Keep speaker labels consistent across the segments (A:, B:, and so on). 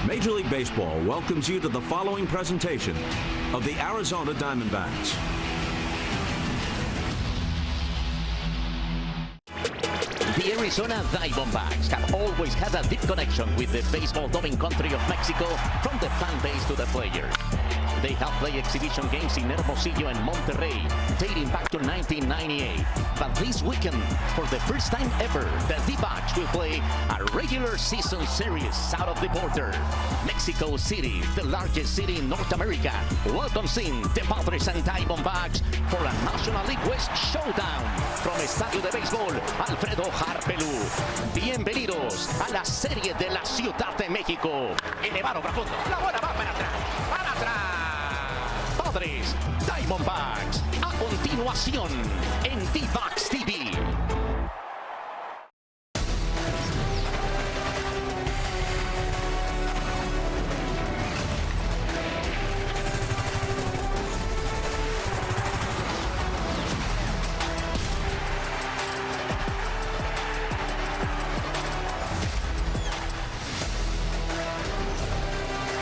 A: Major League Baseball welcomes you to the following presentation of the Arizona Diamondbacks.
B: The Arizona Diamondbacks have always had a deep connection with the baseball-loving country of Mexico, from the fan base to the players. They have played exhibition games in Hermosillo and Monterrey, dating back to 1998. But this weekend, for the first time ever, the D-backs will play a regular season series out of the border. Mexico City, the largest city in North America, welcomes in the Padres and Diamondbacks for a National League West showdown. From Estadio de Béisbol, Alfredo Harpelú. Bienvenidos a la Serie de la Ciudad de México. Elevado profundo, la bola va para atrás, para atrás. Padres, Diamondbacks, a continuación en D-Backs TV.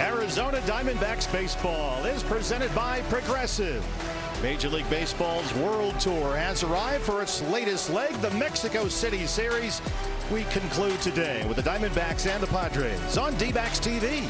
C: Arizona Diamondbacks baseball is presented by Progressive. Major League Baseball's World Tour has arrived for its latest leg, the Mexico City Series. We conclude today with the Diamondbacks and the Padres on D-Backs TV.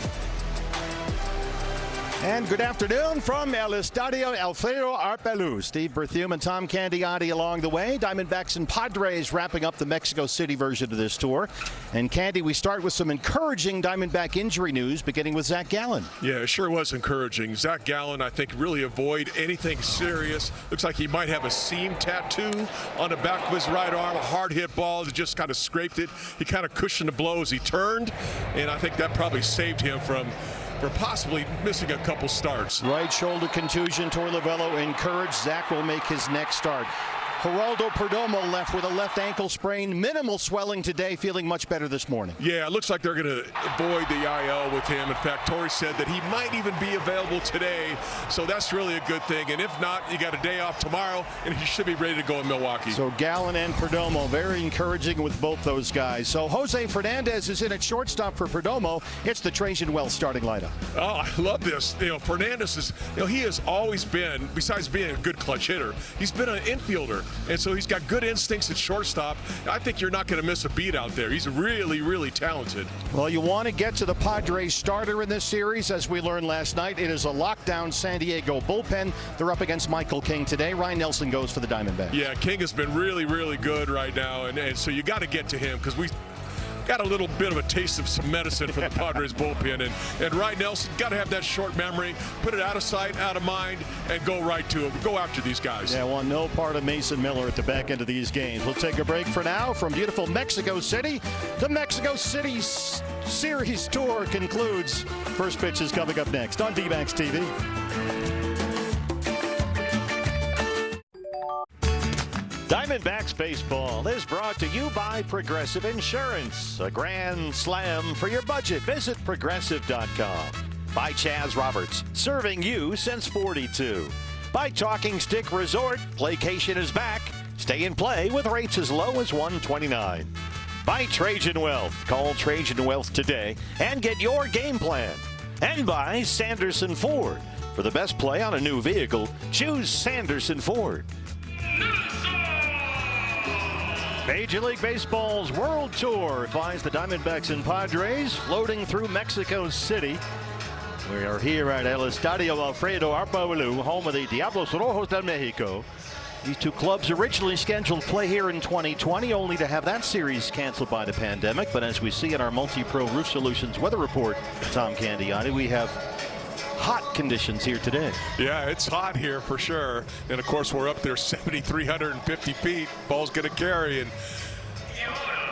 C: And good afternoon from El Estadio Alfredo Harpelú. Steve Berthiaume and Tom Candiotti along the way. Diamondbacks and Padres wrapping up the Mexico City version of this tour. And Candy, we start with some encouraging Diamondback injury news, beginning with Zach Gallen.
D: Yeah, it sure was encouraging. Zach Gallen, I think, really avoid anything serious. Looks like he might have a seam tattoo on the back of his right arm. A hard hit ball, just kind of scraped it. He kind of cushioned the blow as he turned, and I think that probably saved him from possibly missing a couple starts.
C: Right shoulder contusion. Torlavello encouraged. Zach will make his next start. Geraldo Perdomo left with a left ankle sprain. Minimal swelling today, feeling much better this morning.
D: Yeah, it looks like they're going to avoid the IL with him. In fact, Torre said that he might even be available today, so that's really a good thing. And if not, you got a day off tomorrow, and he should be ready to go in Milwaukee.
C: So Gallen and Perdomo, very encouraging with both those guys. So Jose Fernandez is in at shortstop for Perdomo. It's the Trajan Wells starting lineup.
D: Oh, I love this. Fernandez is, he has always been, besides being a good clutch hitter, he's been an infielder. And so he's got good instincts at shortstop. I think you're not going to miss a beat out there. He's really, really talented.
C: Well, you want to get to the Padres starter in this series. As we learned last night, it is a lockdown San Diego bullpen. They're up against Michael King today. Ryan Nelson goes for the Diamondbacks.
D: Yeah, King has been really, really good right now. And so you got to get to him because we got a little bit of a taste of some medicine for the Padres bullpen. And Ryan Nelson got to have that short memory, put it out of sight, out of mind, and go right to him. Go after these guys.
C: Yeah, want no part of Mason Miller at the back end of these games. We'll take a break for now. From beautiful Mexico City, the Mexico City Series Tour concludes. First pitch is coming up next on D-Backs TV. Diamondbacks baseball is brought to you by Progressive Insurance. A grand slam for your budget. Visit progressive.com. By Chaz Roberts, serving you since 42. By Talking Stick Resort, Playcation is back. Stay and play with rates as low as $129. By Trajan Wealth. Call Trajan Wealth today and get your game plan. And by Sanderson Ford. For the best play on a new vehicle, choose Sanderson Ford. Major League Baseball's World Tour finds the Diamondbacks and Padres floating through Mexico City. We are here at El Estadio Alfredo Harpelú, home of the Diablos Rojos del Mexico. These two clubs originally scheduled to play here in 2020, only to have that series canceled by the pandemic. But as we see in our Multi-Pro Roof Solutions weather report, Tom Candiotti, we have hot conditions here today.
D: Yeah, it's hot here for sure. And of course, we're up there 7,350 feet. Ball's going to carry, and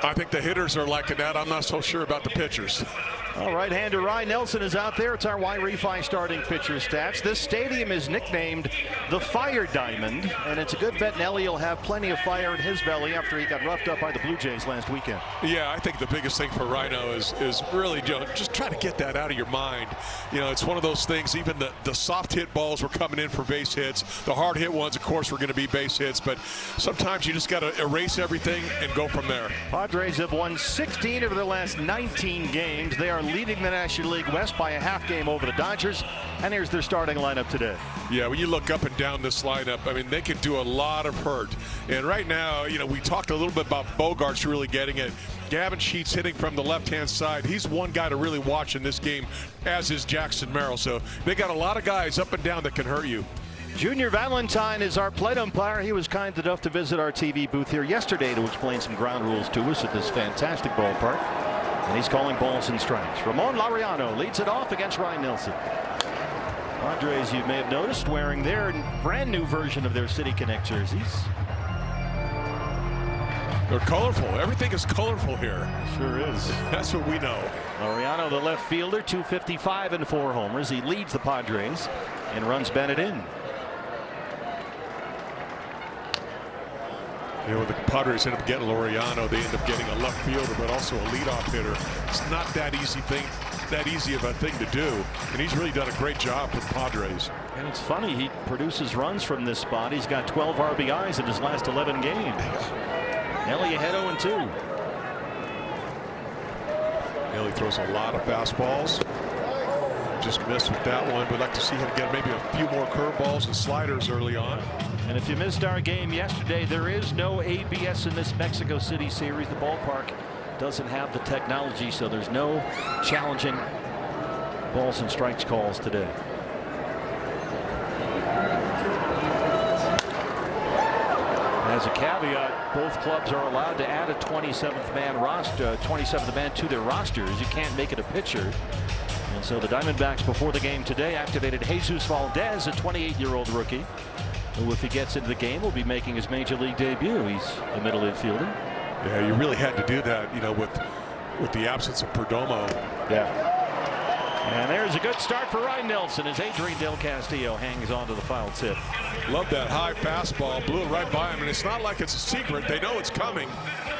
D: I think the hitters are liking that. I'm not so sure about the pitchers.
C: All right, hander Ryan Nelson is out there. It's our Y-Refi starting pitcher stats. This stadium is nicknamed the Fire Diamond, and it's a good bet Nelly will have plenty of fire in his belly after he got roughed up by the Blue Jays last weekend.
D: Yeah, I think the biggest thing for Rhino is really just try to get that out of your mind. It's one of those things, even the soft hit balls were coming in for base hits. The hard hit ones, of course, were going to be base hits, but sometimes you just got to erase everything and go from there.
C: Padres Padres have won 16 of their last 19 games. They are leading the National League West by a half game over the Dodgers. And here's their starting lineup today.
D: Yeah, when you look up and down this lineup, I mean, they can do a lot of hurt. And right now, you know, we talked a little bit about Bogarts really getting it. Gavin Sheets hitting from the left-hand side. He's one guy to really watch in this game, as is Jackson Merrill. So they got a lot of guys up and down that can hurt you.
C: Junior Valentine is our plate umpire. He was kind enough to visit our TV booth here yesterday to explain some ground rules to us at this fantastic ballpark. And he's calling balls and strikes. Ramon Laureano leads it off against Ryan Nelson. Padres, you may have noticed, wearing their brand new version of their City Connect jerseys.
D: They're colorful. Everything is colorful here.
C: Sure is.
D: That's what we know.
C: Laureano, the left fielder, 255 and 4 homers. He leads the Padres and runs Bennett in.
D: You know, the Padres end up getting Laureano. They end up getting a left fielder, but also a leadoff hitter. It's not that easy of a thing to do, and he's really done a great job for the Padres.
C: And it's funny, he produces runs from this spot. He's got 12 RBIs in his last 11 games. Nelly ahead 0-2.
D: Nelly throws a lot of fastballs. Just missed with that one. We'd like to see him get maybe a few more curveballs and sliders early on.
C: And if you missed our game yesterday, there is no ABS in this Mexico City series. The ballpark doesn't have the technology, so there's no challenging balls and strikes calls today. As a caveat, both clubs are allowed to add a 27th man to their rosters. You can't make it a pitcher. And so the Diamondbacks before the game today activated Jesus Valdez, a 28-year-old rookie, who, if he gets into the game, will be making his major league debut. He's a middle infielder.
D: Yeah, you really had to do that, you know, with the absence of Perdomo.
C: Yeah. And there's a good start for Ryan Nelson as Adrian Del Castillo hangs on to the foul tip.
D: Love that high fastball. Blew it right by him, and it's not like it's a secret. They know it's coming.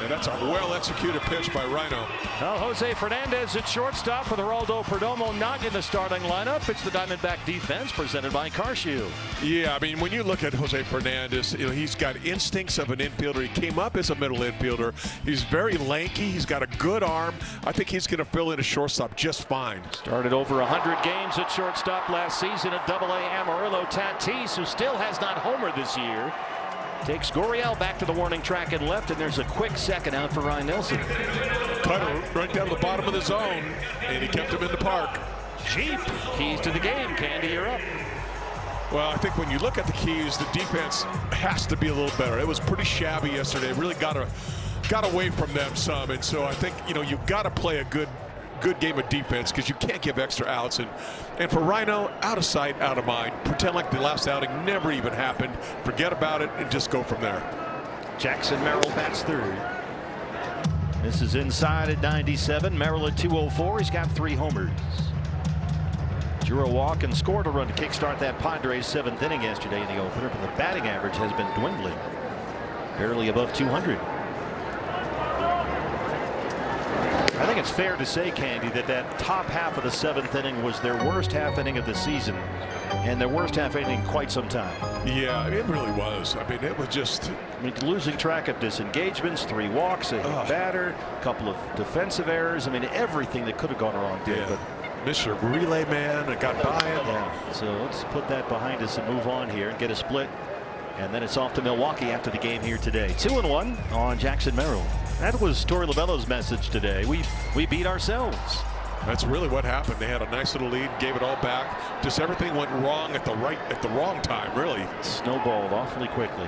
D: And that's a well-executed pitch by Rhino.
C: Well, Jose Fernandez at shortstop with Geraldo Perdomo not in the starting lineup. It's the Diamondback defense presented by CarShield.
D: Yeah, I mean, when you look at Jose Fernandez, you know, he's got instincts of an infielder. He came up as a middle infielder. He's very lanky. He's got a good arm. I think he's going to fill in a shortstop just fine.
C: Started over 100 games at shortstop last season at Double-A Amarillo. Tatis, who still has not homered this year, takes Gurriel back to the warning track and left, and there's a quick second out for Ryan Nelson.
D: Cutter right down the bottom of the zone, and he kept him in the park.
C: Jeep, keys to the game. Candy, you're up.
D: Well, I think when you look at the keys, the defense has to be a little better. It was pretty shabby yesterday. Really got away from them some, and so I think, you know, you've got to play a good game of defense because you can't give extra outs. And for Rhino, out of sight, out of mind. Pretend like the last outing never even happened. Forget about it and just go from there.
C: Jackson Merrill bats third. This is inside at 97. Merrill at 204. He's got 3 homers. Drew a walk and scored a run to kickstart that Padres 7th inning yesterday in the opener, but the batting average has been dwindling. Barely above 200. I think it's fair to say, Candy, that top half of the 7th inning was their worst half inning of the season and their worst half inning in quite some time.
D: Yeah, it really was. I mean, it was just...
C: I mean, losing track of disengagements, 3 walks, a batter, a couple of defensive errors. I mean, everything that could have gone wrong did.
D: Yeah.
C: But
D: Mr. Relay Man, it got by him.
C: Yeah, so let's put that behind us and move on here and get a split. And then it's off to Milwaukee after the game here today. 2-1 on Jackson Merrill. That was Torey Lovullo's message today. We beat ourselves.
D: That's really what happened. They had a nice little lead, gave it all back. Just everything went wrong at the wrong time, really.
C: Snowballed awfully quickly.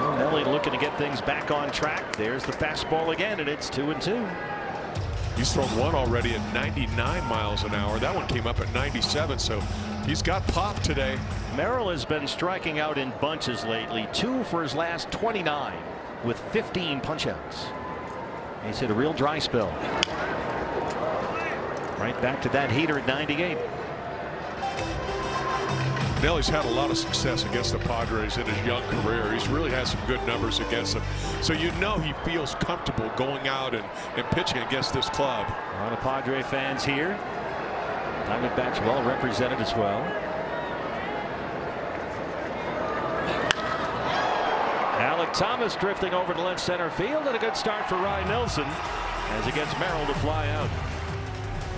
C: Well, Nelly looking to get things back on track. There's the fastball again, and it's 2-2.
D: He's thrown one already at 99 miles an hour. That one came up at 97, so he's got pop today.
C: Merrill has been striking out in bunches lately. 2 for his last 29 with 15 punchouts. He's hit a real dry spell. Right back to that heater at 98.
D: Nelly's had a lot of success against the Padres in his young career. He's really had some good numbers against them. So you know he feels comfortable going out and pitching against this club.
C: A lot of Padre fans here. Diamondbacks well represented as well.
E: Alec Thomas drifting over to left center field, and a good start for Ryan Nelson as he gets Merrill to fly out.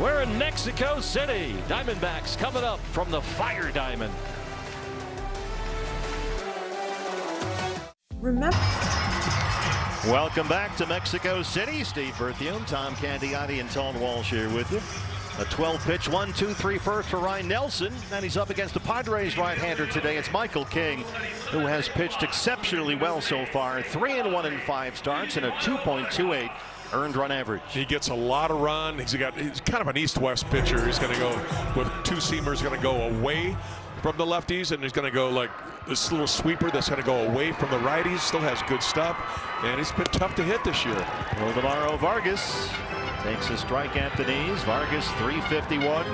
E: We're in Mexico City. Diamondbacks coming up from the Fire Diamond.
F: Remember.
C: Welcome back to Mexico City. Steve Berthiaume, Tom Candiotti, and Tone Walsh here with you. A 12-pitch 1-2-3 first for Ryan Nelson, and he's up against the Padres right-hander today. It's Michael King, who has pitched exceptionally well so far. 3-1 in 5 starts and a 2.28 earned run average.
D: He gets a lot of run. He's kind of an east-west pitcher. He's going to go with 2 seamers, going to go away from the lefties, and he's going to go like this little sweeper that's going to go away from the righties. Still has good stuff, and he's been tough to hit this year.
C: Waldemar Vargas takes a strike at the knees. Vargas 351,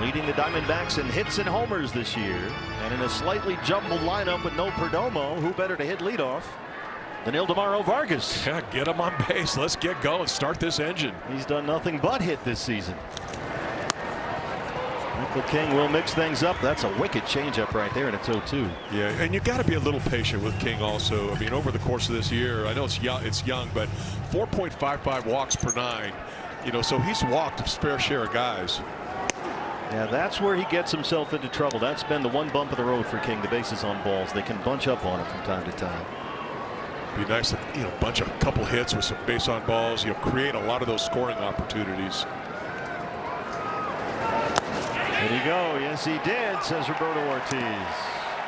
C: leading the Diamondbacks in hits and homers this year, and in a slightly jumbled lineup with no Perdomo, who better to hit leadoff than Waldemar Vargas.
D: Yeah, get him on base. Let's get going. Start this engine.
C: He's done nothing but hit this season. Michael King will mix things up. That's a wicked changeup right there, and it's 0-2.
D: Yeah, and you got to be a little patient with King also. I mean, over the course of this year, I know it's young, but 4.55 walks per 9. You know, so he's walked a fair share of guys.
C: Yeah, that's where he gets himself into trouble. That's been the one bump of the road for King. The bases on balls. They can bunch up on it from time to time.
D: Be nice to, you know, bunch a couple hits with some base on balls. You'll create a lot of those scoring opportunities.
C: Did he go? Yes, he did, says Roberto Ortiz.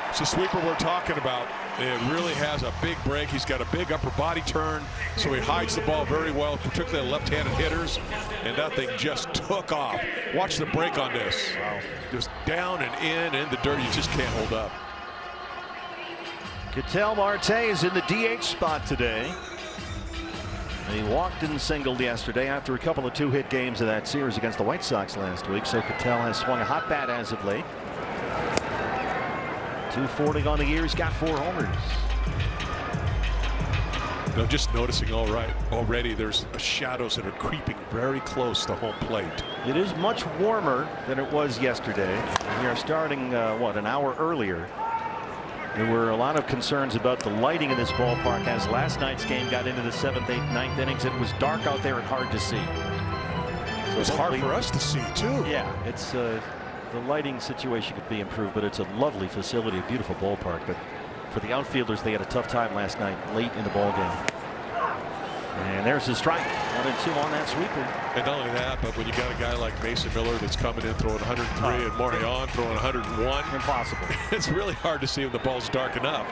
D: It's the sweeper we're talking about. It really has a big break. He's got a big upper body turn, so he hides the ball very well, particularly left-handed hitters, and that thing just took off. Watch the break on this. Wow. Just down and in the dirt. You just can't hold up.
C: Ketel Marte is in the DH spot today. He walked and singled yesterday after a couple of 2-hit games of that series against the White Sox last week. So Ketel has swung a hot bat as of late. 240 on the year. He's got 4 homers.
D: No, just noticing already there's shadows that are creeping very close to home plate.
C: It is much warmer than it was yesterday. We are starting an hour earlier. There were a lot of concerns about the lighting in this ballpark as last night's game got into the 7th, 8th, 9th innings. It was dark out there and hard to see.
D: So it was hard for us to see too.
C: Yeah, it's the lighting situation could be improved, but it's a lovely facility, a beautiful ballpark. But for the outfielders, they had a tough time last night late in the ball game. And there's the strike. 1-2 on that sweeper.
D: And not only that, but when you got a guy like Mason Miller that's coming in throwing 103 and Marion throwing 101.
C: Impossible.
D: It's really hard to see when the ball's dark enough.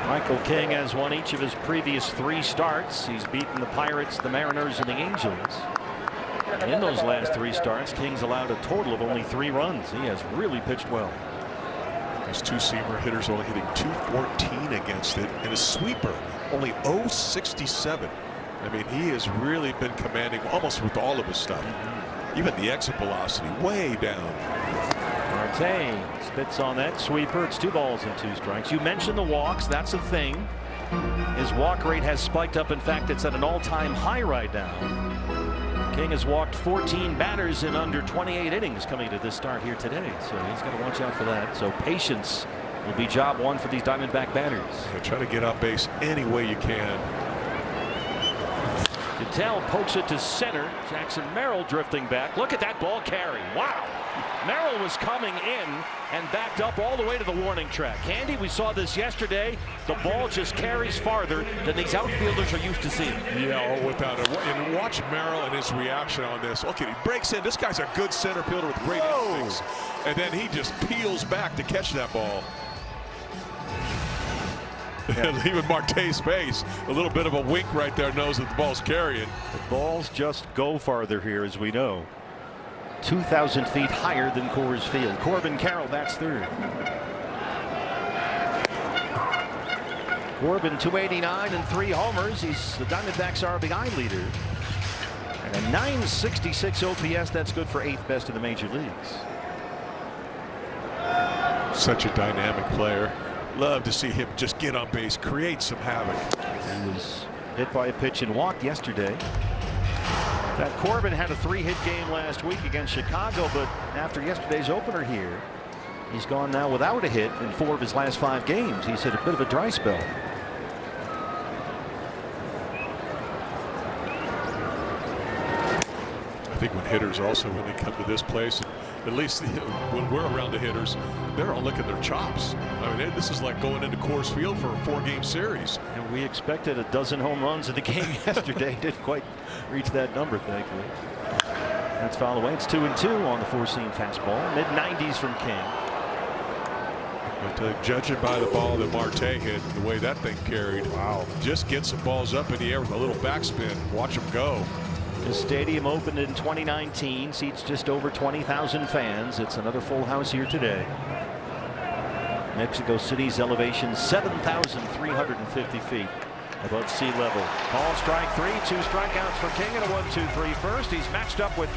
C: Michael King has won each of his previous 3 starts. He's beaten the Pirates, the Mariners, and the Angels. And in those last 3 starts, King's allowed a total of only 3 runs. He has really pitched well.
D: His 2-seamer hitters only hitting .214 against it, and a sweeper only .067. I mean, he has really been commanding almost with all of his stuff. Even the exit velocity way down.
C: Marte spits on that sweeper. It's 2 balls and 2 strikes. You mentioned the walks. That's a thing. His walk rate has spiked up. In fact, it's at an all-time high right now. King has walked 14 batters in under 28 innings coming to this start here today, so he's got to watch out for that. So patience will be job 1 for these Diamondback batters.
D: Yeah, try to get on base any way you can.
E: Ketel pokes it to center. Jackson Merrill drifting back. Look at that ball carry. Wow. Merrill was coming in and backed up all the way to the warning track. Handy, we saw this yesterday. The ball just carries farther than these outfielders are used to seeing.
D: Yeah, without it. And watch Merrill and his reaction on this. Okay, he breaks in. This guy's a good center fielder with great instincts. And then he just peels back to catch that ball. Yeah. Leaving Marte's face. A little bit of a wink right there, knows that the ball's carrying.
C: The balls just go farther here, as we know. 2,000 feet higher than Coors Field. Corbin Carroll bats third. Corbin 289 and 3 homers. He's the Diamondbacks RBI leader. And a 966 OPS. That's good for 8th best in the major leagues.
D: Such a dynamic player. Love to see him just get on base, create some havoc.
C: He was hit by a pitch and walked yesterday.
E: That Corbin had a 3-hit game last week against Chicago, but after yesterday's opener here, he's gone now without a hit in 4 of his last 5 games. He's hit a bit of a dry spell.
D: I think when hitters also, when they come to this place, at least when we're around the hitters, they're all licking their chops. I mean, this is like going into Coors Field for a 4-game series.
E: And we expected a dozen home runs in the game yesterday. Didn't quite reach that number, thankfully. That's foul away. It's 2-2 on the 4-seam fastball. Mid-90s from King.
D: But judging by the ball that Marte hit, the way that thing carried, wow, just get some balls up in the air with a little backspin. Watch them go.
E: The stadium opened in 2019, seats just over 20,000 fans. It's another full house here today. Mexico City's elevation 7,350 feet above sea level. Ball strike 3, 2 strikeouts for King and a 1-2-3 first. He's matched up with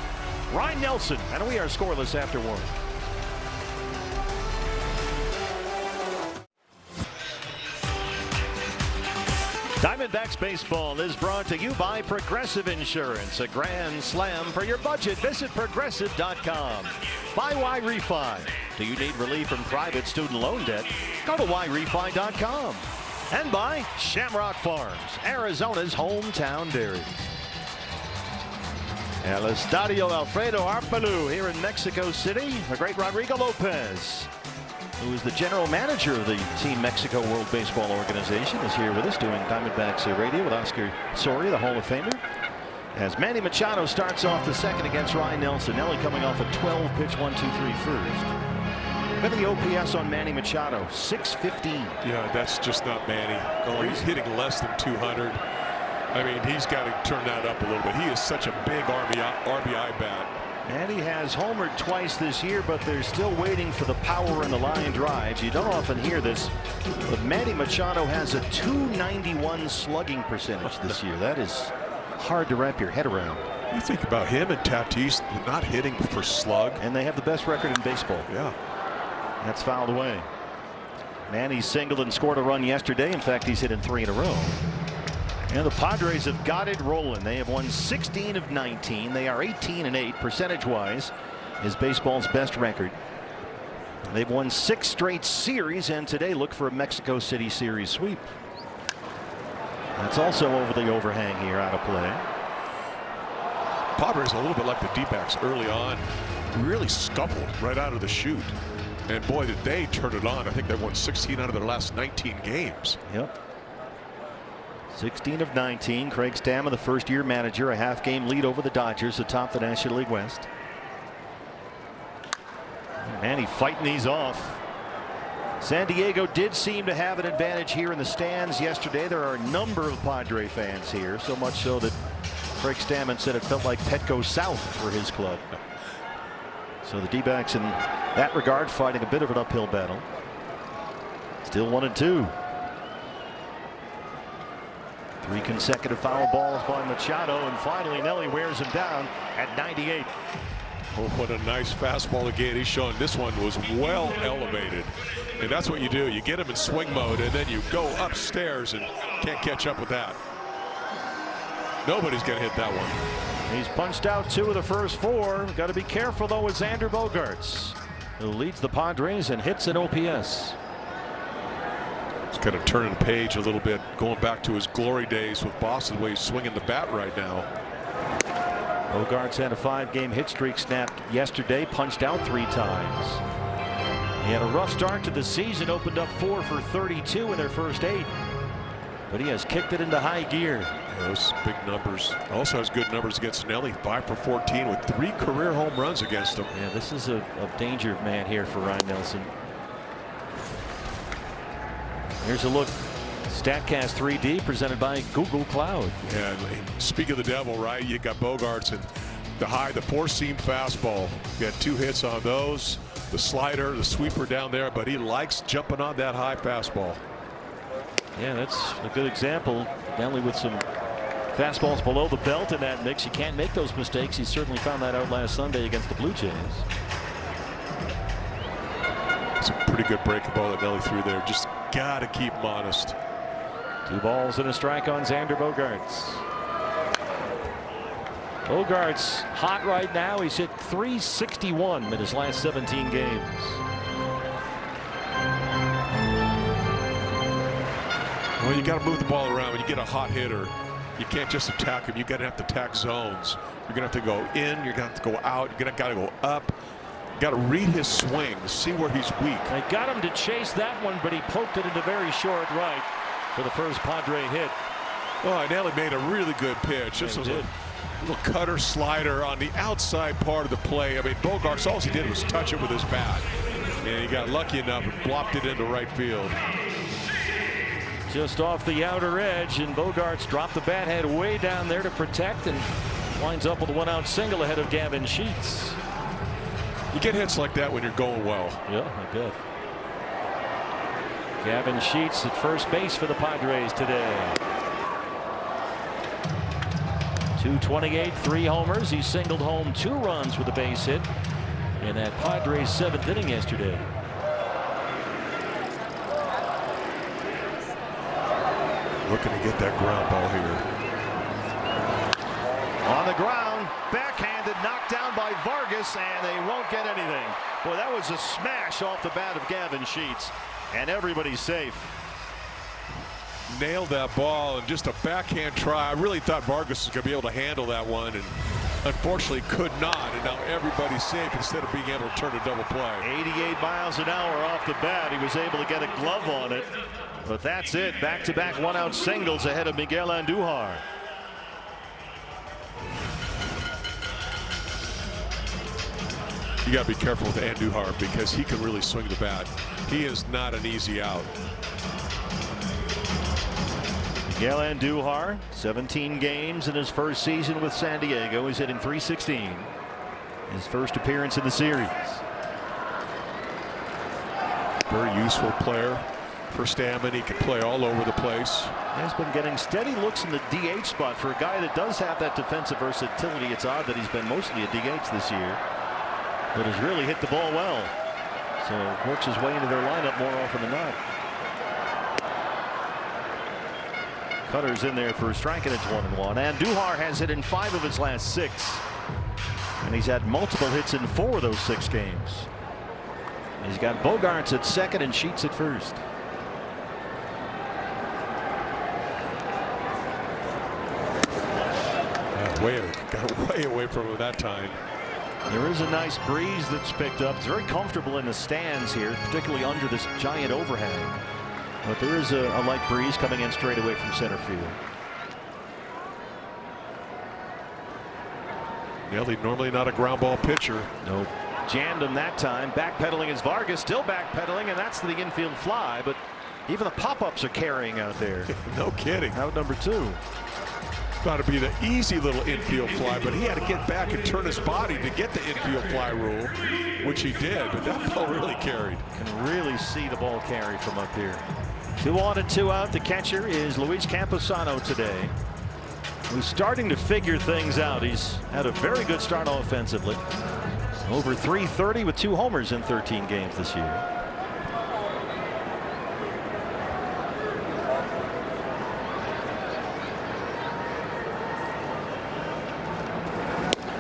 E: Ryan Nelson, and we are scoreless after 1. Diamondbacks baseball is brought to you by Progressive Insurance. A grand slam for your budget. Visit Progressive.com. By Y-Refi. Do you need relief from private student loan debt? Go to YRefi.com. And by Shamrock Farms, Arizona's hometown dairy. El Estadio Alfredo Arpalu here in Mexico City. The great Rodrigo Lopez, who is the general manager of the Team Mexico World Baseball Organization, is here with us doing Diamondbacks radio with Oscar Soria, the Hall of Famer. As Manny Machado starts off the second against Ryan Nelson. Nelly coming off a 12-pitch 1-2-3 first. Look at the OPS on Manny Machado, 615.
D: Yeah, that's just not Manny. Oh, he's hitting less than 200. I mean, he's got to turn that up a little bit. He is such a big RBI bat.
E: And he has homered twice this year, but they're still waiting for the power and the line drives. You don't often hear this, but Manny Machado has a .291 slugging percentage this year. That is hard to wrap your head around.
D: You think about him and Tatis not hitting for slug.
E: And they have the best record in baseball.
D: Yeah.
E: That's fouled away. Manny singled and scored a run yesterday. In fact, he's hit in 3 in a row. And the Padres have got it rolling. They have won 16 of 19. They are 18-8 percentage-wise, is baseball's best record. They've won 6 straight series, and today look for a Mexico City series sweep. That's also over the overhang here, out of play.
D: Padres a little bit like the D-backs early on, really scuffled right out of the chute. And boy, did they turn it on. I think they won 16 out of their last 19 games.
E: Yep. 16 of 19. Craig Stammen, the first-year manager, a half-game lead over the Dodgers atop the National League West. Manny fighting these off. San Diego did seem to have an advantage here in the stands yesterday. There are a number of Padre fans here, so much so that Craig Stammen said it felt like Petco South for his club. So the D-backs in that regard fighting a bit of an uphill battle. Still 1-2. 3 consecutive foul balls by Machado, and finally Nelly wears him down at 98.
D: Oh, what a nice fastball again. He's showing this one was well elevated. And that's what you do. You get him in swing mode, and then you go upstairs and can't catch up with that. Nobody's going to hit that one.
E: He's punched out 2 of the first 4. Got to be careful, though, with Xander Bogaerts, who leads the Padres and hits an OPS.
D: He's kind of turning the page a little bit, going back to his glory days with Boston, the way he's swinging the bat right now.
E: Bogaerts had a 5-game hit streak snapped yesterday, punched out 3 times. He had a rough start to the season, opened up 4 for 32 in their first 8. But he has kicked it into high gear.
D: Yeah, those big numbers. Also has good numbers against Nelly, 5 for 14 with 3 career home runs against him.
E: Yeah, this is a danger man here for Ryan Nelson. Here's a look. StatCast 3D presented by Google Cloud.
D: Yeah, speak of the devil, right? You got Bogaerts and the 4-seam fastball. You had 2 hits on those. The slider, the sweeper down there, but he likes jumping on that high fastball.
E: Yeah, that's a good example. Nelly with some fastballs below the belt in that mix. You can't make those mistakes. He certainly found that out last Sunday against the Blue Jays.
D: It's a pretty good breaking ball that Nelly threw there. Just got to keep him honest.
E: 2 balls and a strike on Xander Bogaerts. Bogart's hot right now. He's hit .361 in his last 17 games.
D: Well, you got to move the ball around. When you get a hot hitter, you can't just attack him. You got to have to attack zones. You're going to have to go in. You're going to have to go out. You're going to got to go up. You got to read his swing to see where he's weak.
E: They got him to chase that one, but he poked it into very short right for the first Padre hit.
D: Oh, Nelly made a really good pitch. This was a little cutter slider on the outside part of the play. I mean, Bogarts, all he did was touch it with his bat. And he got lucky enough and blopped it into right field.
E: Just off the outer edge, and Bogarts dropped the bat head way down there to protect and winds up with a one-out single ahead of Gavin Sheets.
D: You get hits like that when you're going well.
E: Yeah, I bet. Gavin Sheets at first base for the Padres today. 228, 3 homers. He singled home 2 runs with a base hit in that Padres 7th inning yesterday.
D: Looking to get that ground ball here.
C: On the ground, backhanded, knocked down by Vargas, and they won't get anything. Boy, that was a smash off the bat of Gavin Sheets, and everybody's safe.
D: Nailed that ball, and just a backhand try. I really thought Vargas was going to be able to handle that one, and unfortunately could not. And now everybody's safe instead of being able to turn a double play.
C: 88 miles an hour off the bat. He was able to get a glove on it. But that's it. Back-to-back one-out singles ahead of Miguel Andujar.
D: You got to be careful with Andujar because he can really swing the bat. He is not an easy out.
C: Miguel Andujar, 17 games in his first season with San Diego. He's hitting .316. His first appearance in the series.
D: Very useful player. For Stammen, he can play all over the place.
C: He's been getting steady looks in the DH spot for a guy that does have that defensive versatility. It's odd that he's been mostly a DH this year, but has really hit the ball well. So works his way into their lineup more often than not. Cutter's in there for a strike, and it's 1-1. Andujar has hit in 5 of his last 6, and he's had multiple hits in 4 of those 6 games. He's got Bogarts at second and Sheets at first.
D: Got way away from him that time.
C: There is a nice breeze that's picked up. It's very comfortable in the stands here, particularly under this giant overhang. But there is a light breeze coming in straight away from center field.
D: Nelly normally not a ground ball pitcher.
C: Nope. Jammed him that time. Backpedaling is Vargas, still backpedaling, and that's the infield fly. But even the pop-ups are carrying out there.
D: No kidding.
C: Out number 2.
D: Thought it'd be the easy little infield fly, but he had to get back and turn his body to get the infield fly rule, which he did. But that ball really carried.
C: Can really see the ball carry from up here. 2 on and 2 out. The catcher is Luis Camposano today, who's starting to figure things out. He's had a very good start offensively. Over .330 with 2 homers in 13 games this year.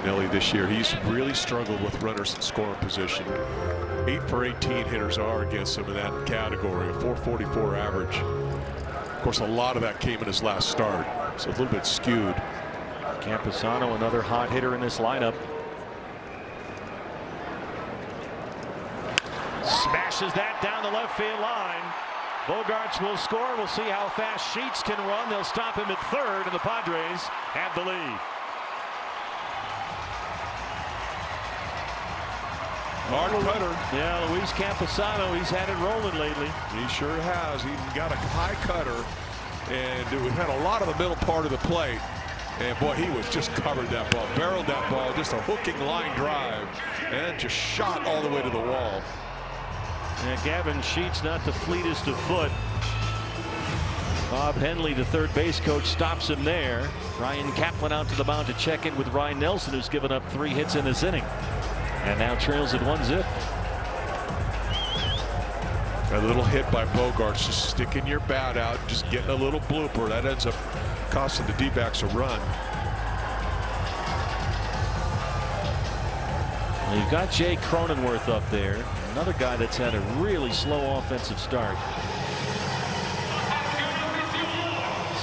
D: Nelly this year, he's really struggled with runners in scoring position. 8 for 18 hitters are against him in that category, a .444 average. Of course, a lot of that came in his last start, so a little bit skewed.
C: Camposano, another hot hitter in this lineup. Smashes that down the left field line. Bogarts will score. We'll see how fast Sheets can run. They'll stop him at third, and the Padres have the lead.
D: Hard cutter.
E: Yeah, Luis Camposano, he's had it rolling lately.
D: He sure has. He got a high cutter, and we had a lot of the middle part of the plate. And boy, he was just covered that ball, barreled that ball, just a hooking line drive, and just shot all the way to the wall.
E: Yeah, Gavin Sheets not the fleetest of foot. Bob Henley, the third base coach, stops him there. Ryan Kaplan out to the mound to check in with Ryan Nelson, who's given up 3 hits in this inning. And now trails at 1-0.
D: A little hit by Bogarts, just sticking your bat out, just getting a little blooper. That ends up costing the D-backs a run.
E: You've got Jay Cronenworth up there, another guy that's had a really slow offensive start.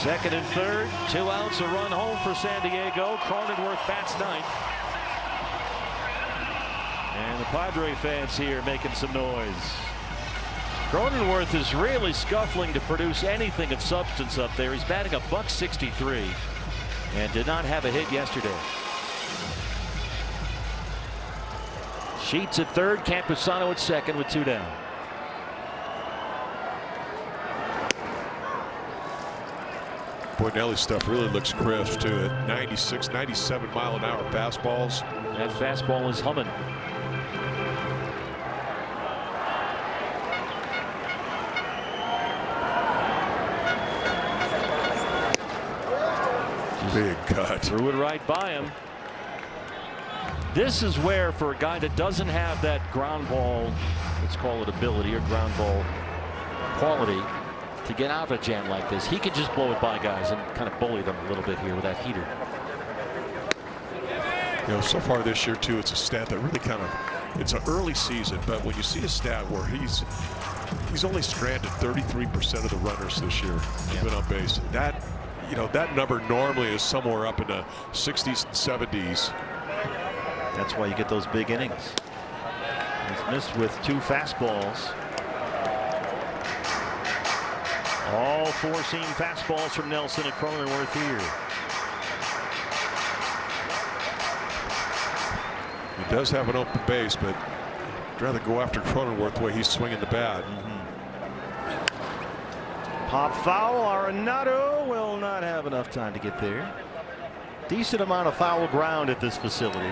E: Second and third, 2 outs, a run home for San Diego. Cronenworth bats ninth. And the Padre fans here making some noise. Cronenworth is really scuffling to produce anything of substance up there. He's batting .163 and did not have a hit yesterday. Sheets at third, Campusano at second with 2 down.
D: Boy, Nelly's stuff really looks crisp too. At 96, 97 mile an hour fastballs.
E: That fastball is humming.
D: Big cut.
E: Threw it right by him. This is where, for a guy that doesn't have that ground ball, let's call it ability or ground ball quality, to get out of a jam like this, he could just blow it by guys and kind of bully them a little bit here with that heater.
D: You know, so far this year too, it's a stat that really kind of, it's an early season, but when you see a stat where he's only stranded 33% of the runners this year who've been on base. That, you know, that number normally is somewhere up in the 60s and 70s.
E: That's why you get those big innings. He's missed with 2 fastballs. All 4-seam fastballs from Nelson and Cronenworth here.
D: He does have an open base, but I'd rather go after Cronenworth the way he's swinging the bat.
E: Pop foul. Arenado will not have enough time to get there. Decent amount of foul ground at this facility,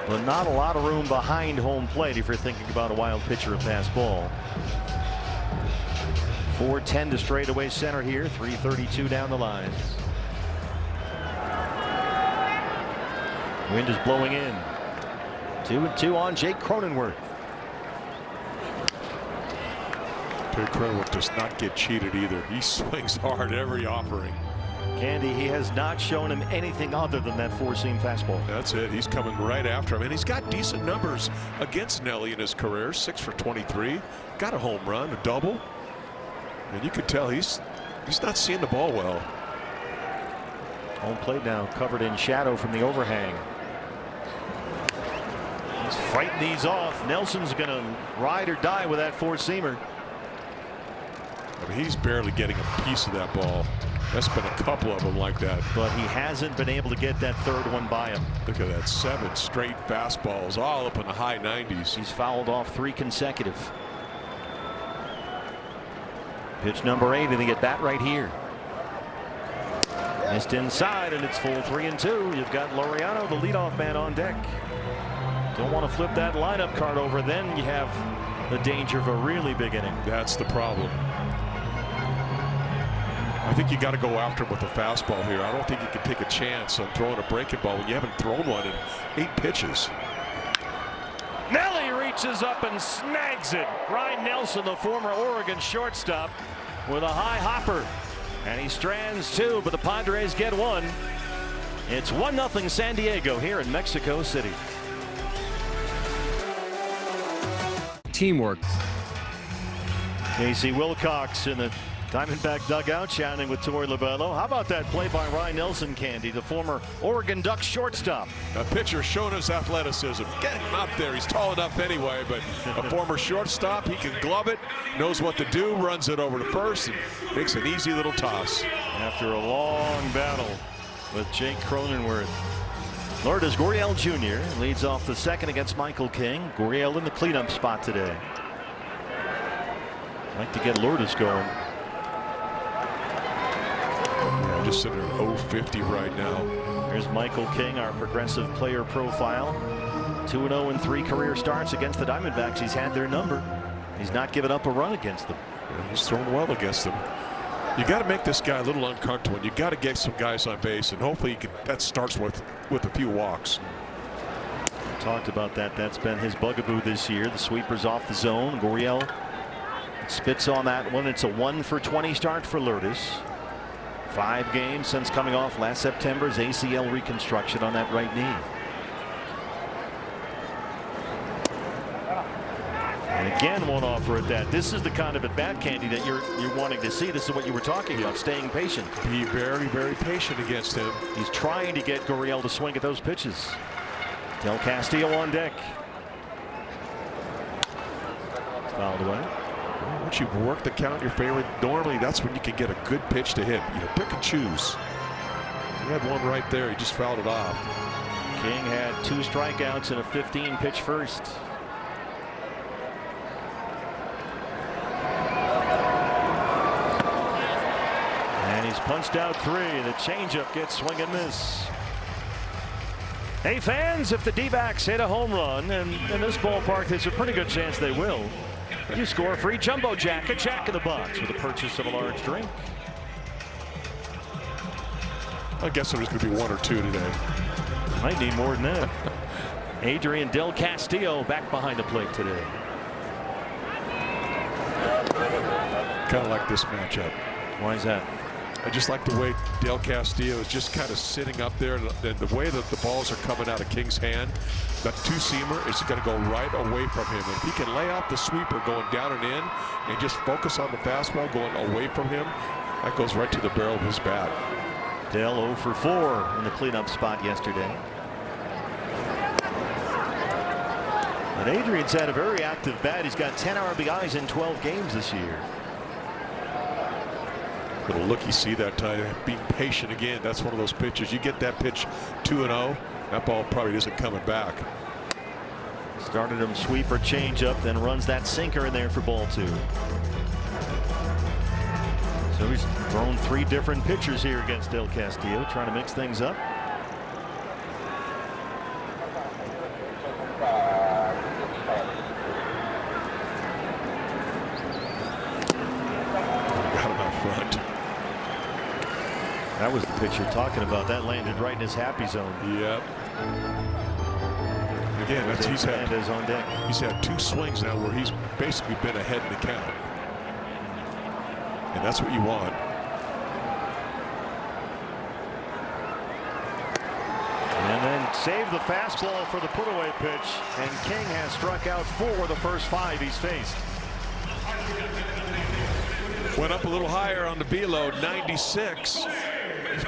E: but not a lot of room behind home plate if you're thinking about a wild pitch or a pass ball. 4-10 to straightaway center here. 3:32 down the lines. Wind is blowing in. 2-2 on Jake Cronenworth.
D: Jake Cronenworth does not get cheated either. He swings hard every offering.
E: Candy, he has not shown him anything other than that 4-seam fastball.
D: That's it. He's coming right after him, and he's got decent numbers against Nelly in his career. 6 for 23. Got a home run, a double. And you could tell he's not seeing the ball well.
E: Home plate now covered in shadow from the overhang. He's fighting these off. Nelson's going to ride or die with that 4-seamer.
D: I mean, he's barely getting a piece of that ball. That's been a couple of them like that.
E: But he hasn't been able to get that third one by him.
D: Look at that, 7 straight fastballs, all up in the high 90s.
E: He's fouled off 3 consecutive. Pitch number 8, and they get that right here. Missed inside, and it's full 3-2. You've got Laureano, the leadoff man, on deck. Don't want to flip that lineup card over. Then you have the danger of a really big inning.
D: That's the problem. I think you got to go after him with a fastball here. I don't think you can take a chance on throwing a breaking ball when you haven't thrown one in 8 pitches.
E: Nelly reaches up and snags it. Ryan Nelson, the former Oregon shortstop, with a high hopper. And he strands 2, but the Padres get 1. It's 1-0 San Diego here in Mexico City.
F: Teamwork.
E: Casey Wilcox in the Diamondback dugout chatting with Torey Lovullo. How about that play by Ryan Nelson, Candy, the former Oregon Ducks shortstop?
D: A pitcher showing his athleticism. Get him up there. He's tall enough anyway, but a former shortstop, he can glove it, knows what to do, runs it over to first, and makes an easy little toss.
E: After a long battle with Jake Cronenworth. Lourdes Gurriel Jr. leads off the second against Michael King. Gurriel in the cleanup spot today. Like to get Lourdes going.
D: Yeah, just sitting at 0-50 right now.
E: Here's Michael King, our progressive player profile. 2-0 in 3 career starts against the Diamondbacks. He's had their number. He's not given up a run against them.
D: Yeah, he's thrown well against them. You got to make this guy a little uncomfortable. You got to get some guys on base, and hopefully you can, that starts with a few walks.
E: We talked about that. That's been his bugaboo this year. The sweepers off the zone. Gurriel spits on that one. It's a 1 for 20 start for Lourdes. 5 games since coming off last September's ACL reconstruction on that right knee. And again, won't offer at that. This is the kind of at-bat, Candy, that you're wanting to see. This is what you were talking about, staying patient.
D: Be very, very patient against him.
E: He's trying to get Gurriel to swing at those pitches. Del Castillo on deck. It's fouled away.
D: Once you work the count in your favor, normally that's when you can get a good pitch to hit. You know, pick and choose. He had one right there. He just fouled it off.
E: King had 2 strikeouts in a 15-pitch first. And he's punched out 3. The changeup gets swing and miss. Hey fans, if the D-backs hit a home run, and in this ballpark there's a pretty good chance they will, you score a free Jumbo Jack, a Jack in the Box with the purchase of a large drink.
D: I guess there's going to be 1 or 2 today.
E: Might need more than that. Adrian Del Castillo back behind the plate today.
D: Kind of like this matchup.
E: Why is that?
D: I just like the way Del Castillo is just kind of sitting up there, and the way that the balls are coming out of King's hand. That 2-seamer is going to go right away from him. If he can lay off the sweeper going down and in and just focus on the fastball going away from him, that goes right to the barrel of his bat.
E: Del 0 for 4 in the cleanup spot yesterday. But Adrian's had a very active bat. He's got 10 RBIs in 12 games this year.
D: Little looky-see that time, being patient again. That's one of those pitches. You get that pitch 2-0, that ball probably isn't coming back.
E: Started him sweeper changeup, then runs that sinker in there for ball 2. So he's thrown 3 different pitchers here against Del Castillo, trying to mix things up.
D: Got him out front.
E: That was the pitch you're talking about. That landed right in his happy zone.
D: Yep. Again, that's, he's
E: on deck.
D: He's had 2 swings now where he's basically been ahead in the count. And that's what you want.
E: And then save the fastball for the put-away pitch. And King has struck out 4 the first 5 he's faced.
D: Went up a little higher on the velo, 96.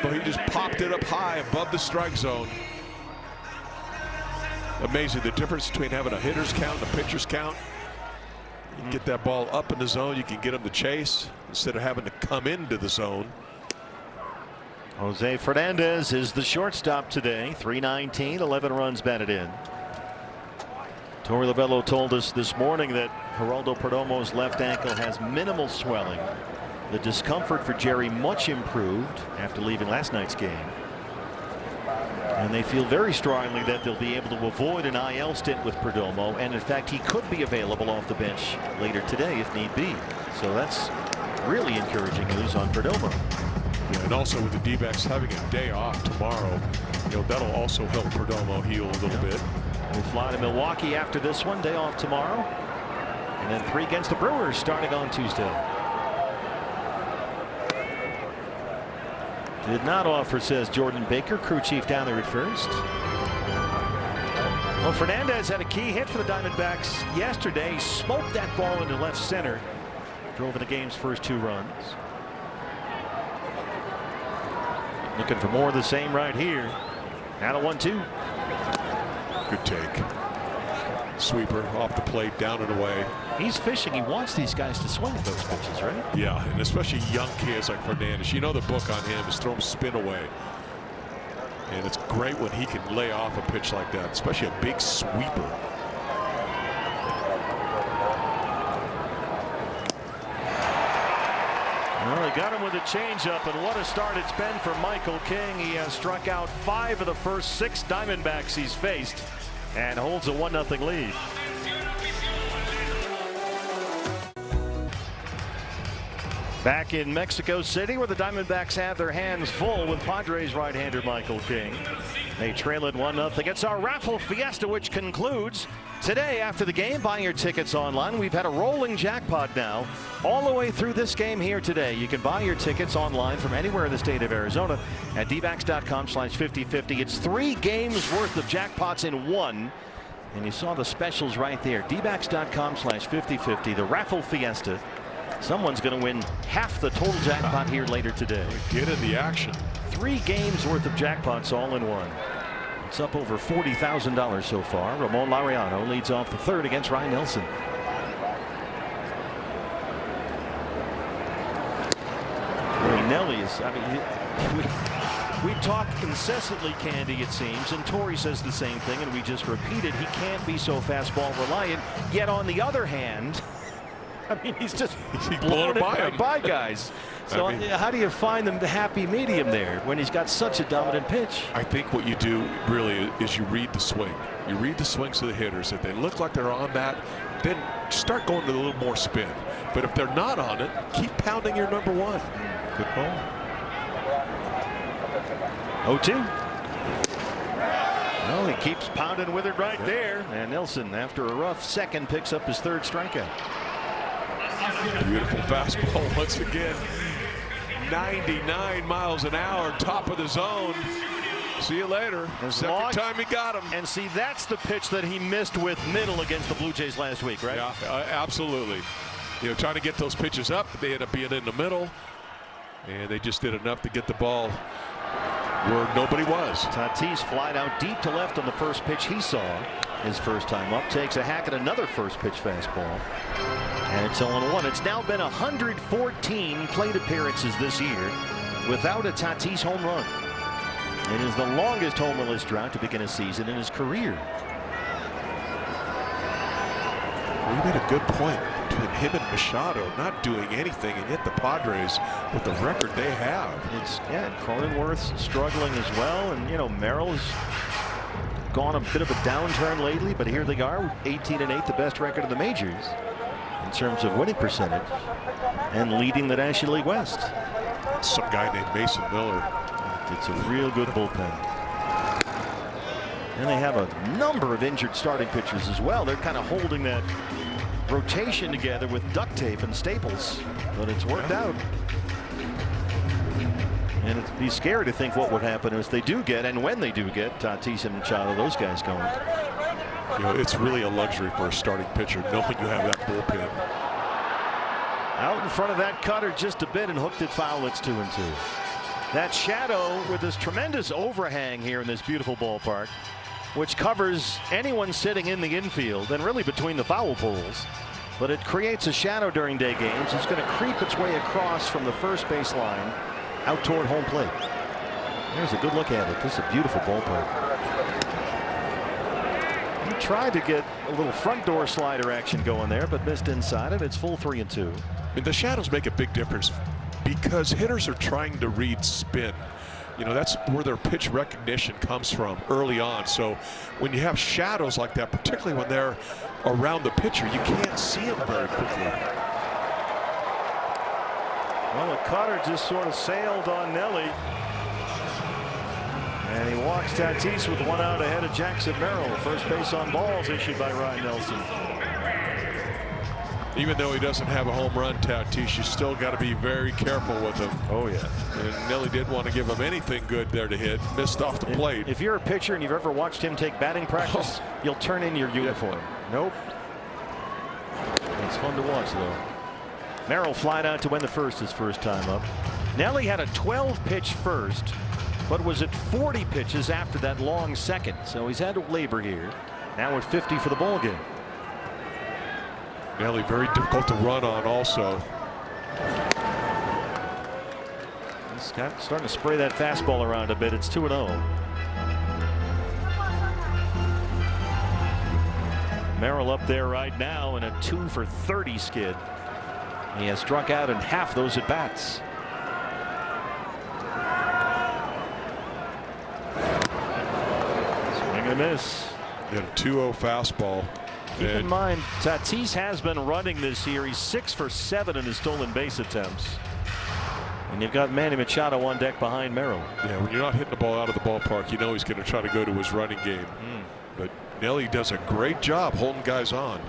D: But he just popped it up high above the strike zone. Amazing the difference between having a hitter's count and a pitcher's count. You can get that ball up in the zone. You can get him to chase instead of having to come into the zone.
E: Jose Fernandez is the shortstop today. 319, 11 runs batted in. Torey Lovullo told us this morning that Geraldo Perdomo's left ankle has minimal swelling. The discomfort for Jerry much improved after leaving last night's game. And they feel very strongly that they'll be able to avoid an IL stint with Perdomo, and in fact he could be available off the bench later today if need be. So that's really encouraging news on Perdomo.
D: Yeah, and also with the D-backs having a day off tomorrow, you know, that'll also help Perdomo heal a little bit.
E: We'll fly to Milwaukee after this one, day off tomorrow, and then 3 against the Brewers starting on Tuesday. Did not offer, says Jordan Baker, crew chief down there at first. Well, Fernandez had a key hit for the Diamondbacks yesterday. He smoked that ball into left center. Drove in the game's first 2 runs. Looking for more of the same right here. Now to 1-2.
D: Good take. Sweeper off the plate, down and away.
E: He's fishing. He wants these guys to swing at those pitches, right?
D: Yeah, and especially young kids like Fernandez. You know the book on him is throw him spin away. And it's great when he can lay off a pitch like that, especially a big sweeper.
E: Well, he got him with a changeup, and what a start it's been for Michael King. He has struck out 5 of the first 6 Diamondbacks he's faced and holds a 1-0 lead. Back in Mexico City, where the Diamondbacks have their hands full with Padres right-hander Michael King. They trail it 1-0. It's our raffle fiesta, which concludes today after the game. Buy your tickets online. We've had a rolling jackpot now all the way through this game here today. You can buy your tickets online from anywhere in the state of Arizona at dbacks.com/5050. It's 3 games worth of jackpots in 1. And you saw the specials right there. dbacks.com/5050. The raffle fiesta. Someone's going to win half the total jackpot here later today.
D: Get in the action.
E: 3 games worth of jackpots all in one. It's up over $40,000 so far. Ramon Laureano leads off the third against Ryan Nelson. Nelly is, I mean, we talk incessantly, Candy, it seems, and Torrey says the same thing, and we just repeated he can't be so fastball reliant. Yet on the other hand, I mean, he's blown it by guys. So I mean, how do you find the happy medium there when he's got such a dominant pitch?
D: I think what you do really is you read the swing. You read the swings of the hitters. If they look like they're on that, then start going to a little more spin. But if they're not on it, keep pounding your number one.
E: Good call. 0-2. Well, he keeps pounding with it right there. And Nelson, after a rough second, picks up his 3rd strikeout.
D: Beautiful fastball once again. 99 miles an hour, top of the zone. See you later. Second time he got him.
E: And see, that's the pitch that he missed with middle against the Blue Jays last week, right?
D: Yeah, absolutely. You know, trying to get those pitches up, they end up being in the middle. And they just did enough to get the ball where nobody was.
E: Tatis flied out deep to left on the first pitch he saw his first time up. Takes a hack at another first pitch fastball. And it's 0-1. It's now been 114 plate appearances this year without a Tatis home run. It is the longest homerless drought to begin a season in his career.
D: Well, you made a good point between him and Machado not doing anything, and yet the Padres, with the record they have.
E: It's, yeah, Cronenworth's struggling as well, and you know, Merrill's gone a bit of a downturn lately, but here they are, 18-8, the best record in the majors in terms of winning percentage and leading the National League West.
D: Some guy named Mason Miller.
E: It's a real good bullpen. And they have a number of injured starting pitchers as well. They're kind of holding that rotation together with duct tape and staples, but it's worked out. And it'd be scary to think what would happen if they do get, and when they do get, Tatis and Machado, those guys going.
D: You know, it's really a luxury for a starting pitcher knowing you have that bullpen.
E: Out in front of that cutter just a bit and hooked it foul. It's 2-2. That shadow with this tremendous overhang here in this beautiful ballpark, which covers anyone sitting in the infield and really between the foul poles. But it creates a shadow during day games. It's going to creep its way across from the first base line out toward home plate. There's a good look at it. This is a beautiful ballpark. He tried to get a little front door slider action going there, but missed inside it. It's full 3-2.
D: And the shadows make a big difference because hitters are trying to read spin. You know, that's where their pitch recognition comes from early on. So when you have shadows like that, particularly when they're around the pitcher, you can't see them very quickly.
E: Well, the cutter just sort of sailed on Nelly. And he walks Tatis with 1 out ahead of Jackson Merrill. First base on balls issued by Ryan Nelson.
D: Even though he doesn't have a home run, Tatis, you still got to be very careful with him.
E: Oh, yeah.
D: And Nelly didn't want to give him anything good there to hit. Missed off the plate.
E: If you're a pitcher and you've ever watched him take batting practice, you'll turn in your uniform. Nope. It's fun to watch, though. Merrill flied out to win the first his first time up. Nelly had a 12-pitch first, but was at 40 pitches after that long second. So he's had to labor here. Now at 50 for the ball game.
D: Nelly very difficult to run on also.
E: He's starting to spray that fastball around a bit. It's 2-0. Merrill up there right now in a 2-for-30 skid. He has struck out in half those at bats. Swing and a miss.
D: He had a 2-0 fastball.
E: Keep in mind, Tatis has been running this year. He's 6-for-7 in his stolen base attempts. And you've got Manny Machado on deck behind Merrill.
D: Yeah, when you're not hitting the ball out of the ballpark, you know he's going to try to go to his running game. But Nelly does a great job holding guys on.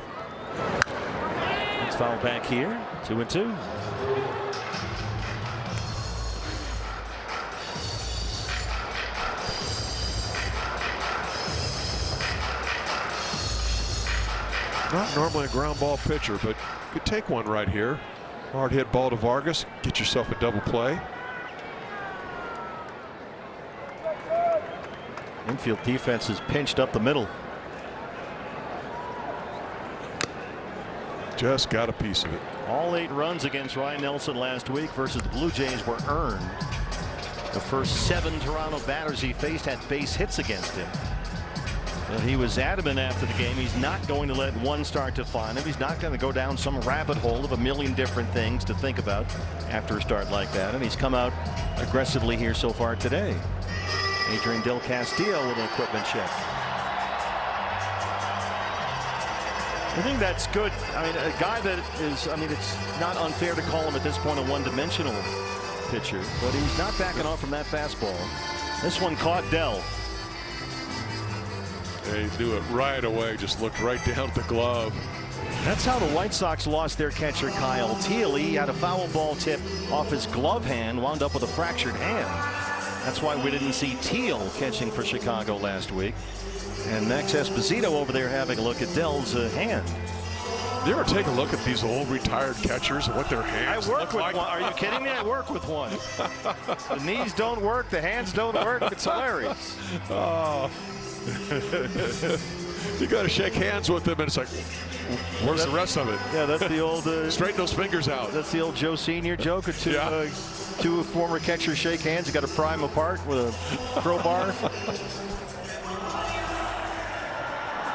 E: It's foul back here. 2-2.
D: Not normally a ground ball pitcher, but could take one right here. Hard hit ball to Vargas. Get yourself a double play.
C: Infield defense is pinched up the middle.
D: Just got a piece of it.
C: All 8 runs against Ryan Nelson last week versus the Blue Jays were earned. The first 7 Toronto batters he faced had base hits against him. But he was adamant after the game he's not going to let one start define him. He's not going to go down some rabbit hole of a million different things to think about after a start like that. And he's come out aggressively here so far today. Adrian Del Castillo with an equipment check. I think that's good. I mean, a guy that is, I mean, it's not unfair to call him at this point a one-dimensional pitcher, but he's not backing off from that fastball. This one caught Dell.
D: They knew it right away, just looked right down at the glove.
C: That's how the White Sox lost their catcher Kyle Teal. He had a foul ball tip off his glove hand, wound up with a fractured hand. That's why we didn't see Teal catching for Chicago last week. And Max Esposito over there having a look at Dell's hand.
D: You ever take a look at these old retired catchers and what their hands
C: look
D: look
C: with
D: like?
C: one. Are you kidding me? I work with one. The knees don't work. The hands don't work. It's hilarious.
D: Oh. You got to shake hands with them, and it's like, where's the rest of it?
C: Yeah, that's the old
D: straighten those fingers out.
C: That's the old Joe Senior joke. Or two,
D: Yeah.
C: Two former catchers shake hands. You got to pry them apart with a crowbar.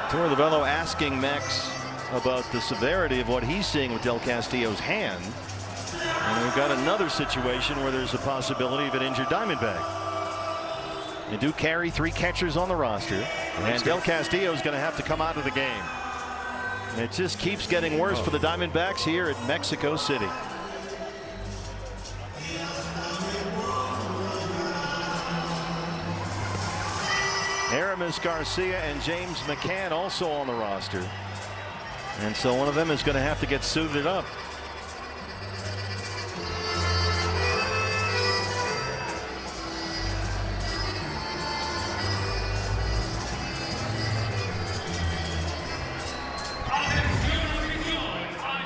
C: Torey Lovullo asking Max about the severity of what he's seeing with Del Castillo's hand. And we've got another situation where there's a possibility of an injured Diamondback. They do carry 3 catchers on the roster, and Del Castillo is going to have to come out of the game. And it just keeps getting worse for the Diamondbacks here at Mexico City. Aramis Garcia and James McCann also on the roster. And so one of them is going to have to get suited up.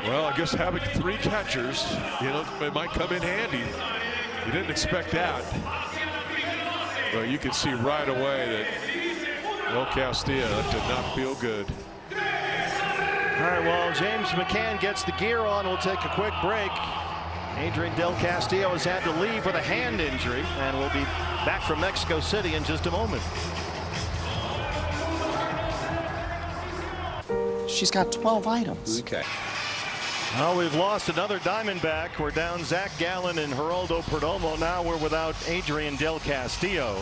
D: Well, I guess having 3 catchers, you know, it might come in handy. You didn't expect that. But you can see right away that Del Castillo did not feel good.
C: All right, well, James McCann gets the gear on. We'll take a quick break. Adrian Del Castillo has had to leave with a hand injury, and we'll be back from Mexico City in just a moment.
F: She's got 12 items.
G: Okay.
C: Well, we've lost another Diamondback. We're down Zach Gallen and Geraldo Perdomo. Now we're without Adrian Del Castillo.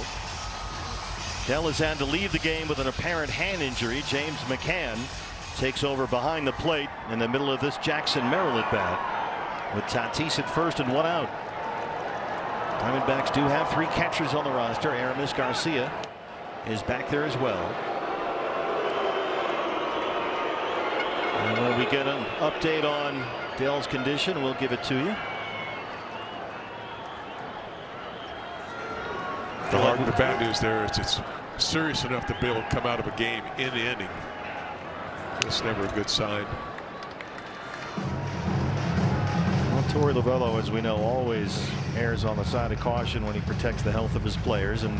C: Del has had to leave the game with an apparent hand injury. James McCann takes over behind the plate in the middle of this Jackson Merrill at bat with Tatis at first and 1 out. Diamondbacks do have 3 catchers on the roster. Aramis Garcia is back there as well. And when we get an update on Dell's condition, we'll give it to you.
D: The bad news there is it's serious enough to be able to come out of a game in the inning. That's never a good sign.
C: Well, Torey Lovullo, as we know, always errs on the side of caution when he protects the health of his players. And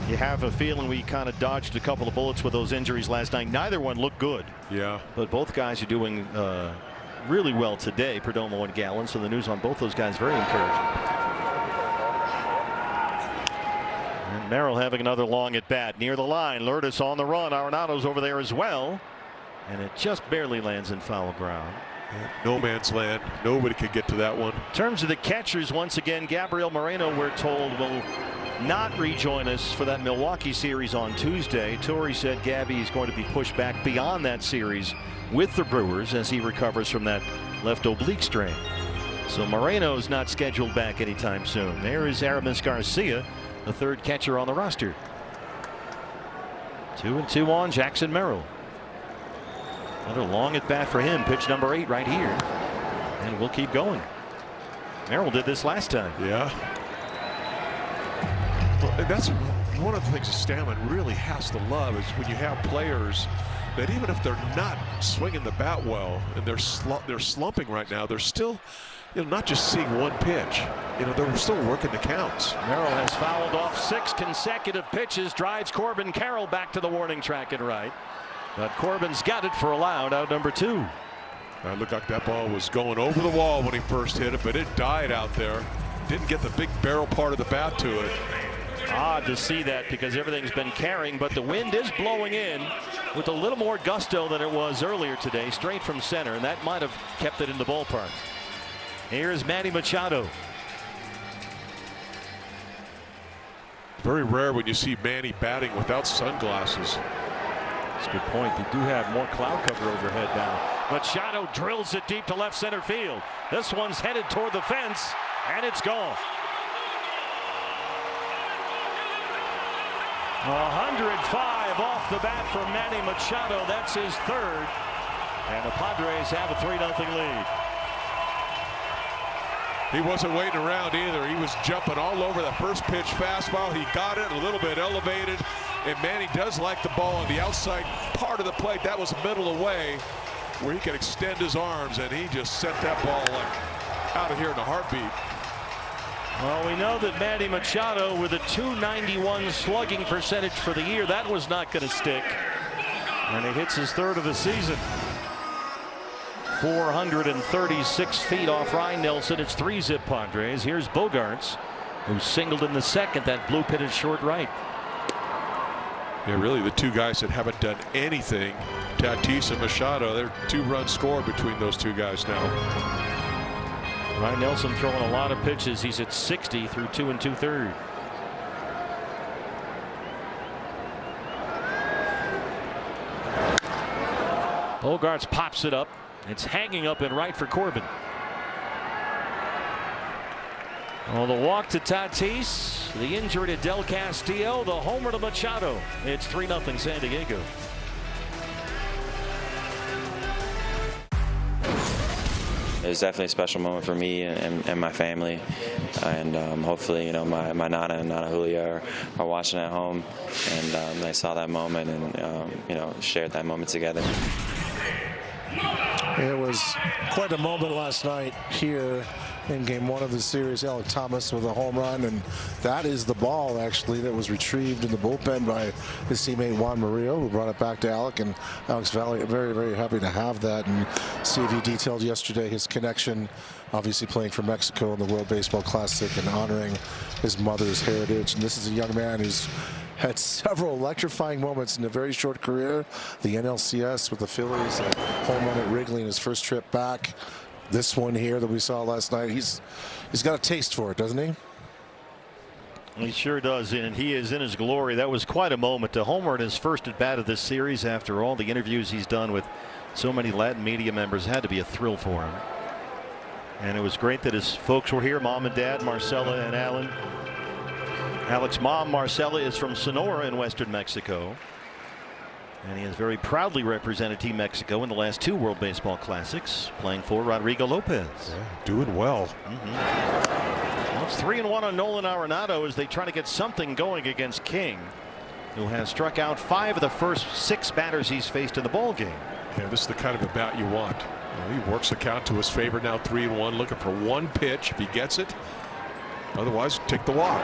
C: you have a feeling we kind of dodged a couple of bullets with those injuries last night. Neither one looked good.
D: Yeah.
C: But both guys are doing really well today, Perdomo and Gallen. So the news on both those guys very encouraging. And Merrill having another long at bat near the line. Lourdes on the run. Arenado's over there as well. And it just barely lands in foul ground.
D: No man's land. Nobody could get to that one.
C: In terms of the catchers, once again, Gabriel Moreno, we're told, will not rejoin us for that Milwaukee series on Tuesday. Torey said Gabby is going to be pushed back beyond that series with the Brewers as he recovers from that left oblique strain. So Moreno's not scheduled back anytime soon. There is Aramis Garcia, the 3rd catcher on the roster. 2-2 on Jackson Merrill. Another long at bat for him. Pitch number 8 right here. And we'll keep going. Merrill did this last time.
D: Yeah. Well, and that's one of the things that Stammen really has to love is when you have players that even if they're not swinging the bat well and they're slumping right now, they're still, not just seeing one pitch. They're still working the counts.
E: Merrill has fouled off 6 consecutive pitches, drives Corbin Carroll back to the warning track and right. But Corbin's got it for a out number 2.
D: It looked like that ball was going over the wall when he first hit it, but it died out there. Didn't get the big barrel part of the bat to it.
E: Odd to see that because everything's been carrying, but the wind is blowing in with a little more gusto than it was earlier today, straight from center, and that might have kept it in the ballpark. Here's Manny Machado.
D: Very rare when you see Manny batting without sunglasses.
E: That's a good point. They do have more cloud cover overhead now. Machado drills it deep to left center field. This one's headed toward the fence, and it's gone. 105 off the bat for Manny Machado. That's his 3rd. And the Padres have a 3-0 lead.
D: He wasn't waiting around either. He was jumping all over that first pitch fastball. He got it a little bit elevated. And Manny does like the ball on the outside part of the plate. That was middle away where he could extend his arms. And he just sent that ball out of here in a heartbeat.
E: Well, we know that Manny Machado with a .291 slugging percentage for the year. That was not going to stick. And he hits his 3rd of the season. 436 feet off Ryan Nelson. It's 3-zip Padres. Here's Bogarts, who singled in the 2nd. That blue pitted short right.
D: Yeah, really the 2 guys that haven't done anything, Tatis and Machado. They're 2 runs scored between those 2 guys now.
E: Ryan Nelson throwing a lot of pitches. He's at 60 through 2 2/3. Bogarts pops it up. It's hanging up and right for Corbin. Well, the walk to Tatis, the injury to Del Castillo, the homer to Machado. It's 3-0 San Diego.
G: It was definitely a special moment for me and my family, and hopefully, my Nana and Nana Julia are watching at home, and they saw that moment and shared that moment together.
H: It was quite a moment last night here in game 1 of the series. Alek Thomas with a home run, and that is the ball actually that was retrieved in the bullpen by his teammate Juan Murillo, who brought it back to Alek, and Alex Valley very, very happy to have that. And Steve, he detailed yesterday his connection, obviously playing for Mexico in the World Baseball Classic and honoring his mother's heritage. And this is a young man who's had several electrifying moments in a very short career. The NLCS with the Phillies, a home run at Wrigley in his first trip back. This one here that we saw last night, he's got a taste for it, doesn't he?
E: He sure does, and he is in his glory. That was quite a moment. To homer in his first at bat of this series after all the interviews he's done with so many Latin media members had to be a thrill for him. And it was great that his folks were here, mom and dad, Marcella and Alan. Alex's mom, Marcella, is from Sonora in western Mexico. And he has very proudly represented Team Mexico in the last 2 World Baseball Classics, playing for Rodrigo Lopez.
D: Yeah, doing well.
E: Well, it's 3-1 on Nolan Arenado as they try to get something going against King, who has struck out 5 of the first 6 batters he's faced in the ball game.
D: Yeah, this is the kind of a bat you want. He works the count to his favor now, 3-1, looking for 1 pitch if he gets it. Otherwise, take the walk.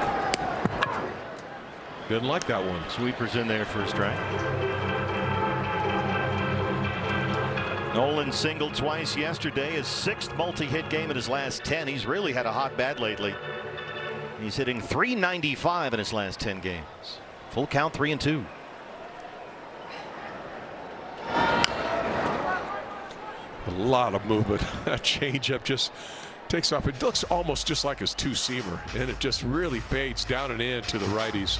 D: Didn't like that one.
E: Sweepers in there for a strike. Nolan singled twice yesterday, his 6th multi-hit game in his last 10. He's really had a hot bat lately. He's hitting .395 in his last 10 games. Full count, 3-2.
D: A lot of movement. That changeup just takes off. It looks almost just like his 2-seamer, and it just really fades down and in to the righties.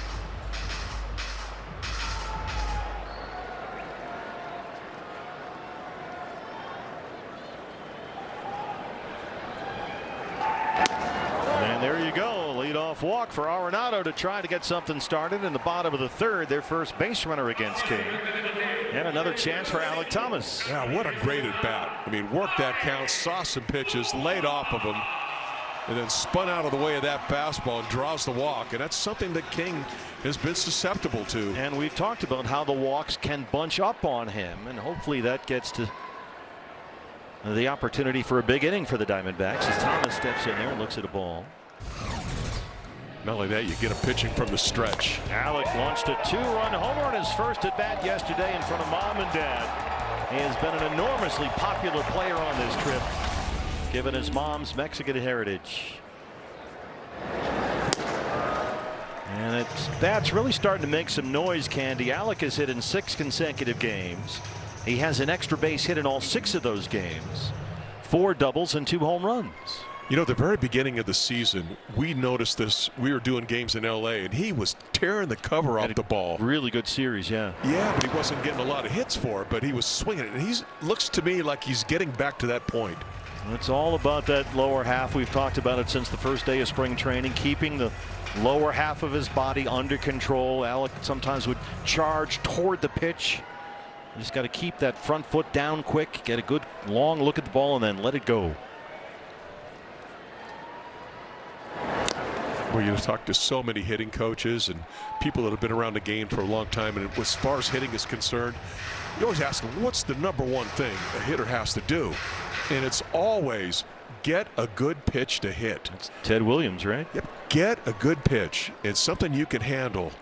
E: And there you go, leadoff walk for Arenado to try to get something started in the bottom of the 3rd. Their first base runner against King. And another chance for Alek Thomas.
D: Yeah, what a great at bat. I mean, worked that count, saw some pitches, laid off of him, and then spun out of the way of that fastball and draws the walk. And that's something that King has been susceptible to.
E: And we've talked about how the walks can bunch up on him, and hopefully that gets to the opportunity for a big inning for the Diamondbacks as Thomas steps in there and looks at a ball.
D: Not only that, you get him pitching from the stretch.
E: Alec launched a 2-run homer on his first at bat yesterday in front of mom and dad. He has been an enormously popular player on this trip, given his mom's Mexican heritage. And that's really starting to make some noise, Candy. Alec has hit in 6 consecutive games. He has an extra base hit in all 6 of those games, 4 doubles and 2 home runs.
D: You know, at the very beginning of the season, we noticed this. We were doing games in L.A., and he was tearing the cover off the ball.
E: Really good series, yeah.
D: Yeah, but he wasn't getting a lot of hits for it, but he was swinging it. And he looks to me like he's getting back to that point.
E: It's all about that lower half. We've talked about it since the first day of spring training, keeping the lower half of his body under control. Alec sometimes would charge toward the pitch. You just got to keep that front foot down quick, get a good long look at the ball, and then let it go.
D: Well, you talk to so many hitting coaches and people that have been around the game for a long time, and as far as hitting is concerned, you always ask them, what's the #1 thing a hitter has to do? And it's always get a good pitch to hit.
E: That's Ted Williams, right?
D: Yep. Get a good pitch. It's something you can handle.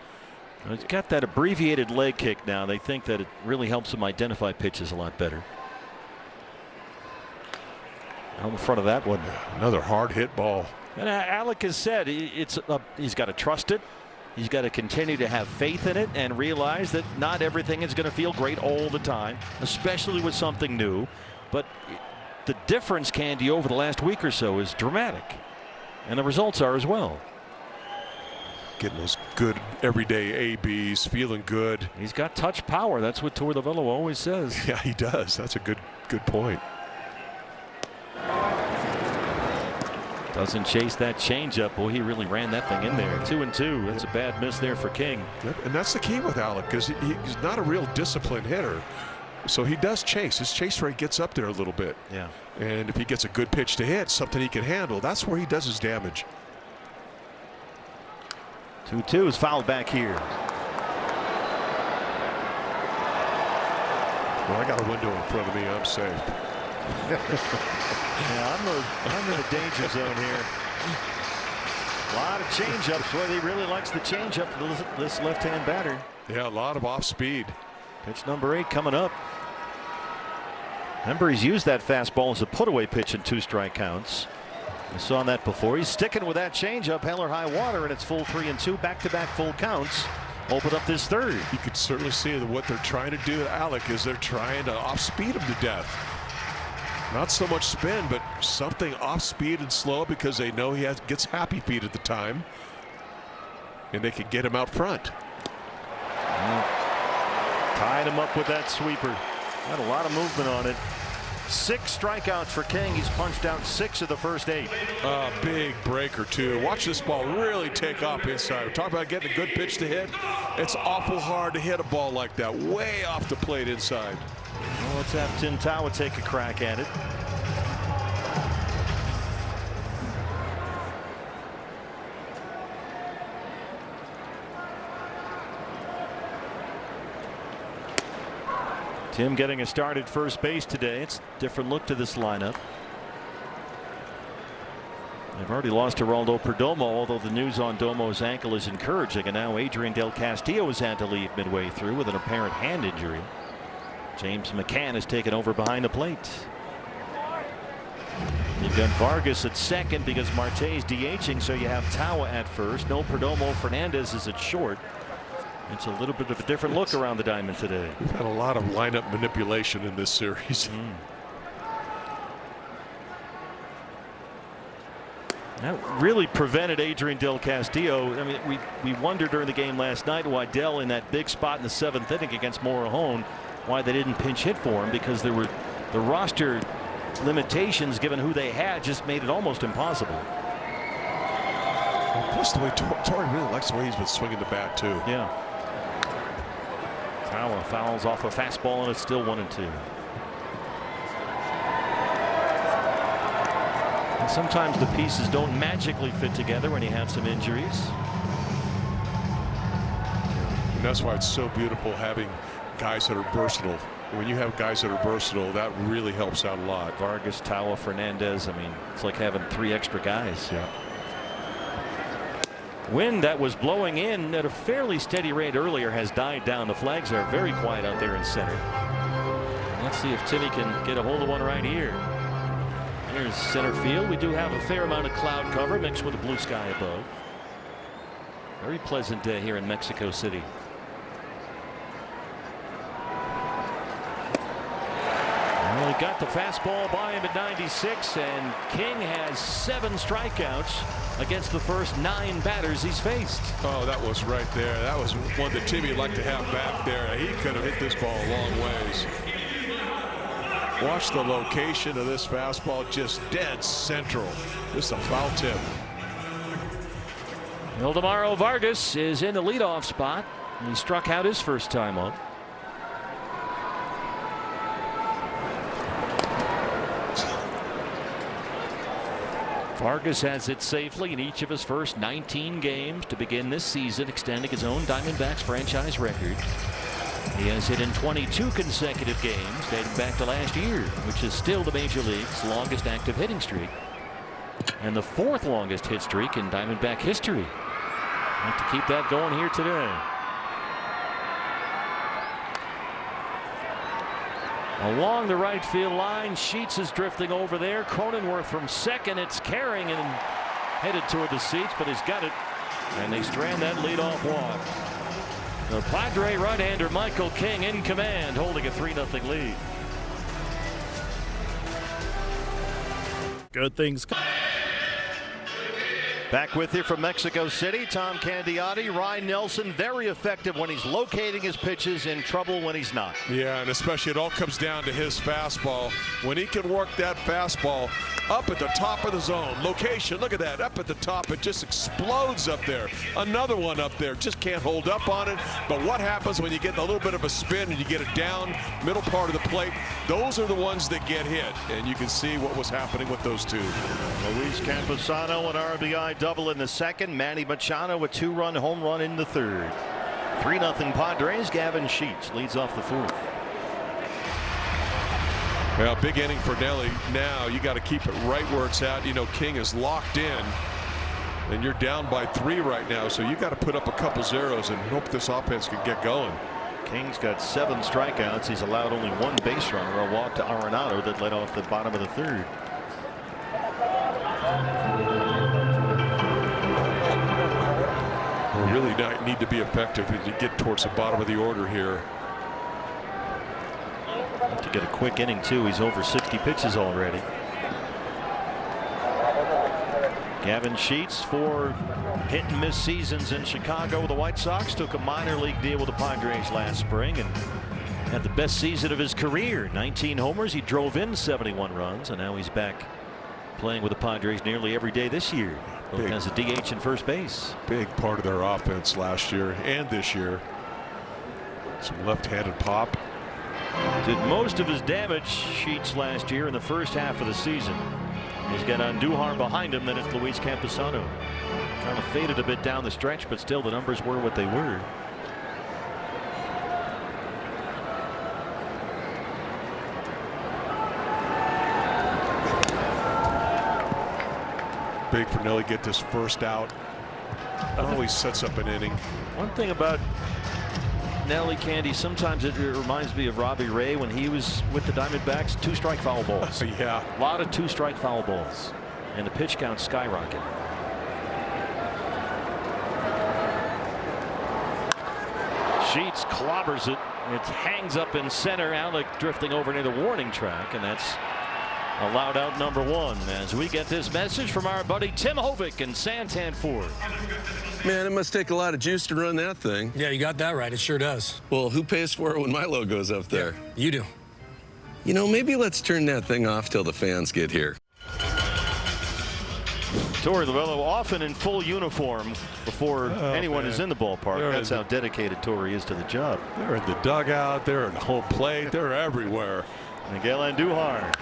E: He's got that abbreviated leg kick now. They think that it really helps him identify pitches a lot better. Out in front of that one.
D: Another hard hit ball.
E: And Alec has said he's got to trust it. He's got to continue to have faith in it and realize that not everything is going to feel great all the time, especially with something new. But the difference, Candy, over the last week or so is dramatic. And the results are as well.
D: Getting those good everyday ABs, feeling good.
E: He's got touch power. That's what Torlavello always says.
D: Yeah, he does. That's a good point.
E: Doesn't chase that changeup. Boy, he really ran that thing in there. 2-2. That's a bad miss there for King.
D: Yep. And that's the key with Alec, because he's not a real disciplined hitter. So he does chase. His chase rate gets up there a little bit.
E: Yeah.
D: And if he gets a good pitch to hit, something he can handle, that's where he does his damage.
E: 2-2 is fouled back here.
D: Well, I got a window in front of me. I'm safe.
E: Yeah, I'm in a danger zone here. A lot of changeups. Boy, he really likes the changeup for this left-hand batter.
D: Yeah, a lot of off speed.
E: Pitch number 8 coming up. Remember, he's used that fastball as a put-away pitch in 2 strike counts. We saw that before. He's sticking with that changeup, hell or high water, and it's full 3-2, back-to-back full counts. Open up this third.
D: You could certainly see that what they're trying to do to Alec is they're trying to off-speed him to death. Not so much spin, but something off-speed and slow, because they know he gets happy feet at the time, and they can get him out front.
E: Tied him up with that sweeper. Had a lot of movement on it. 6 strikeouts for King. He's punched out 6 of the first 8.
D: Big breaker too. Watch this ball really take off inside. We're talking about getting a good pitch to hit. It's awful hard to hit a ball like that way off the plate inside.
E: Well, let's have Tim Tawa take a crack at it. Tim getting a start at first base today. It's a different look to this lineup. They've already lost Geraldo Perdomo, although the news on Domo's ankle is encouraging. And now Adrian Del Castillo has had to leave midway through with an apparent hand injury. James McCann has taken over behind the plate. You've got Vargas at second because Marte's DHing, so you have Tawa at first. No Perdomo. Fernandez is at short. It's a little bit of a different look around the diamond today.
D: We've had a lot of lineup manipulation in this series.
E: That really prevented Adrian Del Castillo. I mean, we wondered during the game last night why Del, in that big spot in the 7th inning against Morejon, why they didn't pinch hit for him, because there were the roster limitations given who they had just made it almost impossible.
D: Plus the way Torrey really likes the way he's been swinging the bat too.
E: Yeah. Tawa fouls off a fastball, and it's still 1-2. And sometimes the pieces don't magically fit together when you have some injuries.
D: And that's why it's so beautiful having guys that are versatile. When you have guys that are versatile, that really helps out a lot.
E: Vargas, Tawa, Fernandez. I mean, it's like having 3 extra guys.
D: Yeah.
E: Wind that was blowing in at a fairly steady rate earlier has died down. The flags are very quiet out there in center. Let's see if Timmy can get a hold of one right here. Here's center field. We do have a fair amount of cloud cover mixed with a blue sky above. Very pleasant day here in Mexico City. Well, he got the fastball by him at 96, and King has 7 strikeouts against the first 9 batters he's faced.
D: Oh, that was right there. That was one that Timmy would like to have back there. He could have hit this ball a long ways. Watch the location of this fastball, just dead central. Just a foul tip.
E: Ildemaro Vargas is in the leadoff spot. He struck out his first time up. Vargas has it safely in each of his first 19 games to begin this season, extending his own Diamondbacks franchise record. He has hit in 22 consecutive games dating back to last year, which is still the Major League's longest active hitting streak and the 4th longest hit streak in Diamondback history. Like to keep that going here today. Along the right field line, Sheets is drifting over there. Cronenworth from second. It's carrying and headed toward the seats, but he's got it, and they strand that leadoff walk. The Padre right-hander Michael King in command, holding a 3-0 lead.
C: Good things. Back with you from Mexico City, Tom Candiotti. Ryan Nelson, very effective when he's locating his pitches, in trouble when he's not.
D: Yeah, and especially it all comes down to his fastball. When he can work that fastball up at the top of the zone. Location, look at that, up at the top. It just explodes up there. Another one up there, just can't hold up on it. But what happens when you get a little bit of a spin and you get it down, middle part of the plate? Those are the ones that get hit. And you can see what was happening with those two.
C: Luis Camposano, an RBI double in the second. Manny Machado, a 2-run home run in the third. 3-0 Padres. Gavin Sheets leads off the 4th.
D: Well, big inning for Nelly. Now you got to keep it right where it's at. You know, King is locked in, and you're down by 3 right now, so you got to put up a couple zeros and hope this offense can get going.
C: King's got 7 strikeouts. He's allowed only 1 base runner, a walk to Arenado that led off the bottom of the 3rd.
D: We really need to be effective as you get towards the bottom of the order here.
E: To get a quick inning too. He's over 60 pitches already. Gavin Sheets, 4 hit and miss seasons in Chicago with the White Sox. Took a minor league deal with the Padres last spring and had the best season of his career. 19 homers. He drove in 71 runs, and now he's back playing with the Padres nearly every day this year. Both as a DH and first base.
D: Big part of their offense last year and this year. Some left-handed pop.
E: Did most of his damage, Sheets, last year in the first half of the season. He's got Andujar behind him, then it's Luis Camposano. Kind of faded a bit down the stretch, but still the numbers were what they were.
D: Big for Nelly, get this first out. Always sets up an inning.
E: One thing about Nelly, Candy, sometimes it reminds me of Robbie Ray when he was with the Diamondbacks. 2-strike foul balls.
D: Yeah.
E: A lot of 2-strike foul balls. And the pitch count skyrocket. Sheets clobbers it. It hangs up in center. Alec drifting over near the warning track, and that's allowed out number 1 as we get this message from our buddy Tim Hovick in Santan Ford.
I: Man, it must take a lot of juice to run that thing.
J: Yeah, you got that right. It sure does.
I: Well, who pays for it when my logo's up there?
J: Yeah, you do.
I: You know, maybe let's turn that thing off till the fans get here.
C: Torey Lovullo often in full uniform before anyone is in the ballpark. That's how dedicated Torey is to the job.
D: They're in the dugout. They're at home plate. They're everywhere.
C: Miguel Andujar.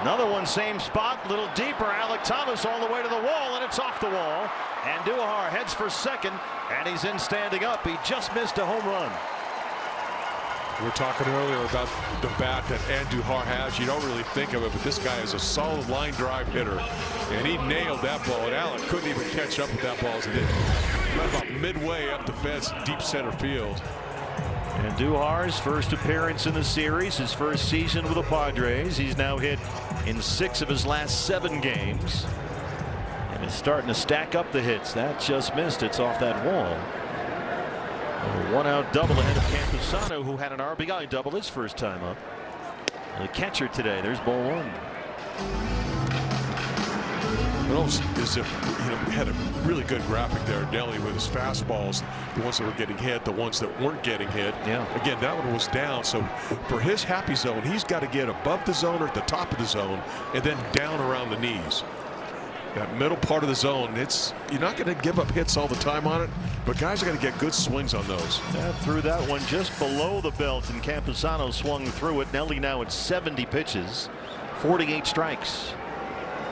C: Another one, same spot, a little deeper. Alek Thomas all the way to the wall, and it's off the wall. Andujar heads for second, and he's in standing up. He just missed a home run.
D: We were talking earlier about the bat that Andujar has. You don't really think of it, but this guy is a solid line drive hitter. And he nailed that ball, and Allen couldn't even catch up with that ball as it did. Right about midway up the fence, deep center field.
C: Andujar's first appearance in the series, his first season with the Padres. He's now hit in 6 of his last 7 games. And is starting to stack up the hits. That just missed. It's off that wall. A 1-out double ahead of Campusano, who had an RBI double his first time up. The catcher today. There's ball 1.
D: It almost as if we had a really good graphic there, Nelly, with his fastballs, the ones that were getting hit, the ones that weren't getting hit.
C: Yeah.
D: Again, that one was down. So for his happy zone, he's got to get above the zone or at the top of the zone, and then down around the knees. That middle part of the zone, you're not going to give up hits all the time on it, but guys are going to get good swings on those.
C: Threw that one just below the belt, and Campusano swung through it. Nelly now at 70 pitches, 48 strikes.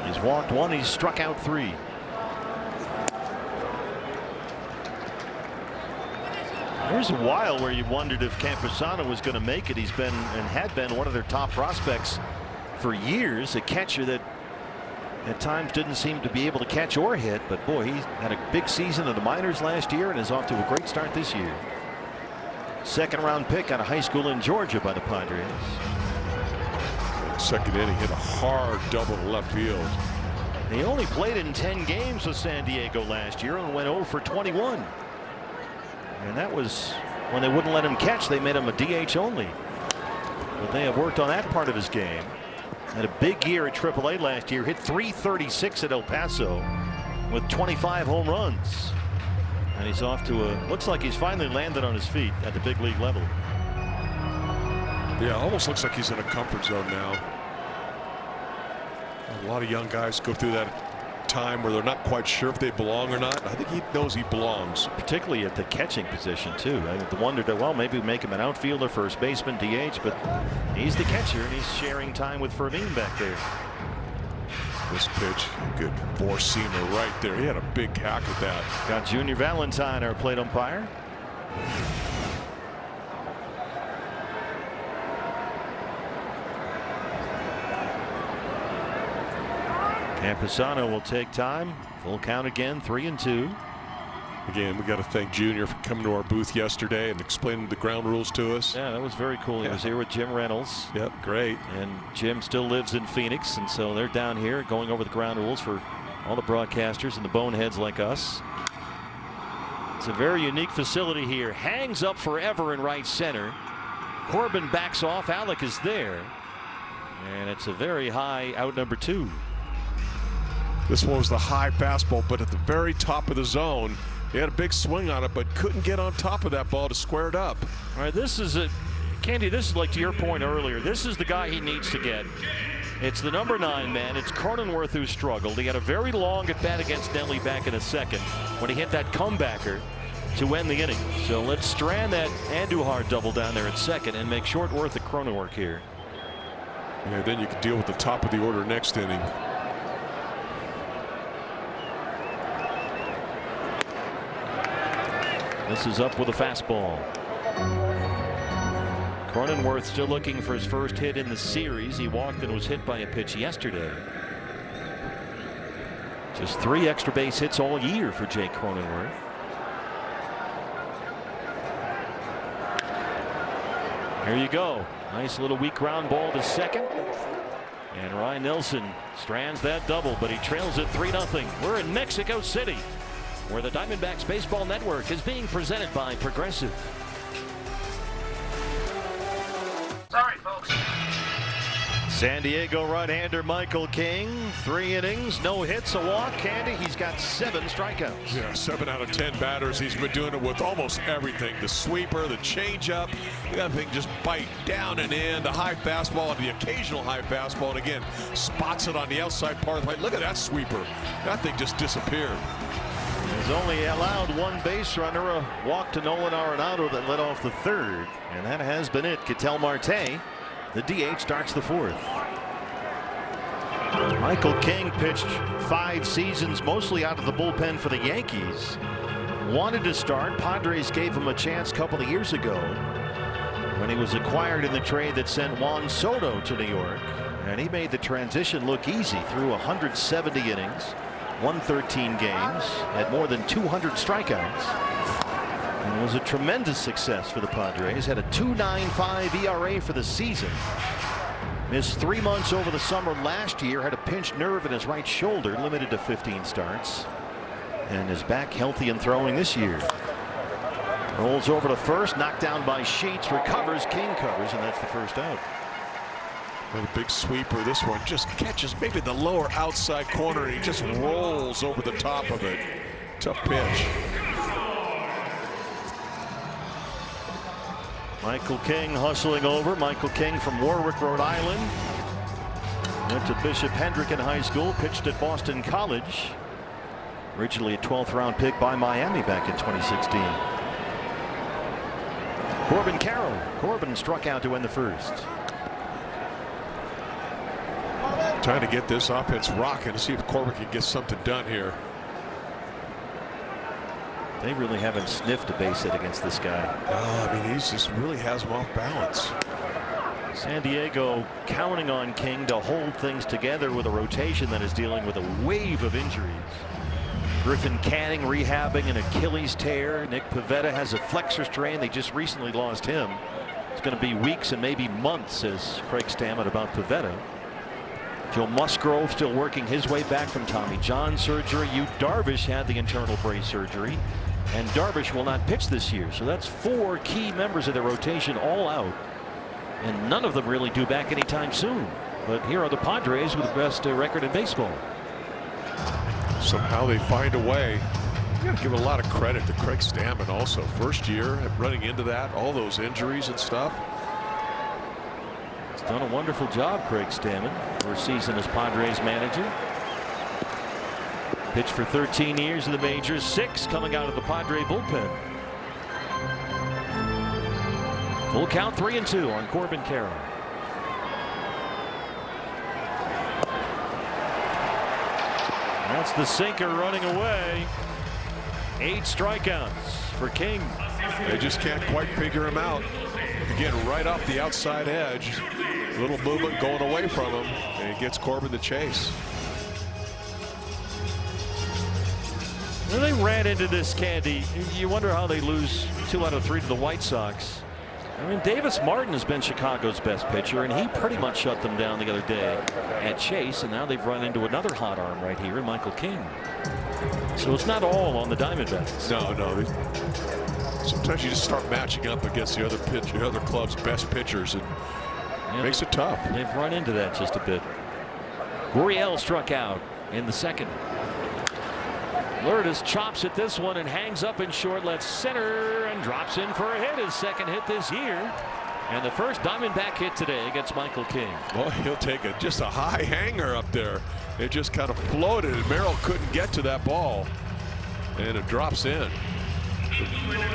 C: He's walked 1, he's struck out 3. There's a while where you wondered if Campusano was going to make it. He's been and had been one of their top prospects for years, a catcher that at times didn't seem to be able to catch or hit, but boy, he had a big season in the minors last year and is off to a great start this year. Second round pick out of high school in Georgia by the Padres.
D: Second inning, hit a hard double to left field.
C: He only played in 10 games with San Diego last year and went 0 for 21. And that was when they wouldn't let him catch. They made him a DH only. But they have worked on that part of his game. Had a big year at AAA last year. Hit .336 at El Paso with 25 home runs. And he's off to looks like he's finally landed on his feet at the big league level.
D: Yeah, almost looks like he's in a comfort zone now. A lot of young guys go through that time where they're not quite sure if they belong or not. I think he knows he belongs.
C: Particularly at the catching position, too. I think the wonder that, well, maybe make him an outfielder, first baseman, DH, but he's the catcher, and he's sharing time with Fermin back there.
D: This pitch, good four-seamer right there. He had a big hack at that.
C: Got Junior Valentine, our plate umpire. Campusano will take time. Full count again, 3-2.
D: Again, we got to thank Junior for coming to our booth yesterday and explaining the ground rules to us.
C: Yeah, that was very cool. He was here with Jim Reynolds.
D: Yep, great.
C: And Jim still lives in Phoenix, and so they're down here going over the ground rules for all the broadcasters and the boneheads like us. It's a very unique facility here. Hangs up forever in right center. Corbin backs off. Alec is there. And it's a very high out number 2.
D: This one was the high fastball, but at the very top of the zone. He had a big swing on it, but couldn't get on top of that ball to square it up.
C: All right, this is Candy, this is like to your point earlier. This is the guy he needs to get. It's the number 9 man. It's Cronenworth who struggled. He had a very long at bat against Nelly back in the second when he hit that comebacker to end the inning. So let's strand that Andujar double down there at second and make short work of Cronenworth here.
D: Yeah, then you can deal with the top of the order next inning.
C: This is up with a fastball. Cronenworth still looking for his first hit in the series. He walked and was hit by a pitch yesterday. Just 3 extra base hits all year for Jake Cronenworth. Here you go. Nice little weak ground ball to second. And Ryan Nelson strands that double, but he trails it 3-0. We're in Mexico City, where the Diamondbacks Baseball Network is being presented by Progressive.
K: Sorry, folks.
C: San Diego right-hander Michael King, 3 innings, no hits, a walk. Candy, he's got 7 strikeouts.
D: Yeah, 7 out of 10 batters. He's been doing it with almost everything. The sweeper, the changeup, that thing just bite down and in. The high fastball and the occasional high fastball, and again, spots it on the outside part of the plate. Look at that sweeper. That thing just disappeared.
C: He's only allowed 1 base runner, a walk to Nolan Arenado that led off the 3rd, and that has been it. Ketel Marte, the DH, starts the 4th. Michael King pitched 5 seasons, mostly out of the bullpen for the Yankees. Wanted to start. Padres gave him a chance a couple of years ago when he was acquired in the trade that sent Juan Soto to New York. And he made the transition look easy through 170 innings, won 13 games, had more than 200 strikeouts, and was a tremendous success for the Padres. Had a 2.95 ERA for the season. Missed 3 months over the summer last year, had a pinched nerve in his right shoulder, limited to 15 starts, and is back healthy and throwing this year. Rolls over to first, knocked down by Sheets, recovers, King covers, and that's the first out.
D: And a big sweeper. This one just catches maybe the lower outside corner, and he just rolls over the top of it. Tough pitch.
C: Michael King hustling over. Michael King from Warwick, Rhode Island. Went to Bishop Hendrick in high school, pitched at Boston College. Originally a 12th round pick by Miami back in 2016. Corbin Carroll. Corbin struck out to win the first.
D: Trying to get this offense rocking to see if Corbin can get something done here.
C: They really haven't sniffed a base hit against this guy.
D: No, I mean, he just really has him off balance.
C: San Diego counting on King to hold things together with a rotation that is dealing with a wave of injuries. Griffin Canning rehabbing an Achilles tear. Nick Pivetta has a flexor strain. They just recently lost him. It's going to be weeks and maybe months, says Craig Stammet about Pivetta. Joe Musgrove still working his way back from Tommy John surgery. Yu Darvish had the internal brace surgery, and Darvish will not pitch this year. So that's 4 key members of the rotation all out, and none of them really due back anytime soon. But here are the Padres with the best record in baseball.
D: Somehow they find a way. You got to give a lot of credit to Craig Stammen also. First year running into that, all those injuries and stuff.
C: He's done a wonderful job, Craig Stammen, for a season as Padres manager. Pitched for 13 years in the majors, 6 coming out of the Padre bullpen. Full count, 3-2 on Corbin Carroll. That's the sinker running away. 8 strikeouts for King.
D: They just can't quite figure him out. Again, right off the outside edge. Little movement going away from him, and he gets Corbin the chase.
C: Well, they ran into this, Candy. You wonder how they lose 2 out of 3 to the White Sox. I mean, Davis Martin has been Chicago's best pitcher, and he pretty much shut them down the other day at Chase, and now they've run into another hot arm right here in Michael King. So it's not all on the Diamondbacks.
D: No. Sometimes you just start matching up against the other club's best pitchers, and it makes it tough.
C: They've run into that just a bit. Gurriel struck out in the second. Lourdes chops at this one and hangs up in short left center and drops in for a hit, his second hit this year, and the first Diamondback hit today against Michael King.
D: Well, he'll take just a high hanger up there. It just kind of floated, and Merrill couldn't get to that ball, and it drops in.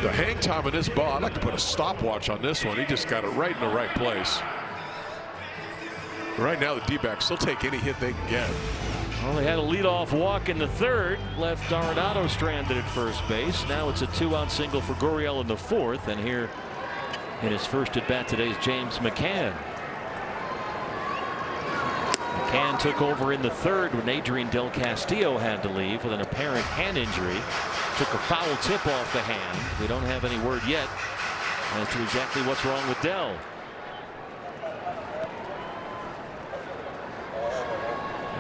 D: The hang time of this ball, I'd like to put a stopwatch on this one. He just got it right in the right place. Right now the D-backs will take any hit they can get.
C: Well, they had a leadoff walk in the third, left Arenado stranded at first base. Now it's a 2-out single for Gurriel in the fourth, and here in his first at bat today is James McCann. McCann took over in the third when Adrian Del Castillo had to leave with an apparent hand injury. Took a foul tip off the hand. We don't have any word yet as to exactly what's wrong with Del.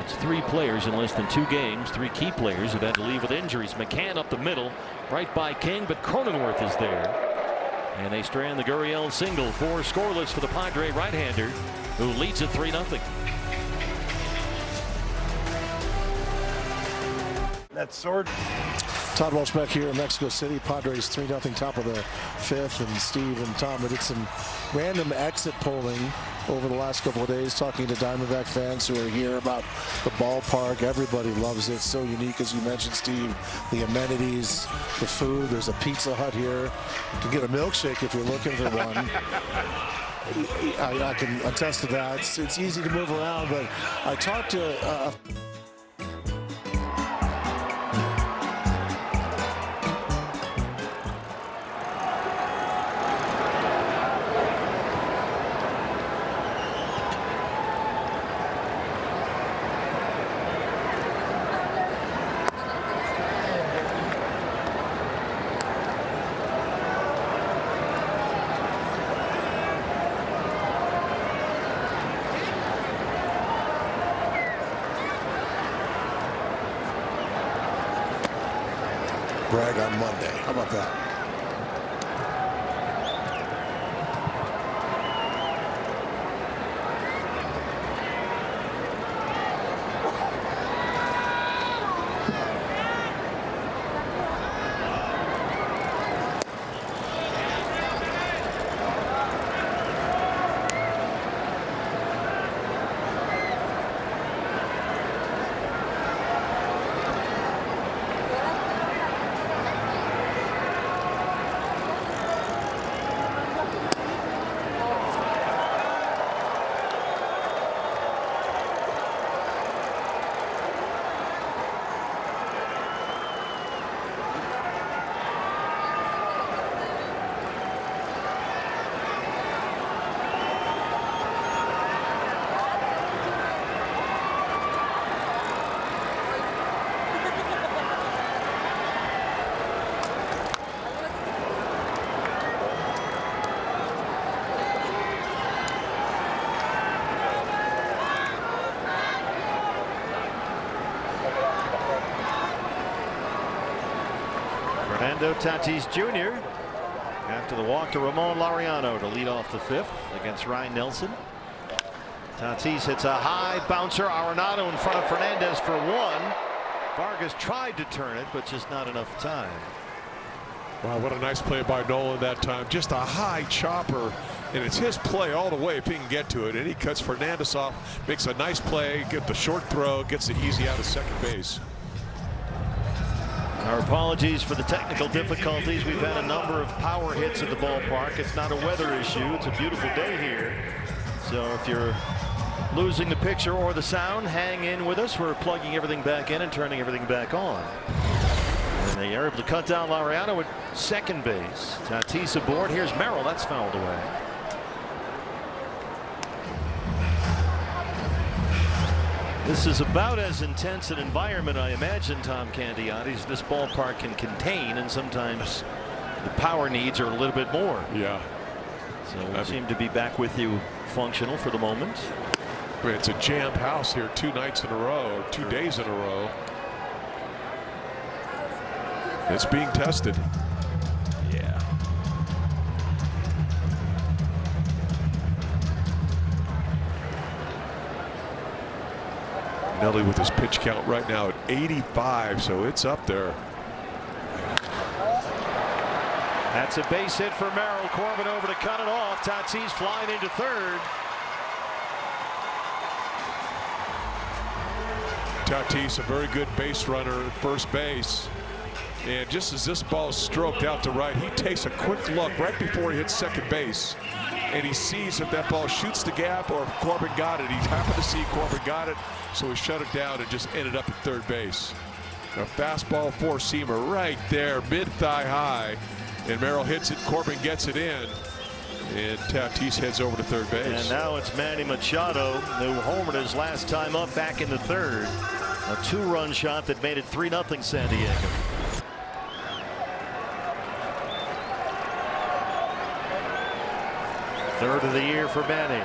C: It's 3 players in less than 2 games. 3 key players have had to leave with injuries. McCann up the middle, right by King, but Cronenworth is there. And they strand the Gurriel single. 4 scoreless for the Padre right-hander, who leads it 3-0.
L: That sword.
H: Todd Walsh back here in Mexico City. Padres 3-0 top of the 5th, and Steve and Tom did some random exit polling over the last couple of days, talking to Diamondback fans who are here about the ballpark. Everybody loves it. So unique, as you mentioned, Steve. The amenities, the food. There's a Pizza Hut here. You can get a milkshake if you're looking for one. I can attest to that. It's easy to move around, but I talked to Bragg on Monday. How about that?
C: Fernando Tatis Jr. after the walk to Ramon Laureano to lead off the fifth against Ryan Nelson. Tatis hits a high bouncer. Arenado in front of Fernandez for one. Vargas tried to turn it, but just not enough time.
D: Wow, what a nice play by Nolan that time. Just a high chopper, and it's his play all the way if he can get to it. And he cuts Fernandez off, makes a nice play, get the short throw, gets it easy out of second base.
C: Our apologies for the technical difficulties. We've had a number of power hits at the ballpark. It's not a weather issue. It's a beautiful day here. So if you're losing the picture or the sound, hang in with us. We're plugging everything back in and turning everything back on. And they are able to cut down Laureano at second base. Tatis aboard. Here's Merrill. That's fouled away. This is about as intense an environment, I imagine, Tom Candiati, as this ballpark can contain, and sometimes the power needs are a little bit more.
D: Yeah.
C: So we seem to be back with you functional for the moment.
D: It's a jammed house here 2 nights in a row, or 2 days in a row. It's being tested.
C: Yeah.
D: Nelly with his pitch count right now at 85, so it's up there.
C: That's a base hit for Merrill. Corbin over to cut it off. Tatis flying into third.
D: Tatis, a very good base runner at first base. And just as this ball is stroked out to right, he takes a quick look right before he hits second base. And he sees if that ball shoots the gap or if Corbin got it. He happened to see Corbin got it, so he shut it down and just ended up at third base. A fastball four-seamer right there, mid-thigh high. And Merrill hits it, Corbin gets it in. And Tatis heads over to third base.
C: And now it's Manny Machado, who homered his last time up back in the third. A 2-run shot that made it 3-0 San Diego. Third of the year for Manny.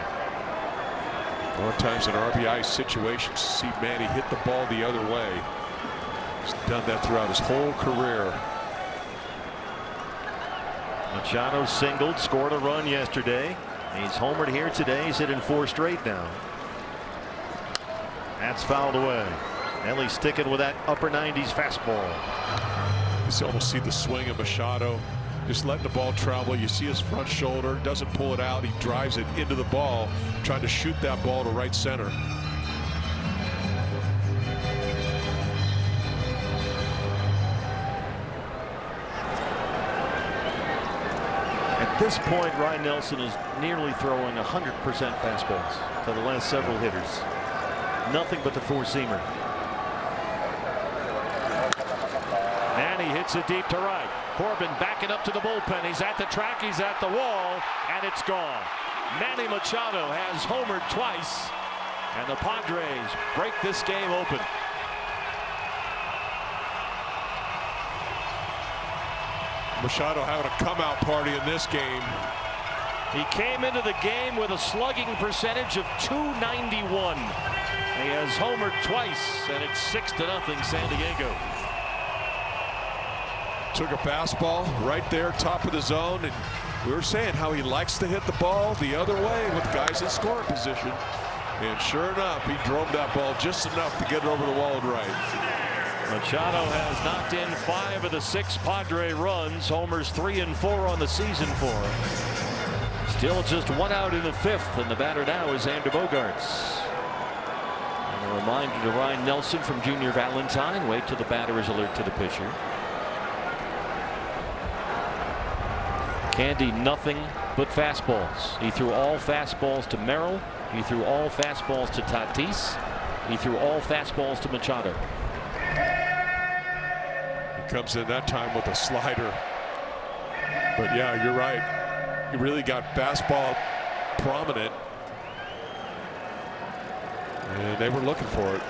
D: More times in RBI situations, see Manny hit the ball the other way. He's done that throughout his whole career.
C: Machado singled, scored a run yesterday. He's homered here today. He's hitting 4 straight now. That's fouled away. Nelly sticking with that upper 90s fastball.
D: You almost see the swing of Machado, just letting the ball travel. You see his front shoulder, doesn't pull it out. He drives it into the ball, trying to shoot that ball to right center.
C: At
E: At this point, Ryan Nelson is nearly throwing 100% fastballs to the last several hitters. Nothing but the four-seamer. And he hits it deep to right. Corbin backing up to the bullpen. He's at the track, he's at the wall, and it's gone. Manny Machado has homered twice, and the Padres break this game open.
D: Machado having a come-out party in this game.
E: He came into the game with a slugging percentage of .291. He has homered twice, and it's 6-0 San Diego.
D: Took a fastball right there, top of the zone, and we were saying how he likes to hit the ball the other way with guys in scoring position. And sure enough, he drove that ball just enough to get it over the wall and right.
E: Machado has knocked in 5 of the 6 Padre runs. Homers 3 and 4 on the season for him. Still just 1 out in the 5th, and the batter now is Xander Bogaerts. And a reminder to Ryan Nelson from Junior Valentine: wait till the batter is alert to the pitcher. Candy nothing but fastballs. He threw all fastballs to Merrill. He threw all fastballs to Tatis. He threw all fastballs to Machado.
D: He comes in that time with a slider. But yeah, you're right. He really got fastball prominent. And they were looking for it.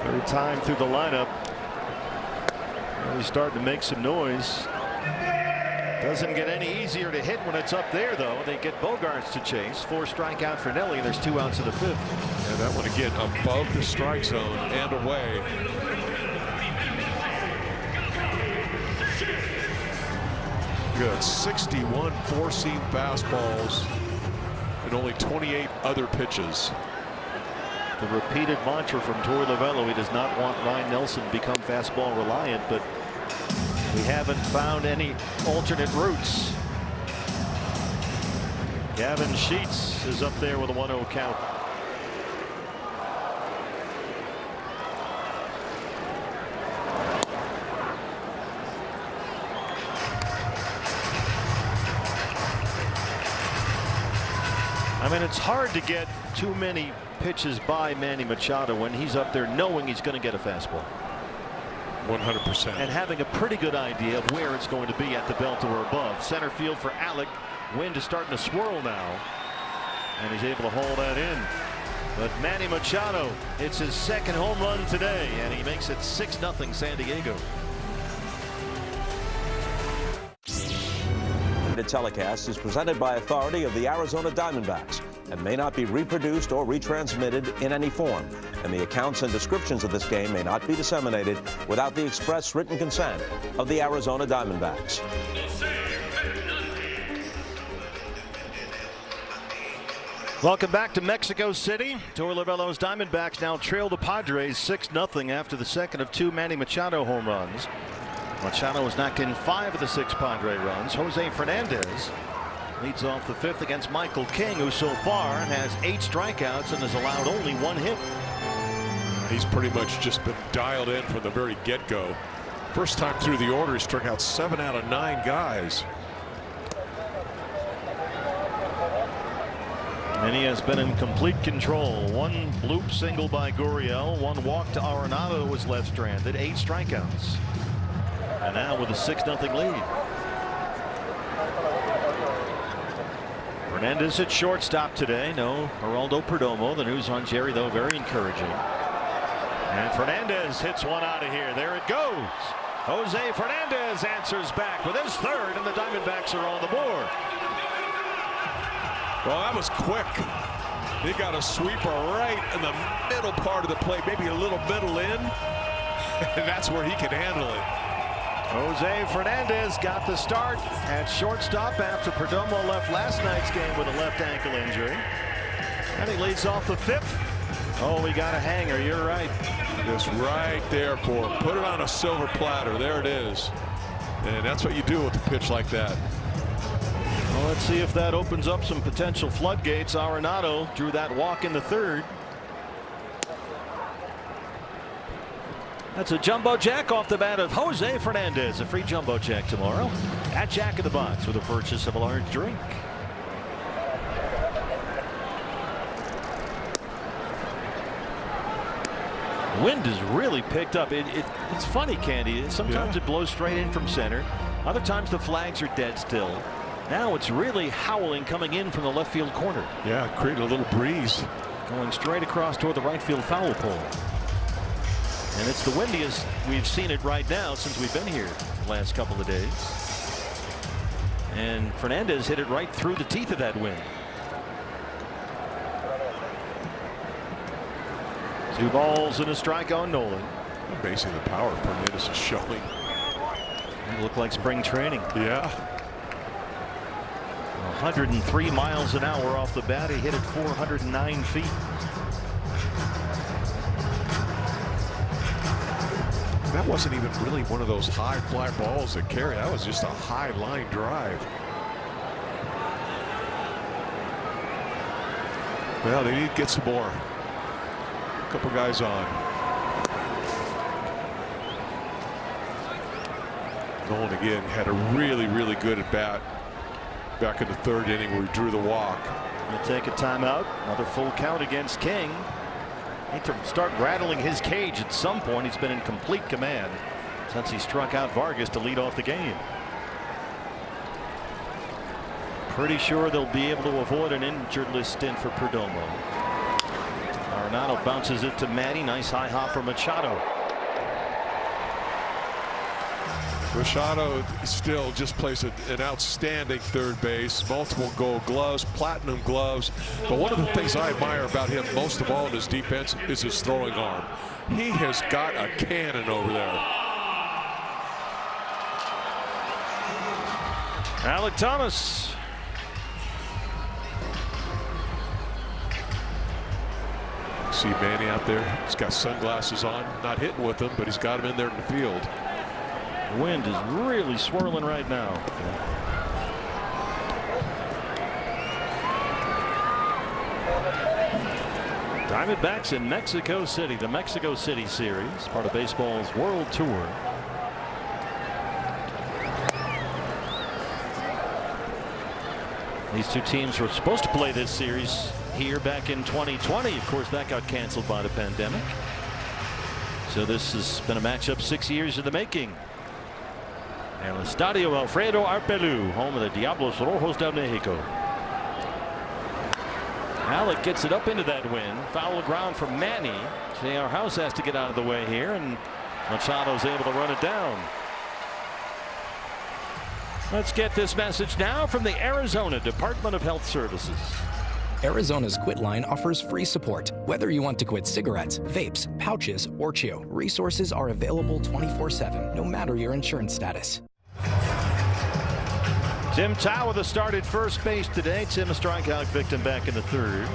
E: Third time through the lineup. He's starting to make some noise. Doesn't get any easier to hit when it's up there, though. They get Bogaerts to chase. 4 strikeout for Nelly. There's 2 outs in the 5th.
D: And that one again above the strike zone and away. Good. 61 four-seam fastballs and only 28 other pitches.
E: The repeated mantra from Torey Lovullo: he does not want Ryan Nelson to become fastball reliant, but we haven't found any alternate routes. Gavin Sheets is up there with a 1-0 count. I mean, it's hard to get too many pitches by Manny Machado when he's up there knowing he's going to get a fastball.
D: 100%.
E: And having a pretty good idea of where it's going to be at the belt or above. Center field for Alec. Wind is starting to swirl now, and he's able to hold that in. But Manny Machado, it's his 2nd home run today, and he makes it 6-0 San Diego.
A: The telecast is presented by authority of the Arizona Diamondbacks and may not be reproduced or retransmitted in any form, and the accounts and descriptions of this game may not be disseminated without the express written consent of the Arizona Diamondbacks.
E: Welcome back to Mexico City. Torey Lovullo's Diamondbacks now trail the Padres 6-0 after the 2nd of 2 Manny Machado home runs. Machado has knocked in 5 of the 6 Padre runs. Jose Fernandez leads off the 5th against Michael King, who so far has 8 strikeouts and has allowed only 1 hit.
D: He's pretty much just been dialed in from the very get-go. First time through the order, he struck out 7 out of 9 guys.
E: And he has been in complete control. 1 bloop single by Gurriel, 1 walk to Arenado, who was left stranded, 8 strikeouts. And now with a 6-0 lead. Fernandez at shortstop today. No Geraldo Perdomo. The news on Jerry, though, very encouraging. And Fernandez hits one out of here. There it goes. Jose Fernandez answers back with his 3rd, and the Diamondbacks are on the board.
D: Well, that was quick. He got a sweeper right in the middle part of the plate, maybe a little middle in, and that's where he can handle it.
E: Jose Fernandez got the start at shortstop after Perdomo left last night's game with a left ankle injury. And he leads off the 5th. Oh, we got a hanger. You're right.
D: Just right there for him. Put it on a silver platter. There it is. And that's what you do with a pitch like that.
E: Well, let's see if that opens up some potential floodgates. Arenado drew that walk in the 3rd. That's a jumbo jack off the bat of Jose Fernandez. A free jumbo jack tomorrow at Jack in the Box with a purchase of a large drink. Wind has really picked up. It's funny, Candy. Sometimes it blows straight in from center. Other times the flags are dead still. Now it's really howling coming in from the left field corner.
D: Yeah, creating a little breeze.
E: Going straight across toward the right field foul pole. And it's the windiest we've seen it right now since we've been here the last couple of days. And Fernandez hit it right through the teeth of that wind. 2 balls and a strike on Nolan.
D: Amazing the power Fernandez is showing.
E: It looked like spring training.
D: Yeah.
E: 103 miles an hour off the bat. He hit it 409 feet.
D: That wasn't even really one of those high fly balls that carry. That was just a high line drive. Well, they need to get some more. A couple guys on. Nolan again had a really good at bat back in the 3rd inning where he drew the walk.
E: He'll take a timeout. Another full count against King. Need to start rattling his cage at some point. He's been in complete command since he struck out Vargas to lead off the game. Pretty sure they'll be able to avoid an injured list stint for Perdomo. Arenado bounces it to Manny. Nice high hop for Machado.
D: Machado still just plays an outstanding third base. Multiple gold gloves, platinum gloves. But one of the things I admire about him most of all in his defense is his throwing arm. He has got a cannon over there.
E: Alec Thomas.
D: See Manny out there. He's got sunglasses on. Not hitting with them, but he's got him in there in the field.
E: The wind is really swirling right now. Diamondbacks in Mexico City, the Mexico City series, part of baseball's World Tour. These two teams were supposed to play this series here back in 2020. Of course, that got canceled by the pandemic. So this has been a matchup 6 years in the making. El Estadio Alfredo Arpelu, home of the Diablos Rojos de Mexico. Alec gets it up into that wind. Foul ground from Manny. J.R. House has to get out of the way here, and Machado's able to run it down. Let's get this message now from the Arizona Department of Health Services.
F: Arizona's Quit Line offers free support. Whether you want to quit cigarettes, vapes, pouches, or chew, resources are available 24/7, no matter your insurance status.
E: Tim Tao with a start at first base today. Tim, a strikeout victim back in the 3rd.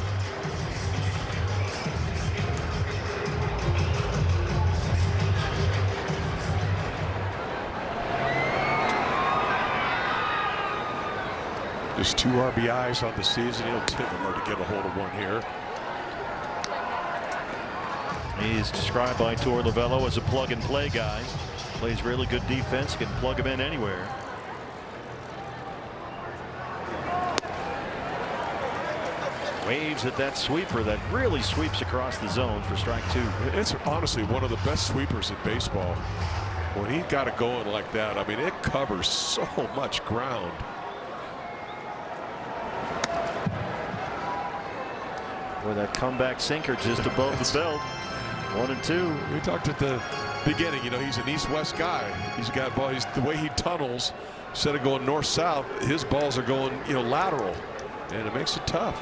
D: Just 2 RBIs on the season. He'll take him to get a hold of one here.
E: He's described by Tor Lavello as a plug-and-play guy. Plays really good defense. Can plug him in anywhere. Waves at that sweeper that really sweeps across the zone for strike 2.
D: It's honestly one of the best sweepers in baseball. When he got it going like that, I mean, it covers so much ground.
E: Boy, that comeback sinker just above the belt. 1 and 2.
D: We talked at the beginning, you know, he's an east-west guy. He's got ball. The way he tunnels, instead of going north-south, his balls are going, you know, lateral, and it makes it tough.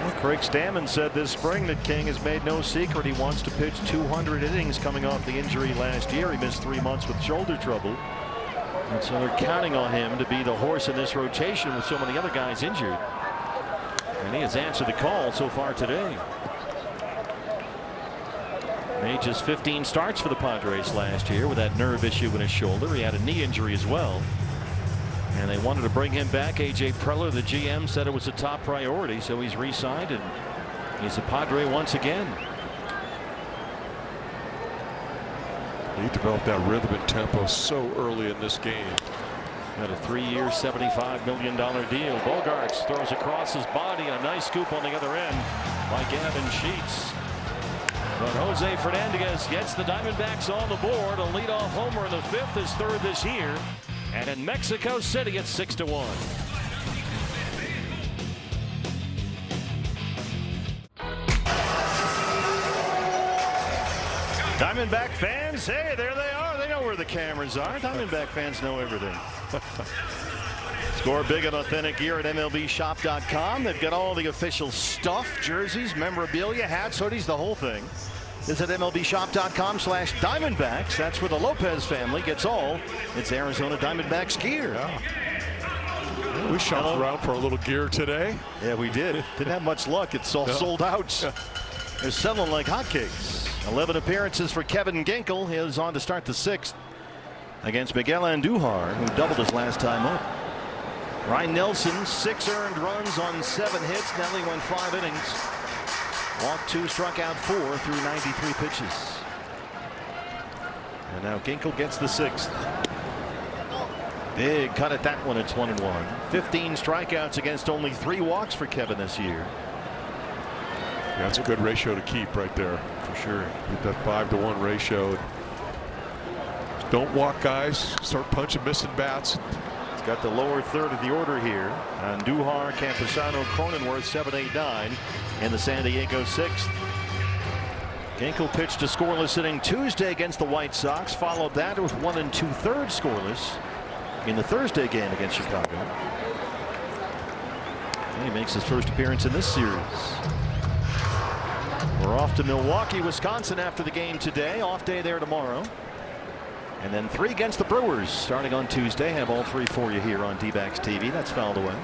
E: Well, Craig Stammen said this spring that King has made no secret he wants to pitch 200 innings coming off the injury last year. He missed 3 months with shoulder trouble. And so they're counting on him to be the horse in this rotation with so many other guys injured. And he has answered the call so far today. Made just 15 starts for the Padres last year with that nerve issue in his shoulder. He had a knee injury as well. And they wanted to bring him back. A.J. Preller, the GM, said it was a top priority, so he's re-signed and He's a Padre once again.
D: He developed that rhythm and tempo so early in this game.
E: Got a 3-year, $75 million deal. Bogarts throws across his body, and a nice scoop on the other end by Gavin Sheets. But Jose Fernandez gets the Diamondbacks on the board. A leadoff homer in the 5th, his 3rd this year. And in Mexico City, it's 6-1.
C: Diamondback fans, hey, there they are. They know where the cameras are. Diamondback fans know everything. Score big and authentic here at MLBshop.com. They've got all the official stuff, jerseys, memorabilia, hats, hoodies, the whole thing. Visit MLBshop.com/Diamondbacks. That's where the Lopez family gets all its Arizona Diamondbacks gear.
D: Yeah. We shopped around for a little gear today.
C: Yeah, we did. Didn't have much luck. It's all sold out. They're selling like hotcakes. 11 appearances for Kevin Ginkel. He is on to start the 6th against Miguel Andujar, who doubled his last time up. Ryan Nelson, 6 earned runs on 7 hits. Nelly went 5 innings. Walked 2, struck out 4 through 93 pitches. And now Ginkel gets the 6th. Big cut at that one. It's 1-1. 15 strikeouts against only 3 walks for Kevin this year.
D: Yeah, that's a good ratio to keep right there.
C: For sure.
D: Get that 5-to-1 ratio. Don't walk guys. Start punching missing bats.
C: It's got the lower 3rd of the order here. Andujar, Campusano, Cronenworth, 7, 8, 9 in the San Diego 6th. Ginkel pitched a scoreless inning Tuesday against the White Sox. Followed that with 1 2/3 scoreless in the Thursday game against Chicago. And he makes his first appearance in this series. We're off to Milwaukee, Wisconsin after the game today. Off day there tomorrow. And then 3 against the Brewers starting on Tuesday. Have all 3 for you here on D-Backs TV. That's fouled away.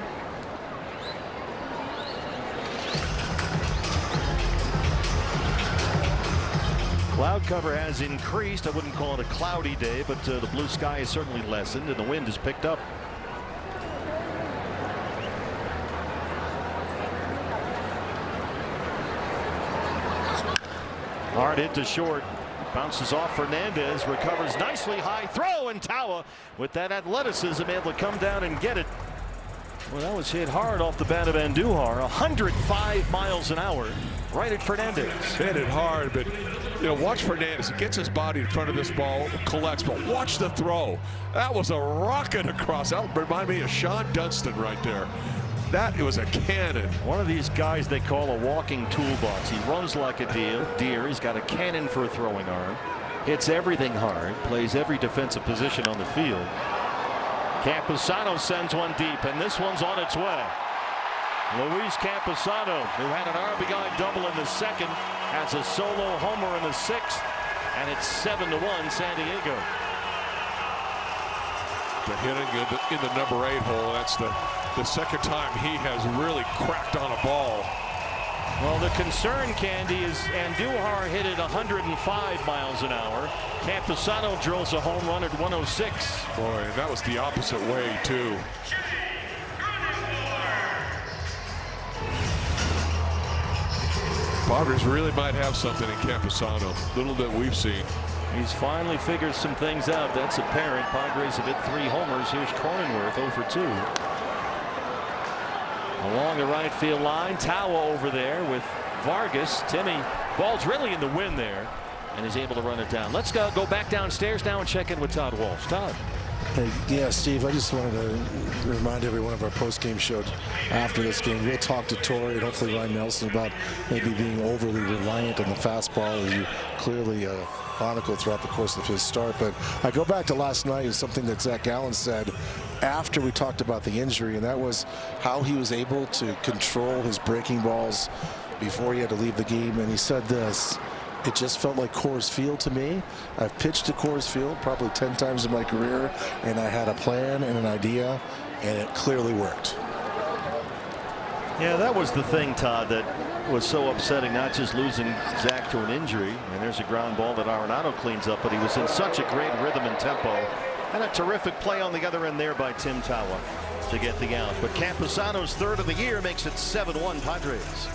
C: Cloud cover has increased. I wouldn't call it a cloudy day, but the blue sky has certainly lessened and the wind has picked up. Hard hit to short. Bounces off Fernandez. Recovers nicely. High throw, and Tawa with that athleticism able to come down and get it. Well, that was hit hard off the bat of Andujar. 105 miles an hour right at Fernandez.
D: Hit it hard, but you know, watch Fernandez. He gets his body in front of this ball, collects, but watch the throw. That was a rocket across. That remind me of Sean Dunston right there. That was a cannon.
C: One of these guys they call a walking toolbox. He runs like a deer. He's got a cannon for a throwing arm. Hits everything hard. Plays every defensive position on the field. Campusano sends one deep, and this one's on its way. Luis Campusano, who had an RBI double in the 2nd, has a solo homer in the 6th, and it's 7-1 San Diego.
D: The hitting in the number 8 hole. That's the 2nd time he has really cracked on a ball.
E: Well, the concern, Candy, is Andujar hit it 105 miles an hour. Campusano drills a home run at 106.
D: Boy, and that was the opposite way, too. Padres really might have something in Campusano. Little that we've seen.
E: He's finally figured some things out. That's apparent. Padres have hit 3 homers. Here's Cronenworth 0 for 2. Along the right field line, Tawa over there with Vargas. Timmy, ball's really in the wind there, and is able to run it down. Let's go back downstairs now and check in with Todd Walsh. Todd.
H: Hey, yeah, Steve, I just wanted to remind everyone of our post-game show after this game. We'll talk to Torrey and hopefully Ryan Nelson about maybe being overly reliant on the fastball, as you clearly chronicled throughout the course of his start. But I go back to last night is something that Zach Gallen said after we talked about the injury, and that was how he was able to control his breaking balls before he had to leave the game. And he said this: it just felt like Coors Field to me. I've pitched at Coors Field probably 10 times in my career, and I had a plan and an idea, and it clearly worked.
C: Yeah, that was the thing, Todd, that was so upsetting, not just losing Zach to an injury. And there's a ground ball that Arenado cleans up, but he was in such a great rhythm and tempo. And a terrific play on the other end there by Tim Tawa to get the out. But Campusano's 3rd of the year makes it 7-1 Padres.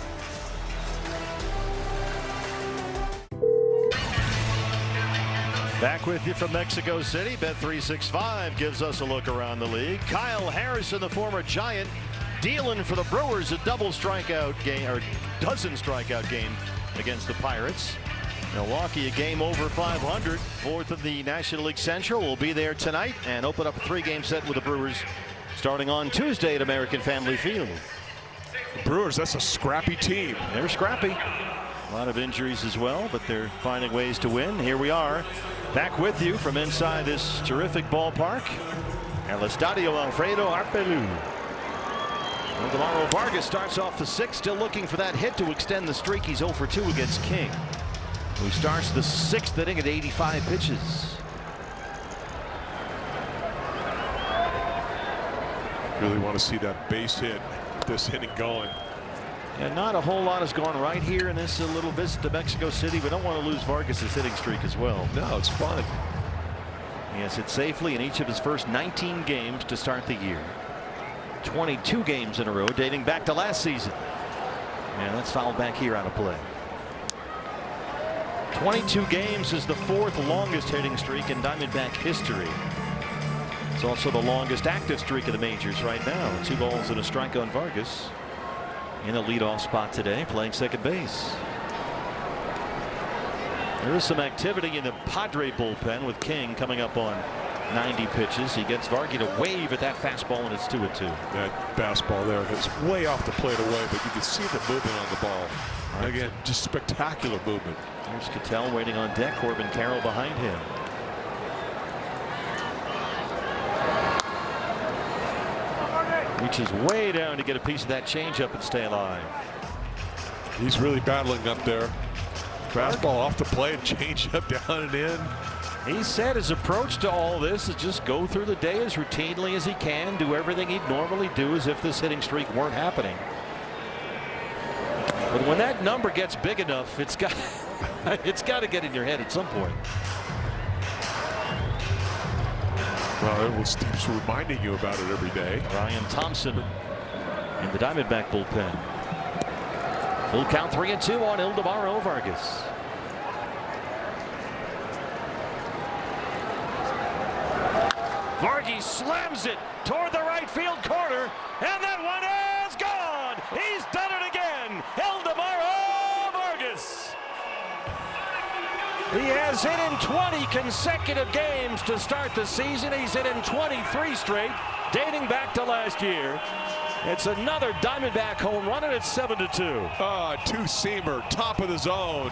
C: Back with you from Mexico City. Bet365 gives us a look around the league. Kyle Harrison, the former Giant, dealing for the Brewers a double strikeout game, or dozen strikeout game against the Pirates. Milwaukee a game over 500. Fourth of the National League Central will be there tonight and open up a 3-game set with the Brewers starting on Tuesday at American Family Field.
D: The Brewers, that's a scrappy team.
C: They're scrappy. A lot of injuries as well, but they're finding ways to win. Here we are, back with you from inside this terrific ballpark. El Estadio Alfredo Arpelu. Eldemaro Vargas starts off the 6th, still looking for that hit to extend the streak. He's 0 for 2 against King, who starts the 6th inning at 85 pitches.
D: Really want to see that base hit, this inning going.
C: And not a whole lot has gone right here in this little visit to Mexico City. We don't want to lose Vargas's hitting streak as well.
D: No, it's fun.
C: He has hit safely in each of his first 19 games to start the year. 22 games in a row dating back to last season. And that's fouled back here out of play. 22 games is the 4th longest hitting streak in Diamondback history. It's also the longest active streak of the majors right now. 2 balls and a strike on Vargas in a leadoff spot today, playing second base. There is some activity in the Padre bullpen with King coming up on 90 pitches. He gets Vargy to wave at that fastball, and it's 2-2.
D: That fastball there is way off the plate away, but you can see the movement on the ball. Right. Again, just spectacular movement.
C: There's Cattell waiting on deck. Corbin Carroll behind him. Reaches way down to get a piece of that changeup and stay alive.
D: He's really battling up there. Fastball off the plate, changeup down and in.
E: He said his approach to all this is just go through the day as routinely as he can, do everything he'd normally do as if this hitting streak weren't happening. But when that number gets big enough, it's got to get in your head at some point.
D: Well, it keeps reminding you about it every day.
E: Ryan Thompson in the Diamondback bullpen. Full count 3-2 on Eldemaro Vargas. Vargas slams it toward the right field corner, and that one is gone. He's done it again. Eldemaro Vargas. He has hit in 20 consecutive games to start the season. He's hit in 23 straight, dating back to last year. It's another Diamondback home run, and it's 7-2.
D: Two-seamer, top of the zone,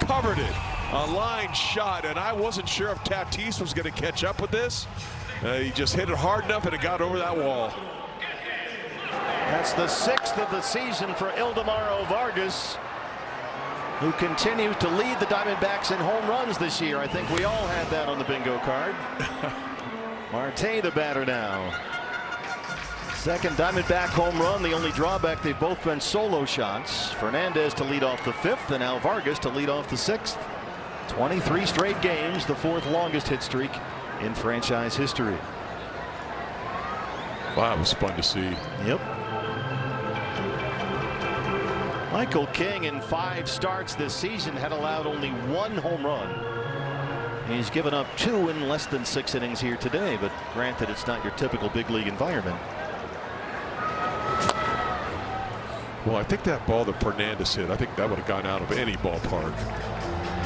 D: covered it. A line shot, and I wasn't sure if Tatis was going to catch up with this. He just hit it hard enough, and it got over that wall.
C: That's the 6th of the season for Eldemaro Vargas, who continues to lead the Diamondbacks in home runs this year. I think we all had that on the bingo card. Marte the batter now. Second Diamondback home run. The only drawback, they've both been solo shots. Fernandez to lead off the 5th, and now Vargas to lead off the 6th. 23 straight games, the 4th longest hit streak in franchise history.
D: Wow, it was fun to see.
C: Yep. Michael King in 5 starts this season had allowed only 1 home run. He's given up 2 in less than 6 innings here today, but granted, it's not your typical big league environment.
D: Well, I think that ball that Fernandez hit, I think that would have gone out of any ballpark.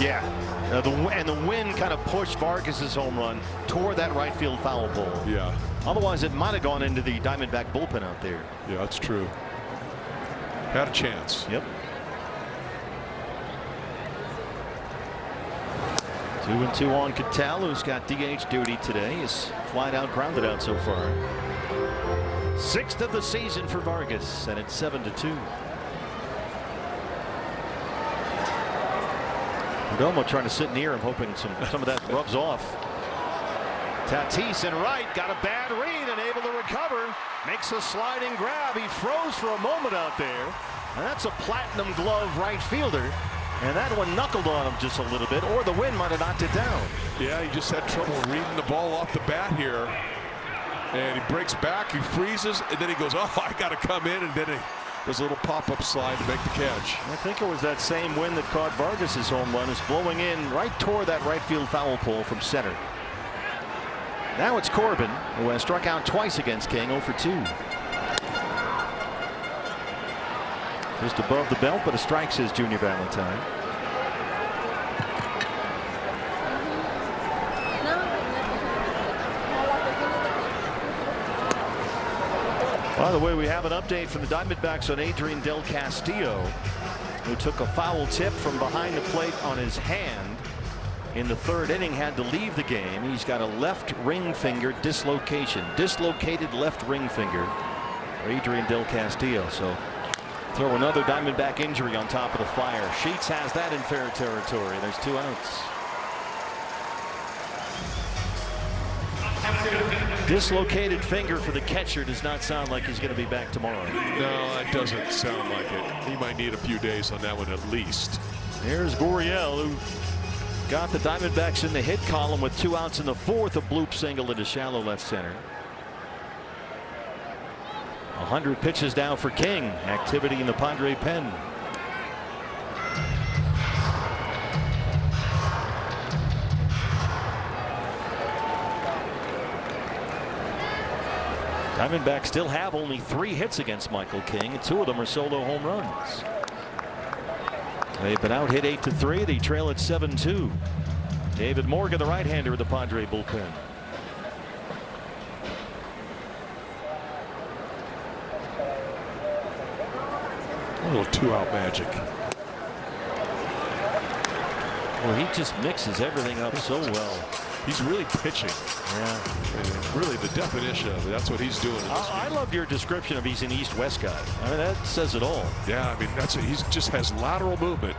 C: Yeah. And the wind kind of pushed Vargas's home run toward that right field foul pole.
D: Yeah.
C: Otherwise, it might have gone into the Diamondback bullpen out there.
D: Yeah, that's true. Had a chance.
C: Yep. 2-2 on Cattell, who's got DH duty today. He's flied out, grounded out so far. 6th of the season for Vargas, and it's 7-2. Perdomo trying to sit near him, hoping some of that rubs off. Tatis in right, got a bad read and able to recover. Makes a sliding grab. He froze for a moment out there, and that's a platinum glove right fielder. And that one knuckled on him just a little bit, or the wind might have knocked it down.
D: Yeah, he just had trouble reading the ball off the bat here. And he breaks back, he freezes, and then he goes, oh, I got to come in. And then Does a little pop-up slide to make the catch.
E: I think it was that same wind that caught Vargas's home run. Is blowing in right toward that right field foul pole from center. Now it's Corbin, who has struck out twice against King, 0 for 2. Just above the belt, but a strike, says Junior Valentine. By the way, we have an update from the Diamondbacks on Adrian Del Castillo, who took a foul tip from behind the plate on his hand in the third inning, had to leave the game. He's got a left ring finger dislocation, dislocated left ring finger for Adrian Del Castillo. So throw another Diamondback injury on top of the fire. Sheets has that in fair territory. There's 2 outs. Dislocated finger for the catcher does not sound like he's going to be back tomorrow.
D: No, it doesn't sound like it. He might need a few days on that one at least.
E: Here's Gurriel, who got the Diamondbacks in the hit column with 2 outs in the 4th. A bloop single into shallow left center. 100 pitches down for King. Activity in the Padre pen. Diamondbacks still have only 3 hits against Michael King. 2 of them are solo home runs. They've been out hit 8-3. They trail at 7-2. David Morgan, the right-hander of the Padre bullpen.
D: A little 2-out magic.
E: Well, he just mixes everything up so well.
D: He's really pitching.
E: Yeah.
D: Really the definition of it. That's what he's doing.
E: I loved your description of he's an east-west guy. I mean, that says it all.
D: Yeah, I mean, that's it. He just has lateral movement.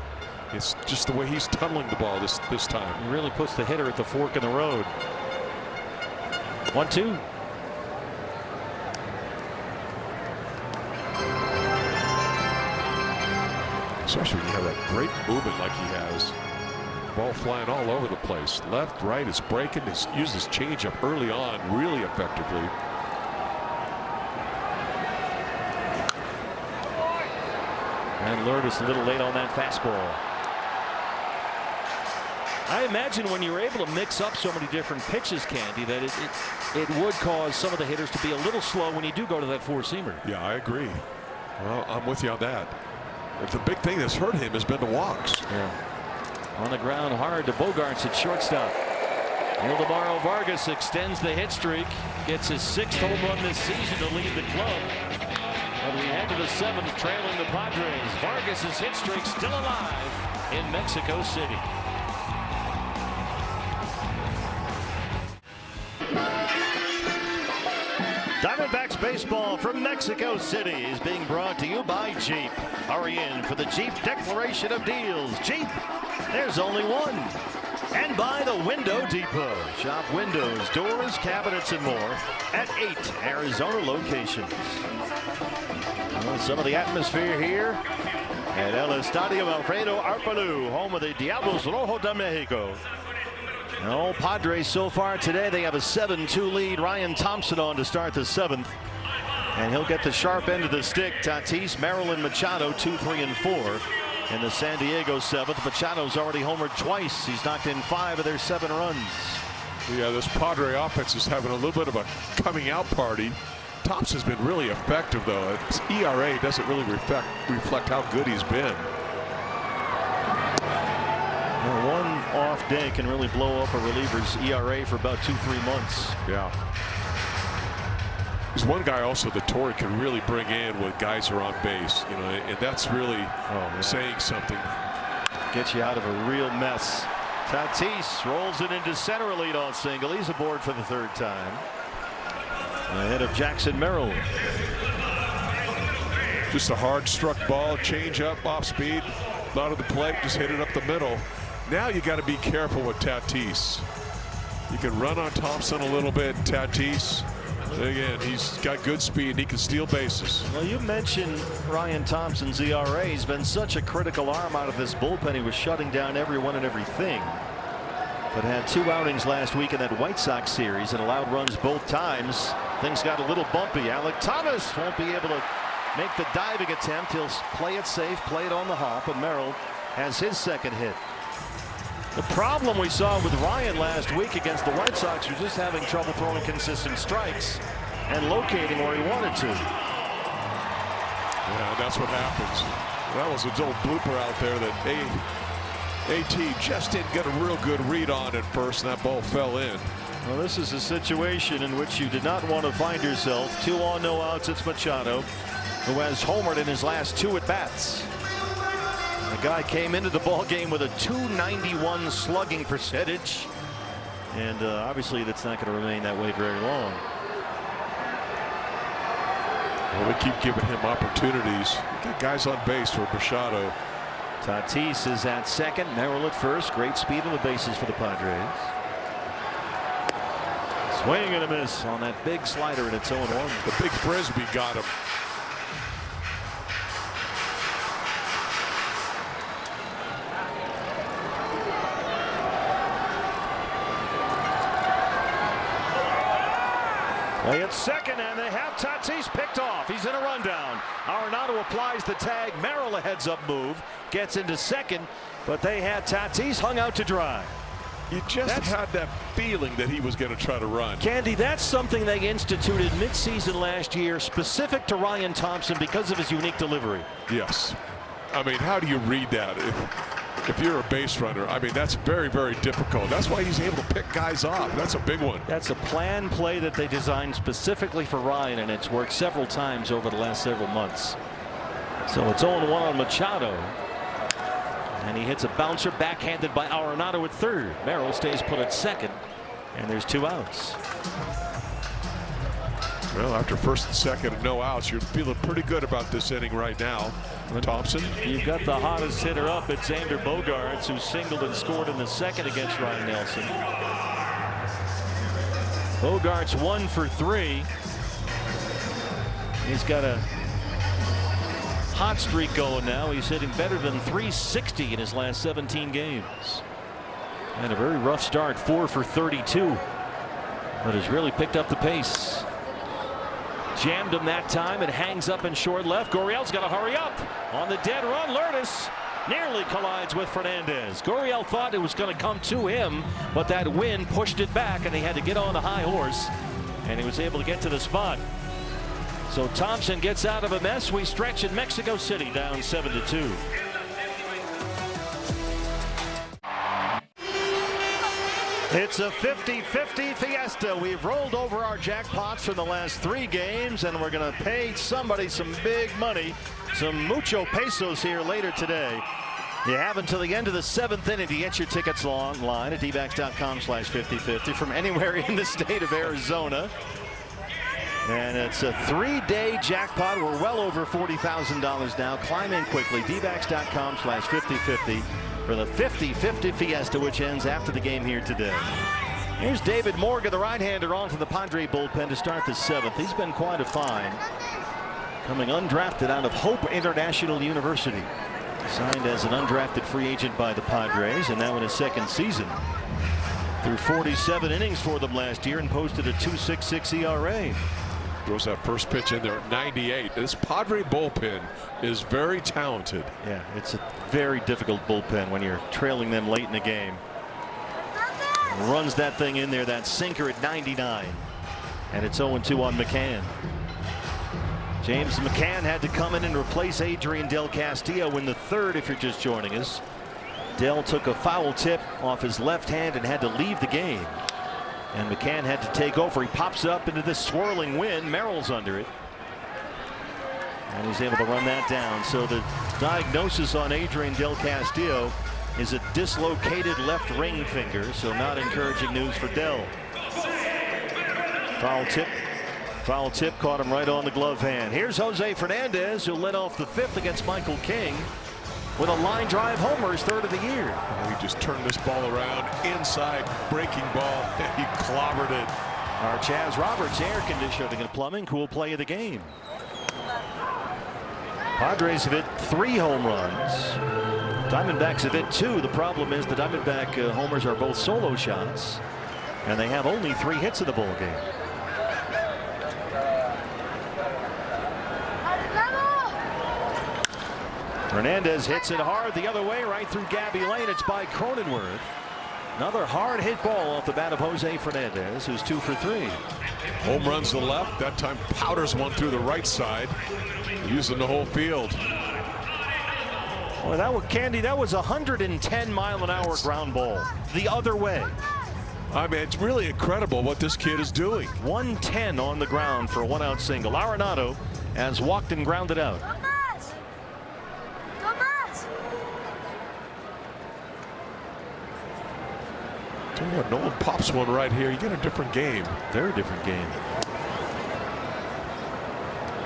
D: It's just the way he's tunneling the ball this time.
E: He really puts the hitter at the fork in the road. 1-2.
D: Especially when you have that great movement like he has. Ball flying all over the place. Left, right, it's breaking. He's used his changeup early on really effectively.
E: And Lourdes a little late on that fastball. I imagine when you're able to mix up so many different pitches, Candy, that it would cause some of the hitters to be a little slow when you do go to that 4-seamer.
D: Yeah, I agree. Well, I'm with you on that. But the big thing that's hurt him has been the walks.
E: Yeah. On the ground hard to Bogarts at shortstop. Ildemaro Vargas extends the hit streak. Gets his 6th home run this season to lead the club. But we head to the 7th, trailing the Padres. Vargas's hit streak still alive in Mexico City. Diamondbacks baseball from Mexico City is being brought to you by Jeep. Hurry in for the Jeep Declaration of Deals. Jeep, there's only one. And by the Window Depot. Shop windows, doors, cabinets, and more at 8 Arizona locations. Well, some of the atmosphere here at El Estadio Alfredo Arpalu, home of the Diablos Rojo de Mexico. No Padres so far today. They have a 7-2 lead. Ryan Thompson on to start the 7th. And he'll get the sharp end of the stick. Tatis, Merrill, and Machado 2, 3, and 4 in the San Diego 7th. Machado's already homered twice. He's knocked in 5 of their 7 runs.
D: Yeah, this Padre offense is having a little bit of a coming out party. Thompson's been really effective, though. His ERA doesn't really reflect how good he's been.
E: Well, one off day can really blow up a reliever's ERA for about 2-3 months.
D: Yeah. There's one guy also that Torrey can really bring in when guys are on base, you know, and that's really saying something.
E: Gets you out of a real mess. Tatis rolls it into center, a leadoff single. He's aboard for the 3rd time. Ahead of Jackson Merrill.
D: Just a hard struck ball, change up, off speed, not of the plate, just hit it up the middle. Now you got to be careful with Tatis. You can run on Thompson a little bit. Tatis, again, he's got good speed. He can steal bases.
E: Well, you mentioned Ryan Thompson's ERA. He's been such a critical arm out of this bullpen. He was shutting down everyone and everything. But had 2 outings last week in that White Sox series and allowed runs both times. Things got a little bumpy. Alec Thomas won't be able to
C: make the diving attempt. He'll play it safe, play it on the hop, and Merrill has his second hit.
E: The problem we saw with Ryan last week against the White Sox was just having trouble throwing consistent strikes and locating where he wanted to.
D: Yeah, that's what happens. That was a little blooper out there that AT just didn't get a real good read on at first, and that ball fell in.
E: Well, this is a situation in which you did not want to find yourself. 2 on, no outs. It's Machado, who has homered in his last 2 at-bats. The guy came into the ball game with a .291 slugging percentage, and obviously that's not going to remain that way very long.
D: Well, we keep giving him opportunities. Get guys on base for Machado.
E: Tatis is at second, Merrill at first. Great speed on the bases for the Padres. Swing and a miss on that big slider, and it's 0-1.
D: The big frisbee got him.
E: Play at second, and they have Tatis picked off. He's in a rundown. Arenado applies the tag. Merrill a heads-up move, gets into second, but they had Tatis hung out to dry.
D: You just had that feeling that he was going to try to run.
E: Candy, that's something they instituted midseason last year, specific to Ryan Thompson because of his unique delivery.
D: Yes. I mean, how do you read that? If you're a base runner, I mean, that's very, very difficult. That's why he's able to pick guys off. That's a big one.
E: That's a planned play that they designed specifically for Ryan, and it's worked several times over the last several months. So it's 0-1 on Machado. And he hits a bouncer backhanded by Arenado at third. Merrill stays put at second, and there's 2 outs.
D: Well, after first and second and no outs, you're feeling pretty good about this inning right now. Thompson.
E: You've got the hottest hitter up. It's Xander Bogaerts, who singled and scored in the second against Ryan Nelson. Bogaerts 1 for 3. He's got a hot streak going now. He's hitting better than .360 in his last 17 games. And a very rough start, 4 for 32. But has really picked up the pace. Jammed him that time. It hangs up in short left. Gurriel's got to hurry up. On the dead run, Lourdes nearly collides with Fernandez. Gurriel thought it was going to come to him, but that wind pushed it back, and he had to get on the high horse, and he was able to get to the spot. So Thompson gets out of a mess. We stretch in Mexico City, down 7-2. It's a 50-50 fiesta. We've rolled over our jackpots from the last 3 games, and we're going to pay somebody some big money, some mucho pesos here later today. You have until the end of the 7th inning to get your tickets online at dbacks.com/5050 from anywhere in the state of Arizona. And it's a 3-day jackpot. We're well over $40,000 now, climbing quickly. dbacks.com/5050 for the 50-50 fiesta, which ends after the game here today. Here's David Morgan, the right-hander, on for the Padre bullpen to start the 7th. He's been quite a find, coming undrafted out of Hope International University. Signed as an undrafted free agent by the Padres, and now in his 2nd season. Threw 47 innings for them last year and posted a .266 ERA.
D: Throws that first pitch in there at 98. This Padre bullpen is very talented.
E: Yeah, it's a very difficult bullpen when you're trailing them late in the game. Runs that thing in there, that sinker at 99. And it's 0-2 on McCann. James McCann had to come in and replace Adrian Del Castillo in the 3rd, if you're just joining us. Del took a foul tip off his left hand and had to leave the game. And McCann had to take over. He pops up into this swirling wind. Merrill's under it. And he's able to run that down. So the diagnosis on Adrian Del Castillo is a dislocated left ring finger. So not encouraging news for Del. Foul tip. Foul tip caught him right on the glove hand. Here's Jose Fernandez, who led off the 5th against Michael King with a line drive homer, his 3rd of the year.
D: He just turned this ball around inside, breaking ball, and he clobbered it.
E: Our Chaz Roberts air conditioning and plumbing, cool play of the game. Padres have hit 3 home runs. Diamondbacks have hit 2. The problem is the Diamondback homers are both solo shots, and they have only 3 hits in the ball game. Hernandez hits it hard the other way, right through Gabby Lane. It's by Cronenworth. Another hard hit ball off the bat of Jose Fernandez, who's 2 for 3.
D: Home runs to the left. That time powders one through the right side, using the whole field.
E: Well, that was 110-mile-an-hour ground ball the other way.
D: I mean, it's really incredible what this kid is doing.
E: 110 on the ground for a 1-out single. Arenado has walked and grounded out.
D: Tell you what, Nolan pops one right here. You get a different game.
E: Very different game.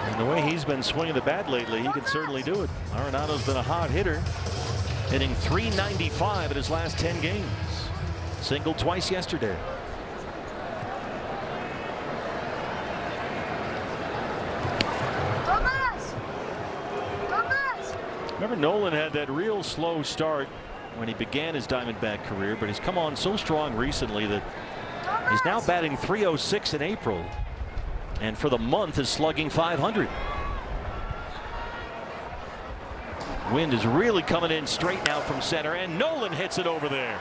E: And the way he's been swinging the bat lately, he can certainly do it. Arenado's been a hot hitter, hitting .395 in his last 10 games. Singled twice yesterday. Remember, Nolan had that real slow start when he began his Diamondback career, but he's come on so strong recently that he's now batting .306 in April, and for the month is slugging .500. Wind is really coming in straight now from center, and Nolan hits it over there.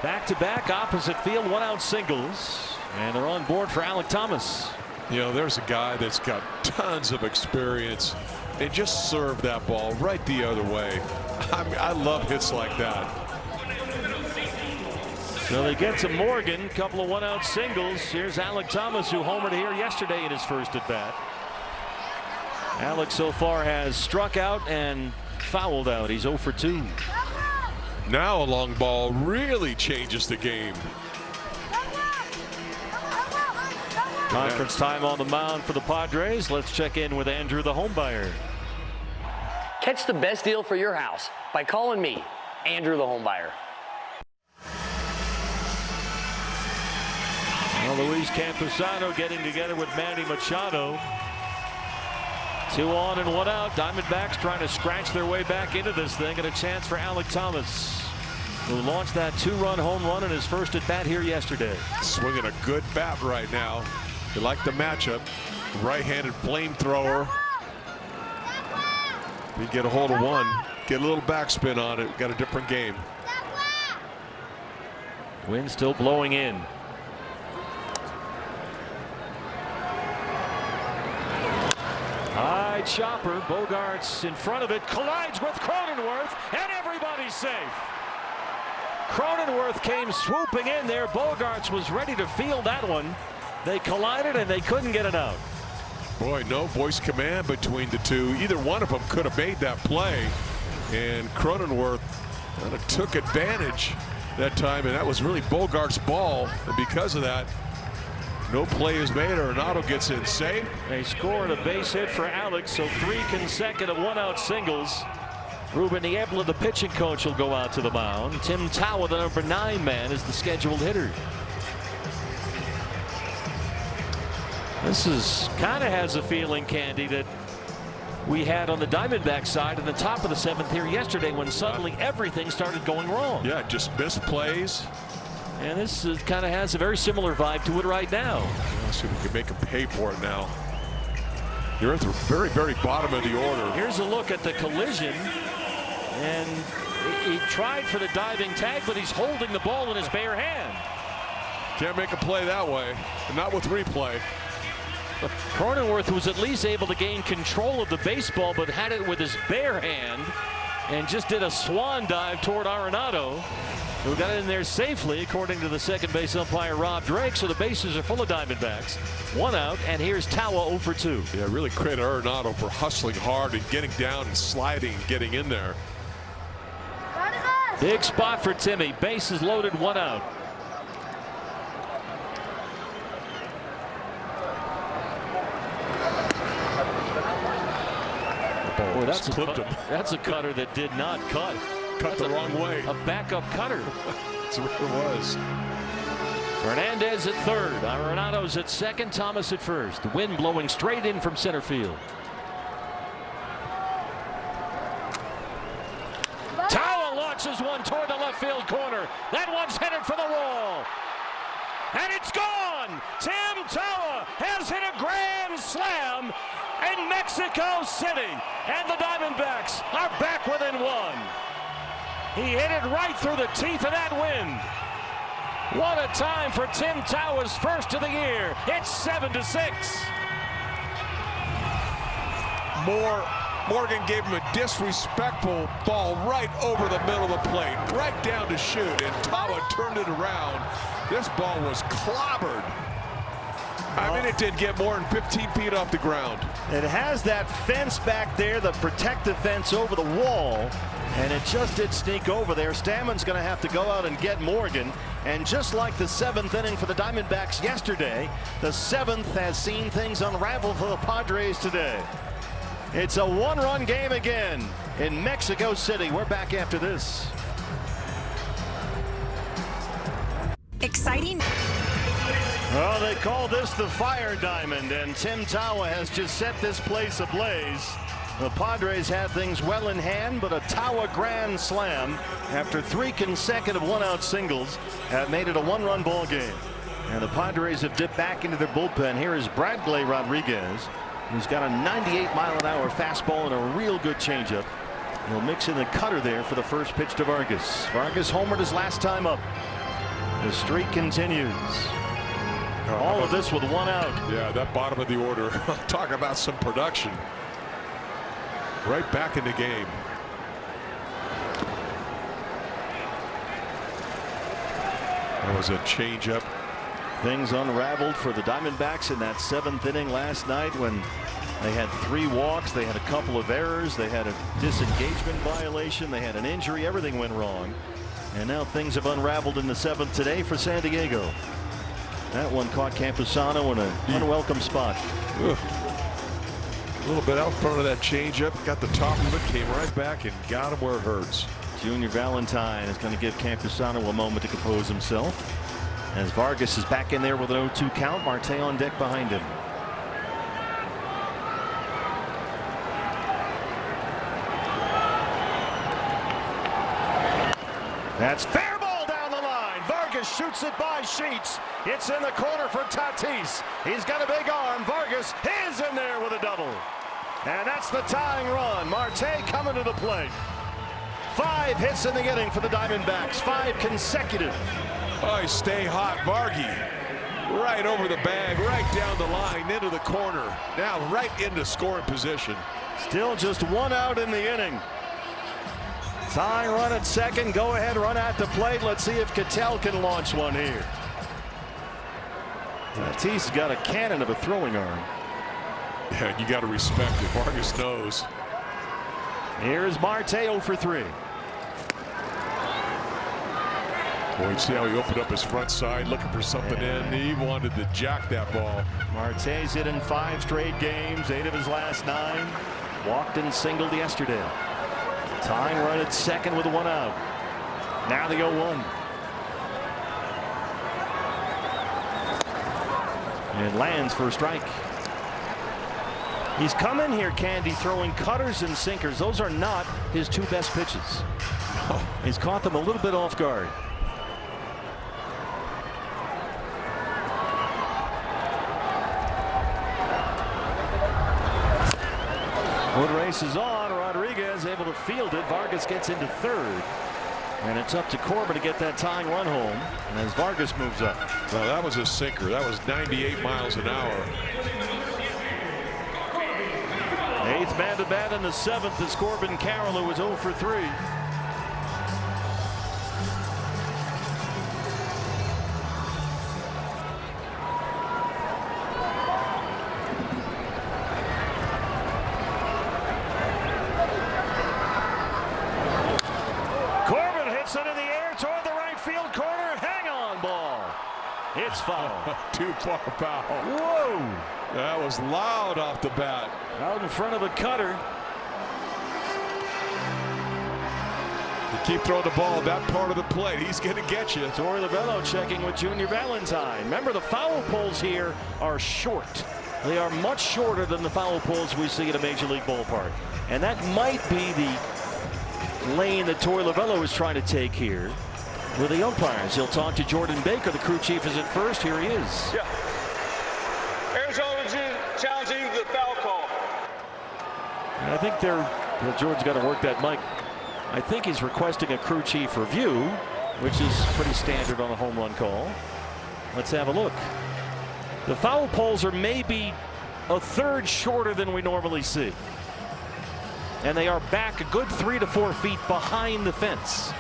E: Back-to-back opposite field 1-out singles, and they're on board for Alek Thomas.
D: You know, there's a guy that's got tons of experience and just served that ball right the other way. I mean, I love hits like that.
E: So they get to Morgan, couple of 1-out singles. Here's Alek Thomas, who homered here yesterday in his first at bat. Alek so far has struck out and fouled out. He's 0 for 2.
D: Now a long ball really changes the game.
E: Conference time on the mound for the Padres. Let's check in with Andrew, the home buyer.
L: Catch the best deal for your house by calling me, Andrew, the home buyer.
E: Well, Luis Campusano getting together with Manny Machado. 2 on and 1 out. Diamondbacks trying to scratch their way back into this thing, and a chance for Alek Thomas, who launched that 2-run home run in his first at bat here yesterday.
D: Swinging a good bat right now. You like the matchup. Right-handed flamethrower. If you get a hold of one, get a little backspin on it. Got a different game.
E: Wind still blowing in. High chopper. Bogarts in front of it. Collides with Cronenworth, and everybody's safe. Cronenworth came swooping in there. Bogarts was ready to field that one. They collided and they couldn't get it out.
D: Boy, no voice command between the two. Either one of them could have made that play, and Cronenworth kind of took advantage that time, and that was really Bogart's ball, and because of that, no play is made. Arenado gets in safe.
E: They scored a base hit for Alek, so 3 consecutive 1-out singles. Ruben Niebla, the pitching coach, will go out to the mound. Tim Tawa, the number 9 man, is the scheduled hitter. This is kind of has a feeling, Candy, that we had on the Diamondback side in the top of the 7th here yesterday, when suddenly everything started going wrong.
D: Yeah, just missed plays.
E: And this kind of has a very similar vibe to it right now.
D: Let's see if we can make him pay for it now. You're at the very, very bottom of the order.
E: Here's a look at the collision. And he tried for the diving tag, but he's holding the ball in his bare hand.
D: Can't make a play that way, not with replay.
E: Cronenworth was at least able to gain control of the baseball, but had it with his bare hand and just did a swan dive toward Arenado, who got in there safely, according to the second base umpire Rob Drake. So the bases are full of Diamondbacks. 1 out, and here's Tawa 0 for 2.
D: Yeah, really credit Arenado for hustling hard and getting down and sliding and getting in there.
E: Big spot for Timmy. Bases loaded, 1 out. Boy, that's a cutter that did not cut.
D: Cut the wrong way.
E: A backup cutter.
D: That's what it was.
E: Fernandez at third. Arenado's at second. Thomas at first. The wind blowing straight in from center field. Tawa launches one toward the left field corner. That one's headed for the wall. And it's gone. Tim Tawa has hit a grand slam, and Mexico Mexico City, and the Diamondbacks are back within one. He hit it right through the teeth of that wind. What a time for Tim Towers' first of the year. It's 7-6.
D: Morgan gave him a disrespectful ball right over the middle of the plate, right down to shoot, and Tawa turned it around. This ball was clobbered. I mean, it didn't get more than 15 feet off the ground.
C: It has that fence back there, the protective fence over the wall, and it just did sneak over there. Stammen's going to have to go out and get Morgan. And just like the 7th inning for the Diamondbacks yesterday, the 7th has seen things unravel for the Padres today. It's a one-run game again in Mexico City. We're back after this.
M: Exciting.
C: Well, they call this the Fire Diamond, and Tim Tawa has just set this place ablaze. The Padres had things well in hand, but a Tawa grand slam after 3 consecutive one-out singles have made it a one-run ball game. And the Padres have dipped back into their bullpen. Here is Bradley Rodriguez, who's got a 98-mile-an-hour fastball and a real good changeup. He'll mix in the cutter there for the first pitch to Vargas. Vargas homered his last time up. The streak continues. All of this with 1 out.
D: Yeah, that bottom of the order. Talk about some production. Right back in the game. That was a changeup.
C: Things unraveled for the Diamondbacks in that 7th inning last night when they had 3 walks. They had a couple of errors. They had a disengagement violation. They had an injury. Everything went wrong. And now things have unraveled in the 7th today for San Diego. That one caught Campusano in an unwelcome spot.
D: Ugh. A little bit out front of that changeup. Got the top of it. Came right back and got him where it hurts.
C: Junior Valentine is going to give Campusano a moment to compose himself. As Vargas is back in there with an 0-2 count. Marte on deck behind him. That's fair ball down the line. Vargas shoots it by Sheets. It's in the corner for Tatis. He's got a big arm. Vargas is in there with a double. And that's the tying run. Marte coming to the plate. 5 hits in the inning for the Diamondbacks. 5 consecutive.
D: Oh, stay hot, Vargy. Right over the bag, right down the line, into the corner. Now right into scoring position.
C: Still just 1 out in the inning. Tying run at second. Go ahead, run at the plate. Let's see if Cattell can launch one here. Tatis got a cannon of a throwing arm.
D: Yeah, you got to respect it. Vargas knows.
C: Here's Marte 0 for 3.
D: Boy, you see how he opened up his front side looking for something in. He wanted to jack that ball.
C: Marte's hit in 5 straight games, 8 of his last 9. Walked and singled yesterday. Tying run at second with 1 out. Now the 0-1. And lands for a strike. He's come in here, Candy, throwing cutters and sinkers. Those are not his 2 best pitches. He's caught them a little bit off guard. One race is on. Rodriguez able to field it. Vargas gets into 3rd. And it's up to Corbin to get that tying run home. And as Vargas moves up.
D: Well, that was a sinker. That was 98 miles an hour.
C: 8th man to bat in the 7th is Corbin Carroll, who was 0 for 3. Corbin hits it in the air toward the right field corner. Hang on, ball. It's foul.
D: Too far foul.
C: Whoa.
D: That was loud off the bat.
E: Out in front of the cutter.
D: You keep throwing the ball at that part of the plate. He's going to get you.
C: Torey Lovullo checking with Junior Valentine. Remember, the foul poles here are short. They are much shorter than the foul poles we see at a major league ballpark. And that might be the lane that Torey Lovullo is trying to take here with the umpires. He'll talk to Jordan Baker. The crew chief is at first. Here he is.
K: Yeah. Arizona challenging the foul call.
E: I think Jordan's got to work that mic. I think he's requesting a crew chief review, which is pretty standard on a home run call. Let's have a look. The foul poles are maybe a third shorter than we normally see. And they are back a good 3 to 4 feet behind the fence.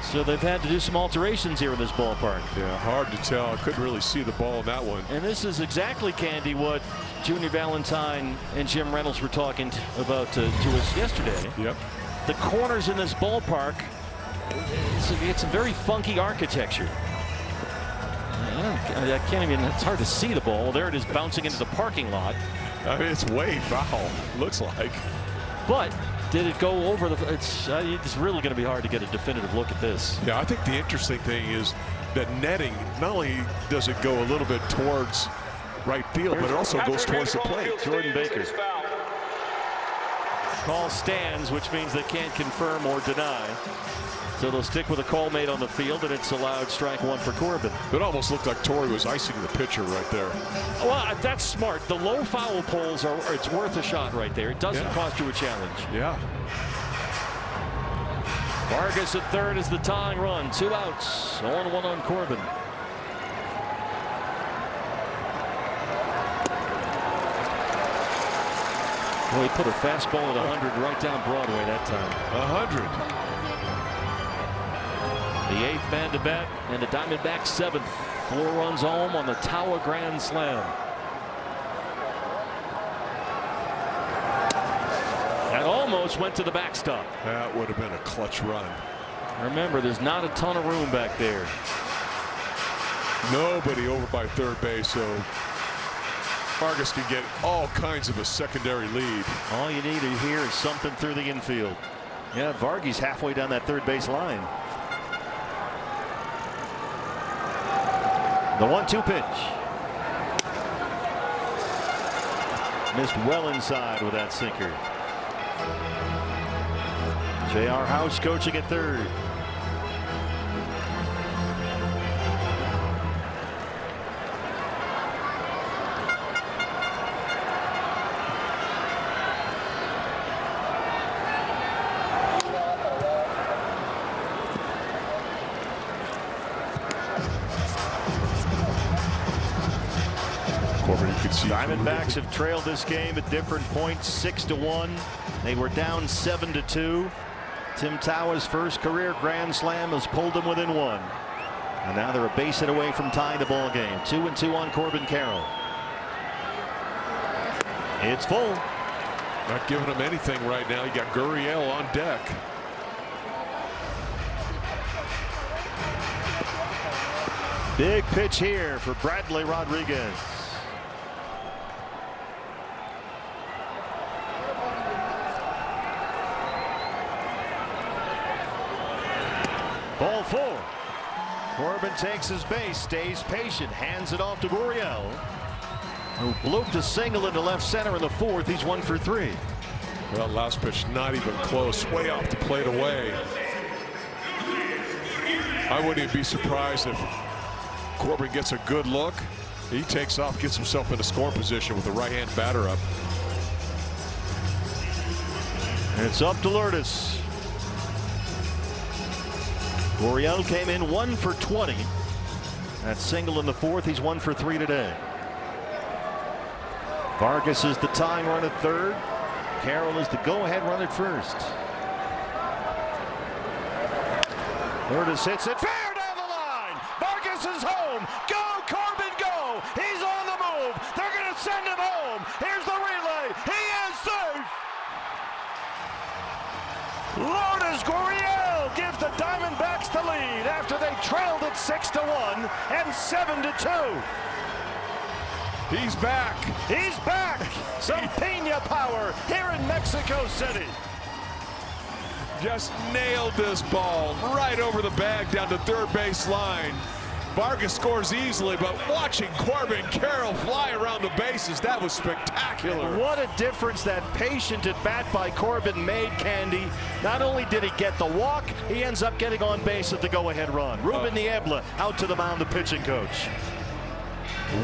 E: So they've had to do some alterations here in this ballpark.
D: Yeah, hard to tell. I couldn't really see the ball in that one.
E: And this is exactly, Candy, what Junior Valentine and Jim Reynolds were talking about to us yesterday.
D: Yep.
E: The corners in this ballpark, it's a very funky architecture. I can't even, it's hard to see the ball. There it is bouncing into the parking lot.
D: I mean, it's way foul, looks like.
E: But did it go over the, it's really going to be hard to get a definitive look at this.
D: Yeah, I think the interesting thing is that netting, not only does it go a little bit towards right field, but it also goes towards the plate.
E: Jordan Baker. Call stands, which means they can't confirm or deny. So they'll stick with a call made on the field, and it's allowed strike one for Corbin.
D: It almost looked like Torrey was icing the pitcher right there.
E: Well, that's smart. The low foul poles it's worth a shot right there. It doesn't cost you a challenge.
D: Yeah.
E: Vargas at third is the tying run. 2 outs. 0-1 on Corbin. Well, he put a fastball at 100 right down Broadway that time.
D: 100.
E: The 8th man to bat, and the Diamondbacks 7th. 4 runs home on the Tawa grand slam. That almost went to the backstop.
D: That would have been a clutch run.
E: Remember, there's not a ton of room back there.
D: Nobody over by third base, so Vargas can get all kinds of a secondary lead.
C: All you need to hear is something through the infield. Yeah, Vargas halfway down that third base line. The 1-2 pitch. Missed well inside with that sinker. J.R. House coaching at third. Diamondbacks have trailed this game at different points, 6-1. They were down 7-2. Tim Tawa's first career grand slam has pulled them within 1. And now they're a base hit away from tying the ball game. 2-2 on Corbin Carroll. It's full.
D: Not giving him anything right now. You got Gurriel on deck.
C: Big pitch here for Bradley Rodriguez. Ball 4. Corbin takes his base, stays patient, hands it off to Gurriel, who blooped a single into left center in the 4th. He's 1 for 3.
D: Well, last pitch not even close, way off the plate away. I wouldn't even be surprised if Corbin gets a good look. He takes off, gets himself in a scoring position with the right-hand batter up.
C: It's up to Lourdes. Gurriel came in 1 for 20. That single in the 4th. He's 1 for 3 today. Vargas is the tying run at third. Carroll is the go-ahead run at first. Lourdes hits it fair down the line. Vargas is home. Go Corbin, go! He's on the move. They're going to send him home. Here's the relay. He is safe. Lourdes Gurriel gives the Diamondbacks the lead after they trailed it 6-1 and 7-2.
D: He's back.
C: He's back. Some Pena power here in Mexico City.
D: Just nailed this ball right over the bag down to third base line. Vargas scores easily, but watching Corbin Carroll fly around the bases, that was spectacular.
C: What a difference that patient at bat by Corbin made, Candy. Not only did he get the walk, he ends up getting on base at the go-ahead run. Ruben Niebla out to the mound, the pitching coach.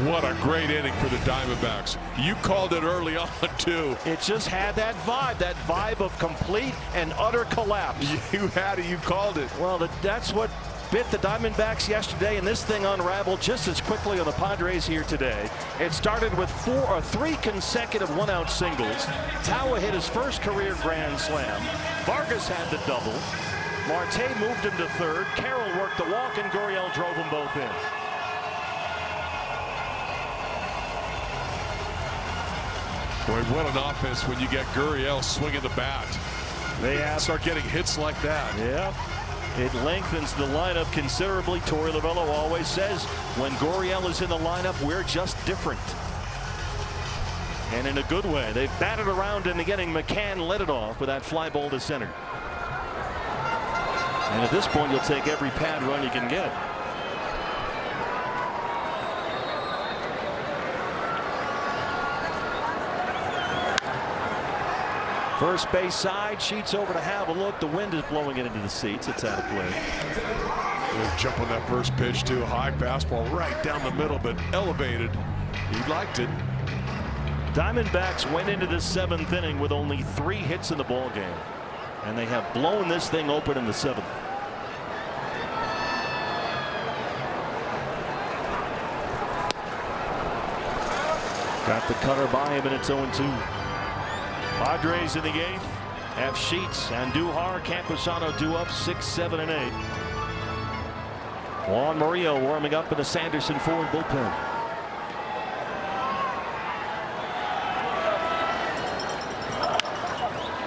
D: What a great inning for the Diamondbacks. You called it early on, too.
E: It just had that vibe of complete and utter collapse.
D: You had it. You called it.
E: Well, that's what bit the Diamondbacks yesterday, and this thing unraveled just as quickly on the Padres here today. It started with 3 consecutive one-out singles. Tawa hit his first career grand slam. Vargas had the double. Marte moved him to third. Carroll worked the walk, and Gurriel drove them both in.
D: Boy, what an offense when you get Gurriel swinging the bat. They start getting hits like that.
E: Yeah. It lengthens the lineup considerably. Torey Lovello always says when Gurriel is in the lineup, we're just different. And in a good way. They've batted around in the inning. McCann led it off with that fly ball to center. And at this point, you'll take every pad run you can get. First base side, Sheets over to have a look. The wind is blowing it into the seats. It's out of play.
D: We'll jump on that first pitch too. High fastball right down the middle, but elevated. He liked it.
E: Diamondbacks went into the 7th inning with only 3 hits in the ball game, and they have blown this thing open in the 7th. Got the cutter by him, and it's 0-2. Padres in the 8th have Sheets, Andujar, Camposano due up 6, 7, and 8. Juan Murillo warming up in the Sanderson Ford bullpen.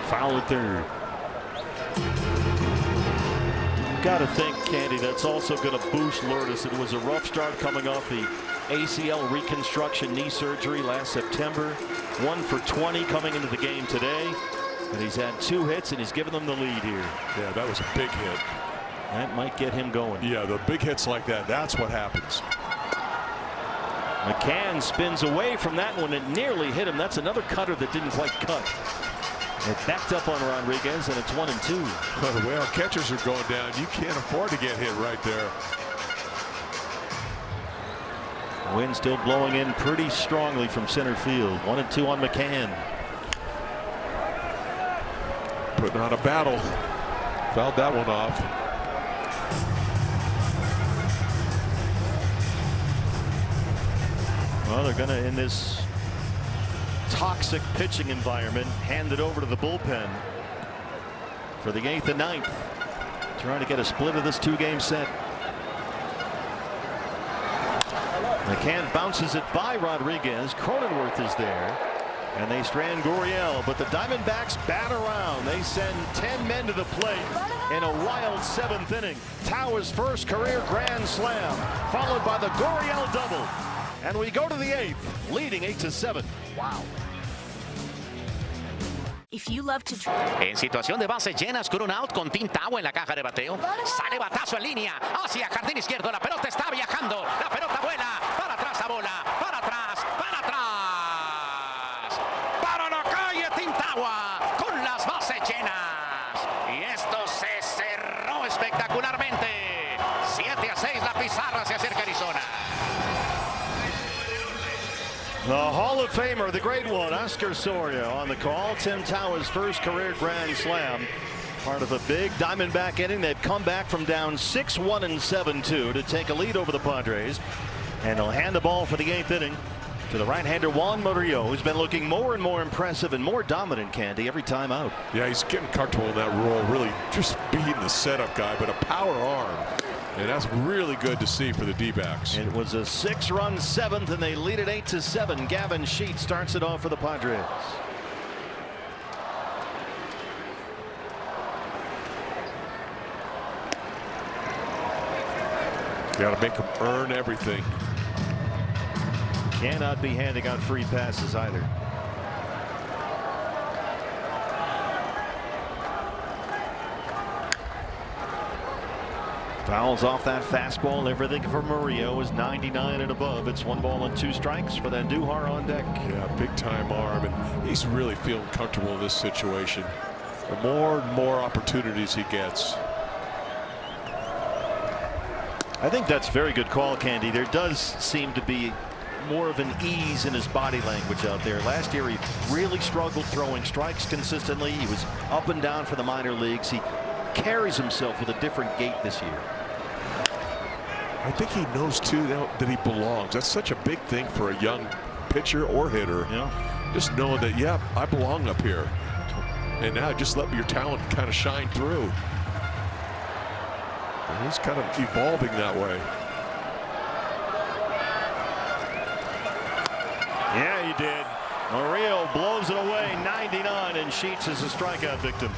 E: Foul at third. Got to think, Candy, that's also going to boost Lourdes. It was a rough start coming off the ACL reconstruction knee surgery last September. 1 for 20 coming into the game today. And he's had 2 hits, and he's given them the lead here.
D: Yeah, that was a big hit.
E: That might get him going.
D: Yeah, the big hits like that, that's what happens.
E: McCann spins away from that one. It nearly hit him. That's another cutter that didn't quite cut. It backed up on Rodriguez, and it's 1-2.
D: Well, the way our catchers are going down, you can't afford to get hit right there.
E: Wind still blowing in pretty strongly from center field. 1-2 on McCann.
D: Putting on a battle. Fouled that one off.
E: Well, they're going to, in this toxic pitching environment, hand it over to the bullpen for the 8th and 9th. Trying to get a split of this 2-game set. McCann bounces it by Rodriguez. Cronenworth is there, and they strand Gurriel, but the Diamondbacks bat around. They send 10 men to the plate in a wild 7th inning. Tawa's first career grand slam, followed by the Gurriel double, and we go to the 8th, leading 8-7. Wow.
M: If you love to
B: En situación de bases llenas con un out con Tim Tawa en la caja de bateo. Sale batazo en línea hacia jardín izquierdo. La pelota está viajando. La pelota vuela. Para atrás la bola. Para atrás. Para atrás. Para la calle Tim Tawa con las bases llenas. Y esto se cerró espectacularmente. 7-6 la pizarra. Se acerca Arizona.
E: The Hall of Famer, the great one, Oscar Soria on the call. Tim Tawa's first career grand slam. Part of a big Diamondback inning. They've come back from down 6-1 and 7-2 to take a lead over the Padres. And they'll hand the ball for the 8th inning to the right-hander Juan Murillo, who's been looking more and more impressive and more dominant, Candy, every time out.
D: Yeah, he's getting comfortable in that role, really just being the setup guy, but a power arm. And that's really good to see for the D-backs.
E: It was a 6-run 7th, and they lead it 8-7. Gavin Sheets starts it off for the Padres.
D: Got to make them earn everything.
E: Cannot be handing out free passes either. Fouls off that fastball. Everything for Murillo is 99 and above. It's 1 ball and 2 strikes with Andujar on deck.
D: Yeah, big time arm, and he's really feeling comfortable in this situation. The more and more opportunities he gets.
E: I think that's very good call, Candy. There does seem to be more of an ease in his body language out there. Last year he really struggled throwing strikes consistently. He was up and down for the minor leagues. He carries himself with a different gait this year.
D: I think he knows too that he belongs. That's such a big thing for a young pitcher or hitter.
E: Yeah.
D: Just knowing that, yeah, I belong up here. And now just let your talent kind of shine through. And he's kind of evolving that way.
C: Yeah, he did. Murillo blows it away, 99, and Sheets is a strikeout victim.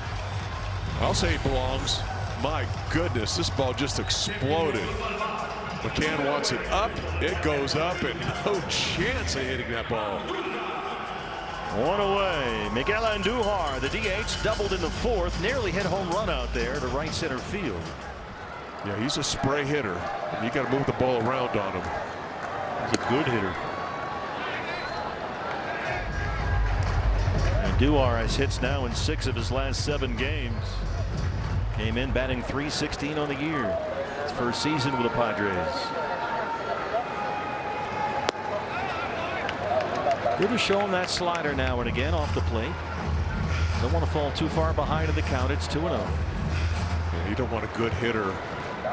D: I'll say he belongs. My goodness, this ball just exploded. McCann wants it up. It goes up, and no chance of hitting that ball.
E: One away. Miguel Andujar, the DH, doubled in the fourth. Nearly hit home run out there to right center field.
D: Yeah, he's a spray hitter. You got to move the ball around on him.
E: He's a good hitter. Andujar has hits now in 6 of his last 7 games. Came in batting .316 on the year. His first season with the Padres. Good to show him that slider now and again off the plate. Don't want to fall too far behind in the count. It's 2-0.
D: Yeah, you don't want a good hitter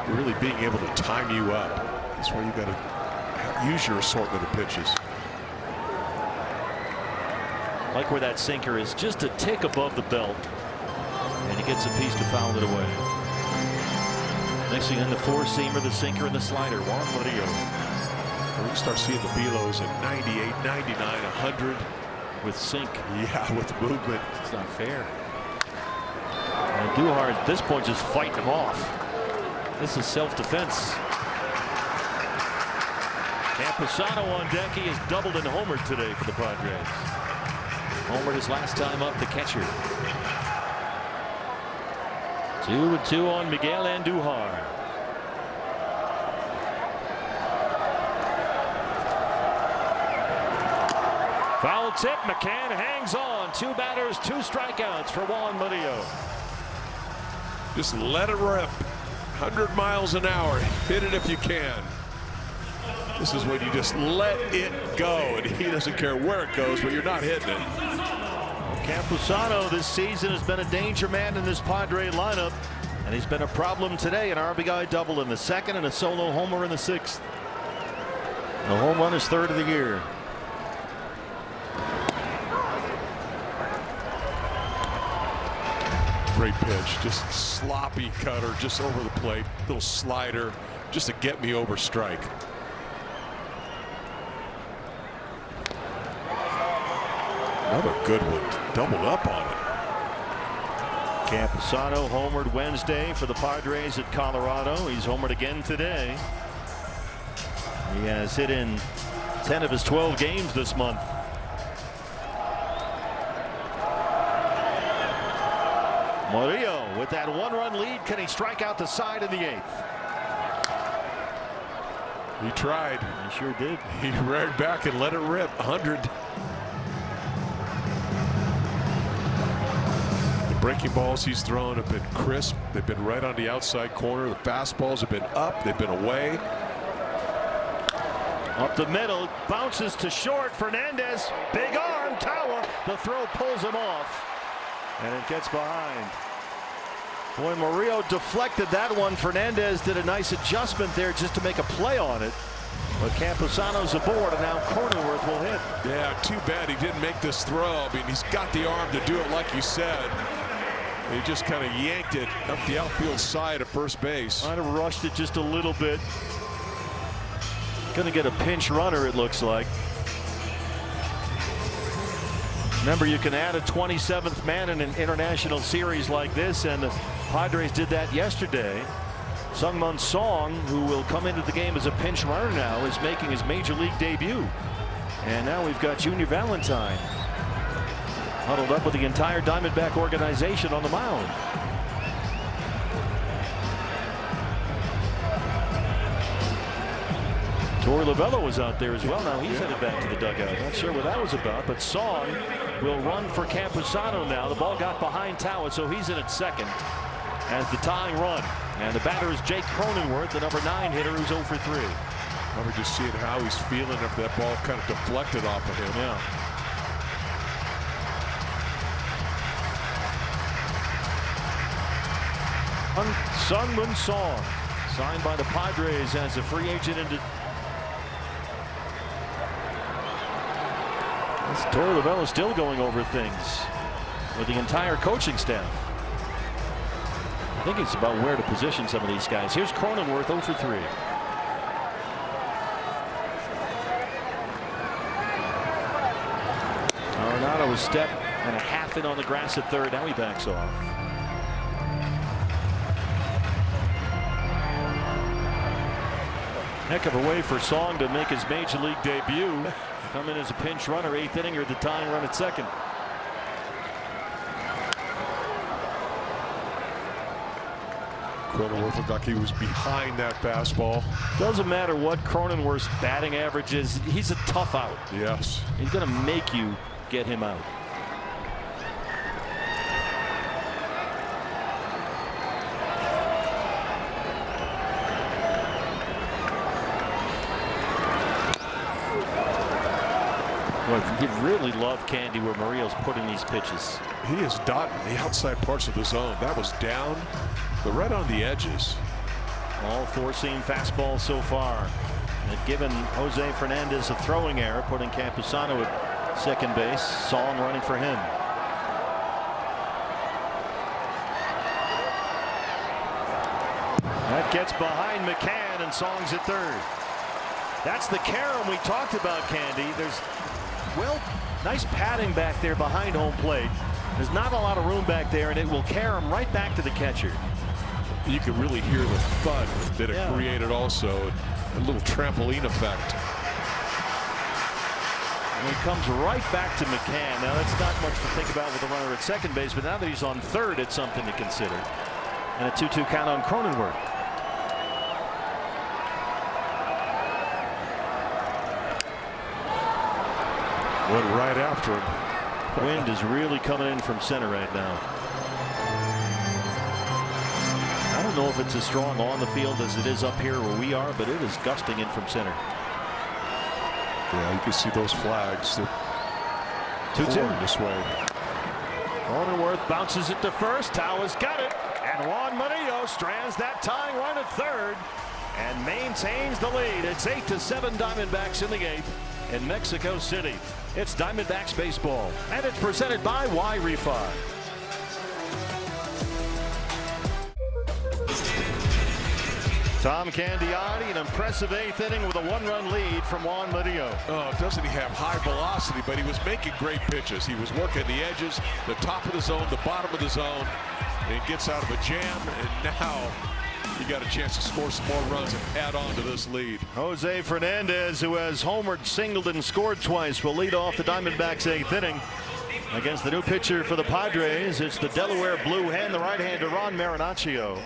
D: really being able to time you up. That's why you got to use your assortment of pitches.
E: Like where that sinker is just a tick above the belt. And he gets a piece to foul it away. Next thing in the 4-seamer, the sinker, and the slider. Juan Murillo.
D: We're going to start seeing the Belos at 98, 99, 100.
E: With sink.
D: Yeah, with movement.
E: It's not fair. And Andujar at this point just fighting him off. This is self-defense. Campusano on deck. He has doubled and homered today for the Padres. Homered his last time up, the catcher. 2-2 on Miguel Andujar. Foul tip. McCann hangs on. 2 batters, 2 strikeouts for Juan Murillo.
D: Just let it rip. 100 miles an hour. Hit it if you can. This is when you just let it go, and he doesn't care where it goes, but you're not hitting it.
E: Campusano this season has been a danger man in this Padre lineup, and he's been a problem today. An RBI double in the 2nd and a solo homer in the 6th. The home run is 3rd of the year.
D: Great pitch, just sloppy cutter, just over the plate, little slider, just to get me over strike. Another good one, doubled up on it.
E: Campusano homered Wednesday for the Padres at Colorado. He's homered again today. He has hit in 10 of his 12 games this month. Murillo with that 1-run lead. Can he strike out the side in the 8th?
D: He tried.
E: He sure did.
D: He reared back and let it rip. 100. The breaking balls he's thrown have been crisp. They've been right on the outside corner. The fastballs have been up. They've been away.
E: Up the middle, bounces to short. Fernandez, big arm, Tawa. The throw pulls him off, and it gets behind. Boy, Murillo deflected that one. Fernandez did a nice adjustment there just to make a play on it. But Campusano's aboard, and now Cronenworth will hit.
D: Yeah, too bad he didn't make this throw. I mean, he's got the arm to do it like you said. He just kind of yanked it up the outfield side of first base.
E: Might have rushed it just a little bit. Going to get a pinch runner, it looks like. Remember, you can add a 27th man in an international series like this, and the Padres did that yesterday. Sungmun Song, who will come into the game as a pinch runner now, is making his major league debut. And now we've got Junior Valentine huddled up with the entire Diamondback organization on the mound. Torey Lovullo was out there as well. Now he's headed back to the dugout. Not sure what that was about, but Song will run for Campusano now. The ball got behind Tawa, so he's in at second as the tying run. And the batter is Jake Cronenworth, the number 9 hitter, who's 0 for 3.
D: We're just seeing how he's feeling after that ball kind of deflected off of him.
E: Yeah. Sun Song, signed by the Padres as a free agent into. Torey Lovullo still going over things with the entire coaching staff. I think it's about where to position some of these guys. Here's Cronenworth 0 for 3. Arenado a step and a half in on the grass at third. Now he backs off. Heck of a way for Song to make his major league debut. Come in as a pinch runner, 8th inning, or the tying run at second.
D: Cronenworth looked like he was behind that fastball.
E: Doesn't matter what Cronenworth's batting average is, he's a tough out.
D: Yes.
E: He's going to make you get him out. You really love Candy where Murillo's putting these pitches.
D: He is dotting the outside parts of the zone. That was down, but right on the edges.
E: All four-seam fastballs so far. They've given Jose Fernandez a throwing error, putting Campusano at second base. Song running for him. That gets behind McCann, and Song's at third. That's the carom we talked about, Candy. There's, well, nice padding back there behind home plate. There's not a lot of room back there, and it will carom right back to the catcher.
D: You can really hear the thud that it created also. A little trampoline effect.
E: And he comes right back to McCann. Now, that's not much to think about with the runner at second base, but now that he's on third, it's something to consider. And a 2-2 count on Cronenworth.
D: Went right after him.
E: Wind is really coming in from center right now. I don't know if it's as strong on the field as it is up here where we are, but it is gusting in from center.
D: Yeah, you can see those flags.
E: 2-2
D: this way.
E: Cronenworth bounces it to first. Tawa's got it. And Juan Murillo strands that tying run at third and maintains the lead. It's 8-7 Diamondbacks in the 8th in Mexico City. It's Diamondbacks baseball, and it's presented by Y-Refi. Tom Candiotti, an impressive 8th inning with a 1-run lead from Juan Murillo.
D: Oh, doesn't he have high velocity, but he was making great pitches. He was working the edges, the top of the zone, the bottom of the zone, and gets out of a jam, and now you got a chance to score some more runs and add on to this lead.
E: Jose Fernandez, who has homered, singled, and scored twice, will lead off the Diamondbacks 8th inning against the new pitcher for the Padres. It's the Delaware Blue Hen, the right-hander Ron Marinaccio.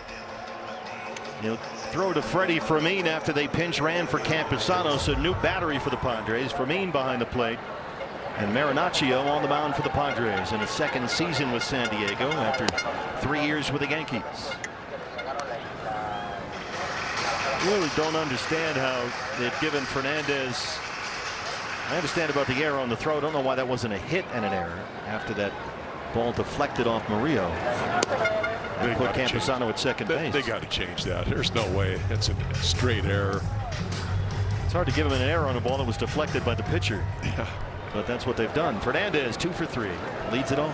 E: He'll throw to Freddie Fermin after they pinch ran for Campusano, so new battery for the Padres. Fermin behind the plate, and Marinaccio on the mound for the Padres in his second season with San Diego after 3 years with the Yankees. Really don't understand how they've given Fernandez. I understand about the error on the throw. Don't know why that wasn't a hit and an error after that ball deflected off Murillo. They put Campusano at second base.
D: They got to change that. There's no way. That's a straight error.
E: It's hard to give him an error on a ball that was deflected by the pitcher.
D: Yeah.
E: But that's what they've done. Fernandez 2 for 3. Leads it off.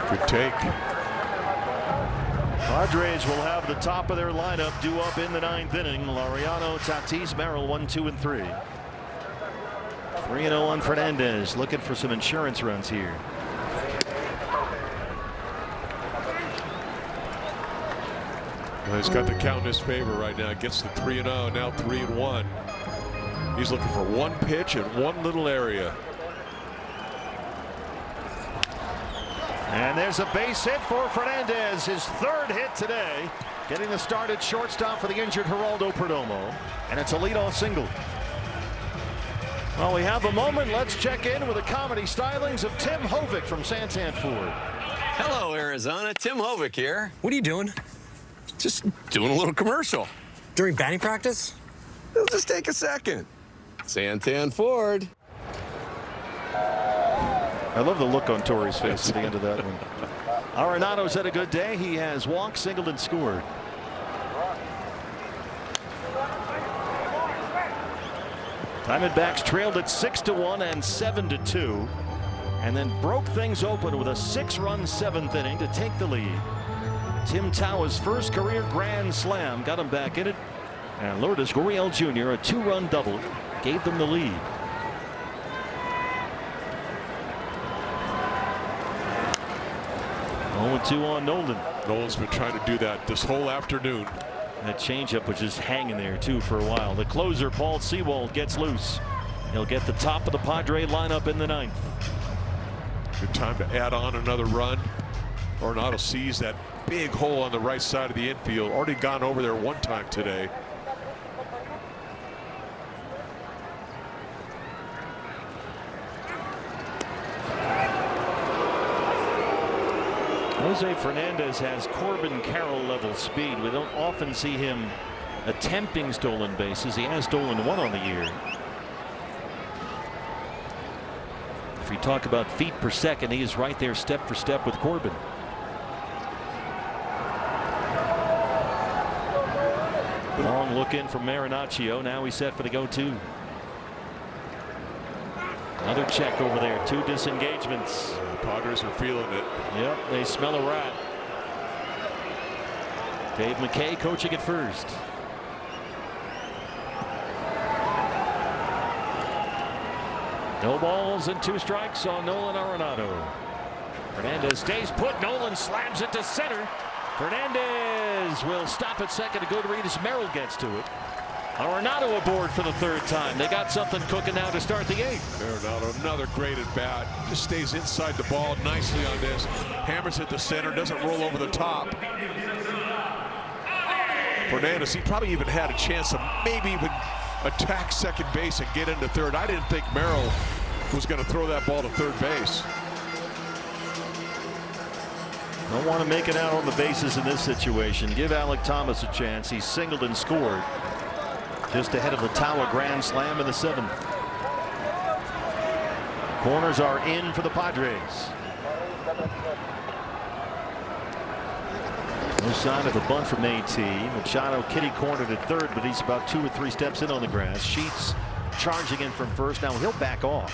D: Good take.
E: Padres will have the top of their lineup due up in the 9th inning. Laureano, Tatis, Merrill 1, 2, and 3. 3-0 on Fernandez, looking for some insurance runs here.
D: Well, he's got the count in his favor right now. Gets the 3-0, now 3-1. He's looking for one pitch in one little area.
E: And there's a base hit for Fernandez, his 3rd hit today, getting the start at shortstop for the injured Geraldo Perdomo, and it's a leadoff single. Well, we have a moment. Let's check in with the comedy stylings of Tim Hovick from Santan Ford.
I: Hello, Arizona. Tim Hovick here.
J: What are you doing?
I: Just doing a little commercial.
J: During batting practice?
I: It'll just take a second. Santan Ford.
E: I love the look on Torrey's face at the end of that one. Arenado's had a good day. He has walked, singled, and scored. Diamondbacks trailed at 6-1 and 7-2, and then broke things open with a 6-run 7th inning to take the lead. Tim Tawa's first career grand slam got him back in it, and Lourdes Gurriel Jr., a 2-run double, gave them the lead. Oh, 2 on Nolan.
D: Nolan's been trying to do that this whole afternoon.
E: That changeup was just hanging there too for a while. The closer, Paul Sewald, gets loose. He'll get the top of the Padre lineup in the 9th.
D: Good time to add on another run. Arenado sees that big hole on the right side of the infield. Already gone over there one time today.
E: Jose Fernandez has Corbin Carroll level speed. We don't often see him attempting stolen bases. He has stolen 1 on the year. If we talk about feet per second, he is right there step for step with Corbin. Long look in from Marinaccio. Now he's set for the go-to. Another check over there. 2 disengagements.
D: The Padres are feeling it.
E: Yep, they smell a rat. Dave McKay coaching at first. No balls and 2 strikes on Nolan Arenado. Fernandez stays put. Nolan slams it to center. Fernandez will stop at second. A good read as Merrill gets to it. Arenado aboard for the 3rd time. They got something cooking now to start the 8th.
D: Arenado, another great at bat. Just stays inside the ball nicely on this. Hammers it to center. Doesn't roll over the top. Fernandez, he probably even had a chance to maybe even attack second base and get into 3rd. I didn't think Merrill was going to throw that ball to 3rd base.
E: Don't want to make it out on the bases in this situation. Give Alek Thomas a chance. He singled and scored. Just ahead of the Tawa grand slam in the 7th. Corners are in for the Padres. No sign of a bunt from AT. Machado kitty cornered at 3rd, but he's about 2 or 3 steps in on the grass. Sheets charging in from 1st. Now he'll back off.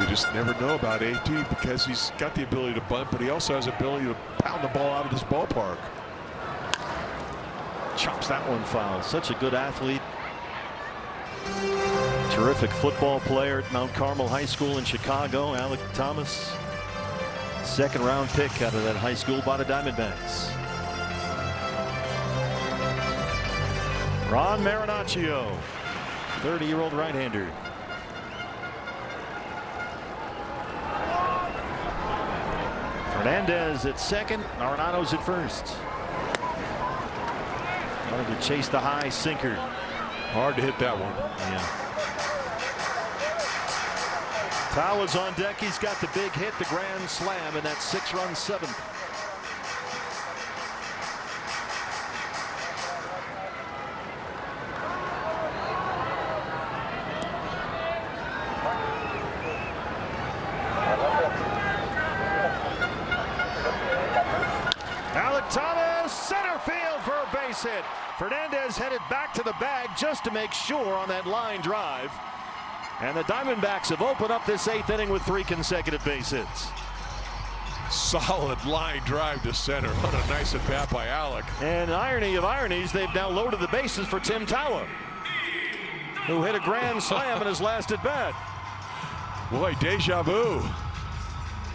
D: You just never know about AT because he's got the ability to bunt, but he also has the ability to pound the ball out of this ballpark.
E: Chops that one foul. Such a good athlete. Terrific football player at Mount Carmel High School in Chicago. Alek Thomas, 2nd round pick out of that high school by the Diamondbacks. Ron Marinaccio, 30-year-old right-hander. Fernandez at 2nd. Arenado's at 1st. Wanted to chase the high sinker.
D: Hard to hit that one.
E: Yeah. Tawa's on deck. He's got the big hit, the grand slam, and that 6-run 7th. Alek Thomas, center field for a base hit. Fernandez headed back to the bag just to make sure on that line drive. And the Diamondbacks have opened up this 8th inning with 3 consecutive base hits.
D: Solid line drive to center. What a nice at bat by Alek.
E: And irony of ironies, they've now loaded the bases for Tim Tawa, who hit a grand slam in his last at bat.
D: Boy, deja vu.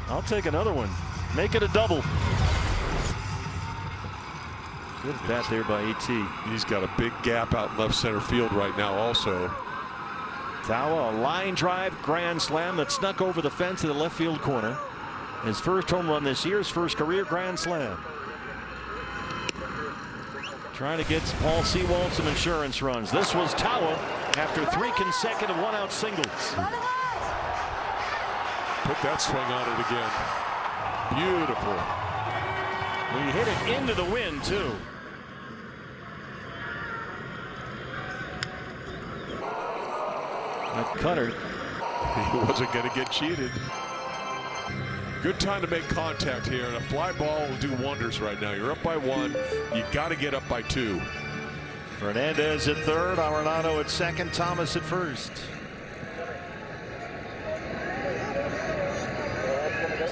E: I'll take another one. Make it a double. Good bat there by AT.
D: He's got a big gap out in left center field right now also.
E: Tawa, a line drive grand slam that snuck over the fence to the left field corner. His first home run this year, his first career grand slam. Trying to get Paul Sewald some insurance runs. This was Tawa after 3 consecutive one-out singles.
D: Put that swing on it again. Beautiful.
E: He hit it into the wind, too. That cutter.
D: He wasn't going to get cheated. Good time to make contact here, and a fly ball will do wonders right now. You're up by 1. You got to get up by 2.
C: Fernandez at third, Arenado at second, Thomas at first.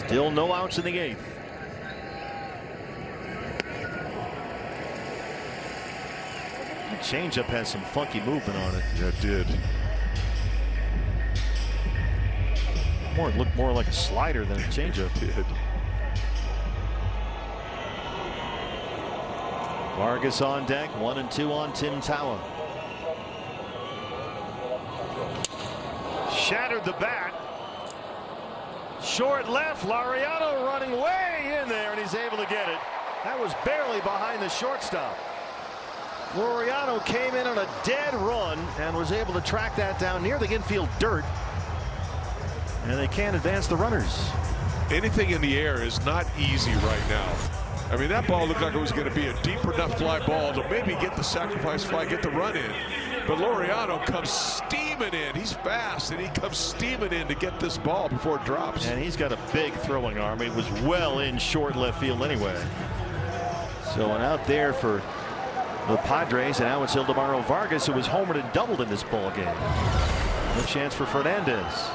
E: Still no outs in the 8th. The changeup has some funky movement on it.
D: Yeah, it did.
E: It looked more like a slider than a changeup.
D: It did.
C: Vargas on deck, 1-2 on Tim Tower. Shattered the bat. Short left, Laureano running way in there, and he's able to get it. That was barely behind the shortstop. Laureano came in on a dead run and was able to track that down near the infield dirt. And they can't advance the runners.
D: Anything in the air is not easy right now. I mean, that ball looked like it was going to be a deep enough fly ball to maybe get the sacrifice fly, get the run in. But Laureano comes steaming in. He's fast, and he comes steaming in to get this ball before it drops.
C: And he's got a big throwing arm. He was well in short left field anyway. So an out there for the Padres, and now it's Ildemaro Vargas, who was homered and doubled in this ball game. No chance for Fernandez.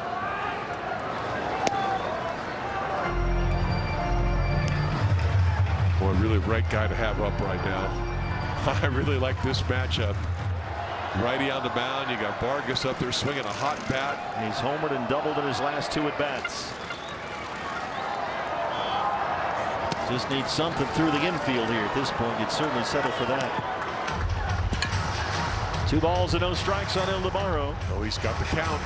D: Boy, really right guy to have up right now. I really like this matchup. Righty on the mound, you got Vargas up there swinging a hot bat.
C: He's homered and doubled in his last 2 at bats. Just needs something through the infield here at this point. You'd certainly settle for that. 2 balls and no strikes on Ildemaro.
D: Oh, he's got the count.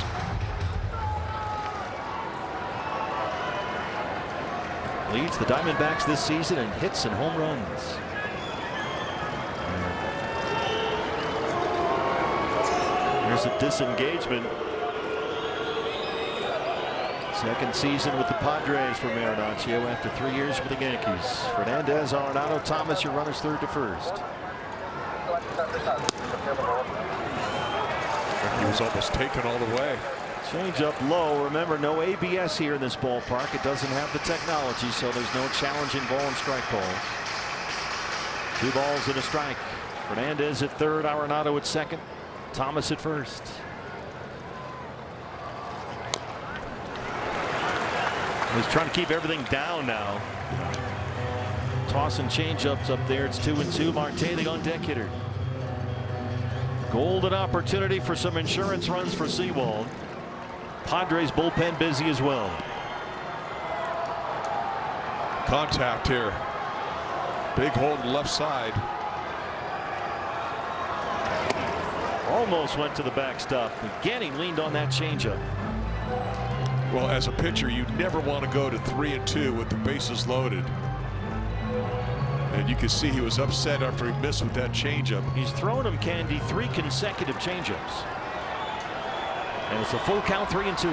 E: Leads the Diamondbacks this season in hits and home runs. There's a disengagement. Second season with the Padres for Marinaccio after 3 years with the Yankees. Fernandez, Arenado, Thomas, your runners third to first.
D: He was almost taken all the way.
E: Change up low. Remember, no ABS here in this ballpark. It doesn't have the technology, so there's no challenging ball and strike calls. 2 balls and a strike. Fernandez at third, Arenado at second, Thomas at first. He's trying to keep everything down now. Tossing change-ups up there. It's 2-2. Marte, the on-deck hitter. Golden opportunity for some insurance runs for Sewald. Padres bullpen busy as well.
D: Contact here. Big hole on the left side.
E: Almost went to the backstop. Again, he leaned on that changeup.
D: Well, as a pitcher, you never want to go to 3-2 with the bases loaded. And you can see he was upset after he missed with that changeup.
E: He's thrown him, Candy, 3 consecutive changeups. And it's a full count, 3-2.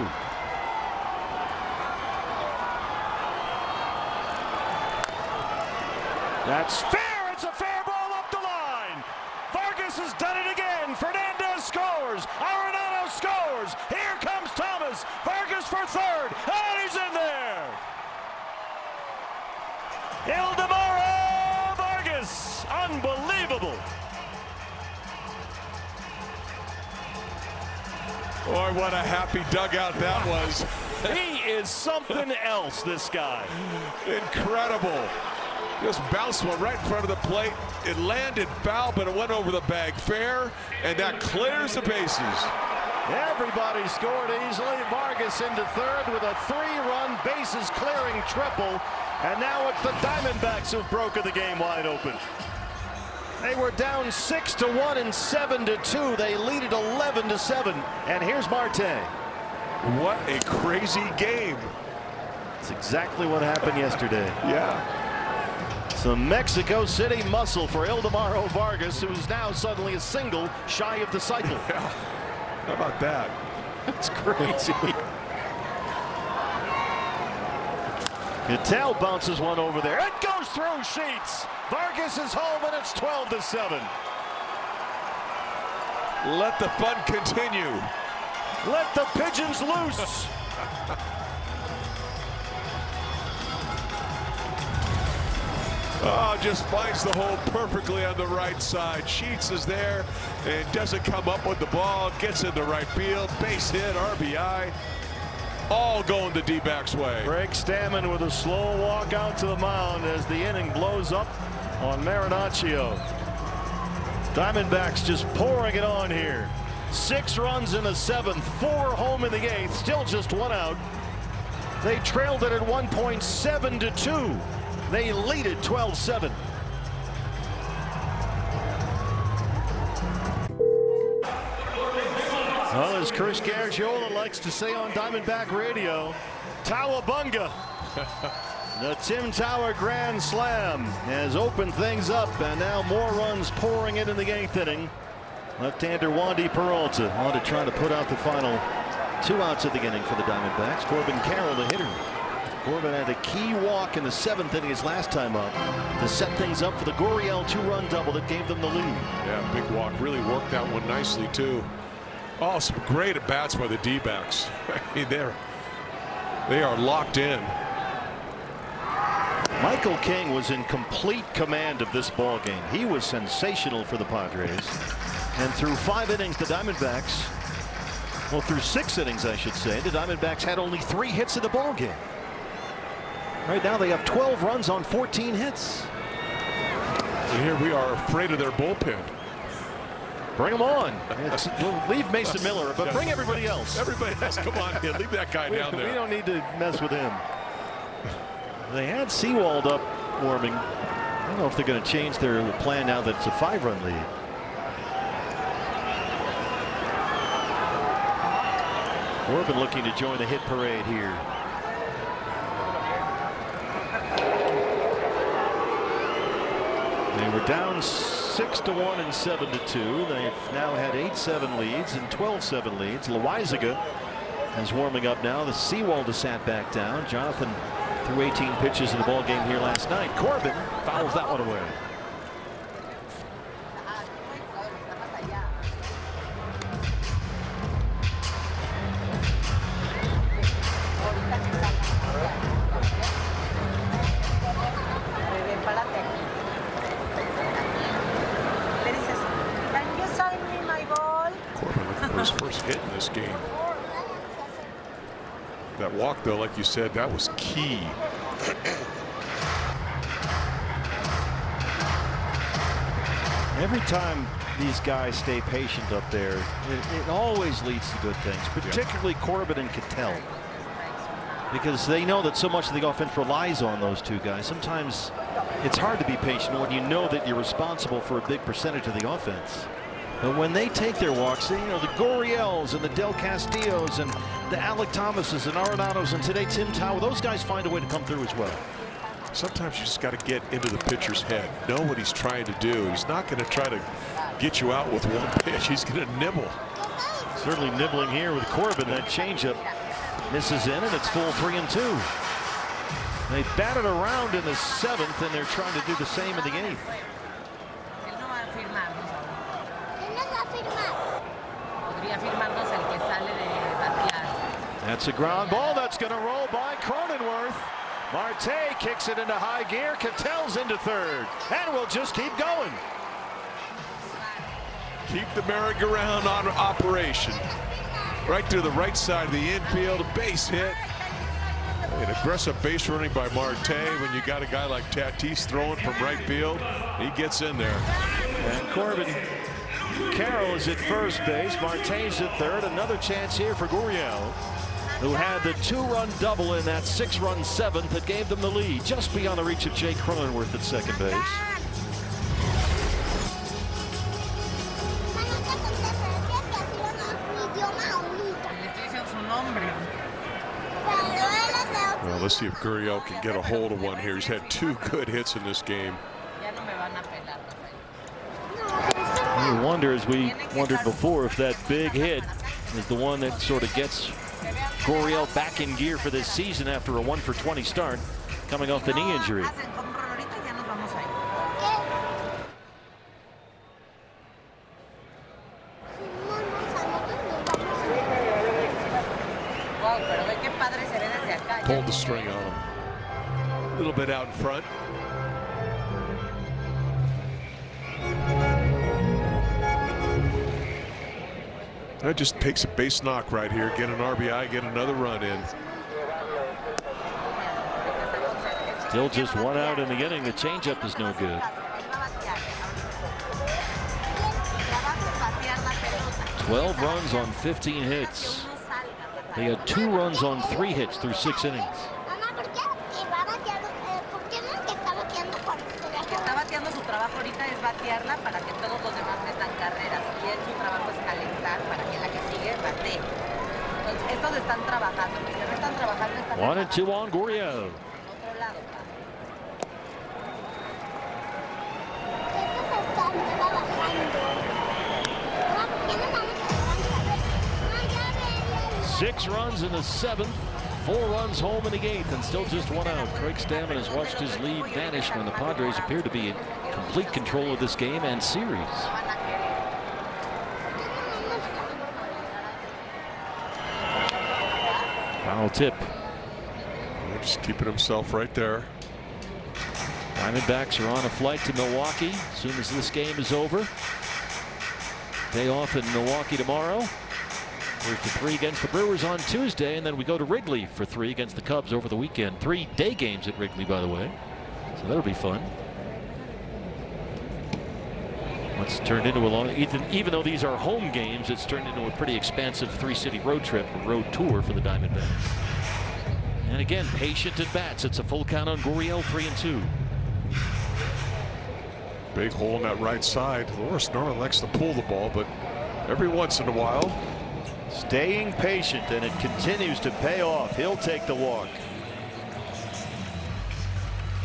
E: That's fair. It's a fair ball up the line. Vargas has done it again. Fernandez scores. Arenado scores. Here comes Thomas. Vargas for third. And he's in there. Ildemaro Vargas. Unbelievable.
D: Boy, what a happy dugout that was.
E: He is something else, this guy.
D: Incredible. Just bounced one right in front of the plate. It landed foul, but it went over the bag fair, and that clears the bases.
C: Everybody scored easily. Vargas into third with a 3-run bases clearing triple. And now it's the Diamondbacks who've broken the game wide open. They were down 6-1 and 7-2. They lead it 11-7. And here's Marte.
D: What a crazy game.
C: It's exactly what happened yesterday.
D: Yeah.
C: Some Mexico City muscle for Ildemaro Vargas, who's now suddenly a single shy of the cycle.
D: Yeah. How about that?
C: That's crazy. Cattell bounces one over there. It goes through Sheets. Vargas is home, and it's 12-7.
D: Let the fun continue.
C: Let the pigeons loose.
D: Oh, just finds the hole perfectly on the right side. Sheets is there and doesn't come up with the ball. Gets into right field. Base hit, RBI. All going the D-backs way.
C: Greg Stammen with a slow walk out to the mound as the inning blows up on Marinaccio. Diamondbacks just pouring it on here. 6 runs in the 7th, 4 home in the 8th, still just 1 out. They trailed it at one point 7-2. They lead it 12-7. Well, as Chris Garagiola likes to say on Diamondback Radio, Tawabunga. The Tim Tower Grand Slam has opened things up, and now more runs pouring in the 8th inning. Left-hander Wandy Peralta on to try to put out the final 2 outs of the inning for the Diamondbacks. Corbin Carroll, the hitter. Corbin had a key walk in the 7th inning his last time up to set things up for the Gurriel 2-run double that gave them the lead.
D: Yeah, big walk. Really worked that one nicely, too. Oh, some great at-bats by the D-backs. I mean, they are locked in.
C: Michael King was in complete command of this ball game. He was sensational for the Padres. And through 5 innings, the Diamondbacks, well, through 6 innings, I should say, the Diamondbacks had only 3 hits in the ball game. Right now, they have 12 runs on 14 hits.
D: And here we are afraid of their bullpen.
C: Bring them on. We'll leave Mason Miller, but bring everybody else.
D: Everybody else, come on, man. Leave that guy down there.
C: We don't need to mess with him. They had Sewald up warming. I don't know if they're going to change their plan now that it's a 5-run lead. Corbin looking to join the hit parade here. They were down 6-1 and 7-2. They've now had 8-7 leads and 12-7 leads. Loizaga is warming up now. The Sewald is sat back down. Jonathan threw 18 pitches in the ball game here last night. Corbin fouls that one away.
D: His first hit in this game. That walk, though, like you said, that was key.
C: Every time these guys stay patient up there, it always leads to good things, particularly Corbin and Cattell, because they know that so much of the offense relies on those 2 guys. Sometimes it's hard to be patient when you know that you're responsible for a big percentage of the offense. But when they take their walks, you know, the Gurriels and the Del Castillos and the Alec Thomases and Arenados and today Tim Tower, those guys find a way to come through as well.
D: Sometimes you just got to get into the pitcher's head, know what he's trying to do. He's not going to try to get you out with one pitch. He's going to nibble.
C: Certainly nibbling here with Corbin. That changeup misses in, and it's full 3-2. They batted around in the 7th, and they're trying to do the same in the 8th. That's a ground ball that's going to roll by Cronenworth. Marte kicks it into high gear. Cattell's into 3rd, and we'll just keep going.
D: Keep the merry-go-round on operation. Right to the right side of the infield, a base hit. An aggressive base running by Marte when you got a guy like Tatis throwing from right field. He gets in there.
C: And Corbin Carroll is at first base. Marte's at 3rd. Another chance here for Gurriel, who had the 2-run double in that 6-run 7th that gave them the lead, just beyond the reach of Jake Cronenworth at second base.
D: Well, let's see if Gurriel can get a hold of one here. He's had 2 good hits in this game.
C: You wonder, as we wondered before, if that big hit
E: is the one that sort of gets Gurriel back in gear for this season after a 1-for-20 start, coming off the knee injury.
D: Pulled the string on him. A little bit out in front. That just takes a base knock right here. Get an RBI, get another run in.
E: Still just 1 out in the inning. The changeup is no good. 12 runs on 15 hits. They had 2 runs on 3 hits through 6 innings. One and 2 on Gurriel. Six runs in the 7th, 4 runs home in the 8th, and still just 1 out. Craig Stammen has watched his lead vanish when the Padres appear to be in complete control of this game and series. Foul tip.
D: Just keeping himself right there.
E: Diamondbacks are on a flight to Milwaukee as soon as this game is over. Day off in Milwaukee tomorrow. We're to 3 against the Brewers on Tuesday, and then we go to Wrigley for 3 against the Cubs over the weekend. 3 day games at Wrigley, by the way, so that'll be fun. It's turned into a long, even though these are home games, it's turned into a pretty expansive 3-city road trip, a road tour for the Diamondbacks. And again, patient at bats. It's a full count on Gurriel, 3-2.
D: Big hole in that right side. Loris Norman likes to pull the ball, but every once in a while.
C: Staying patient, and it continues to pay off. He'll take the walk.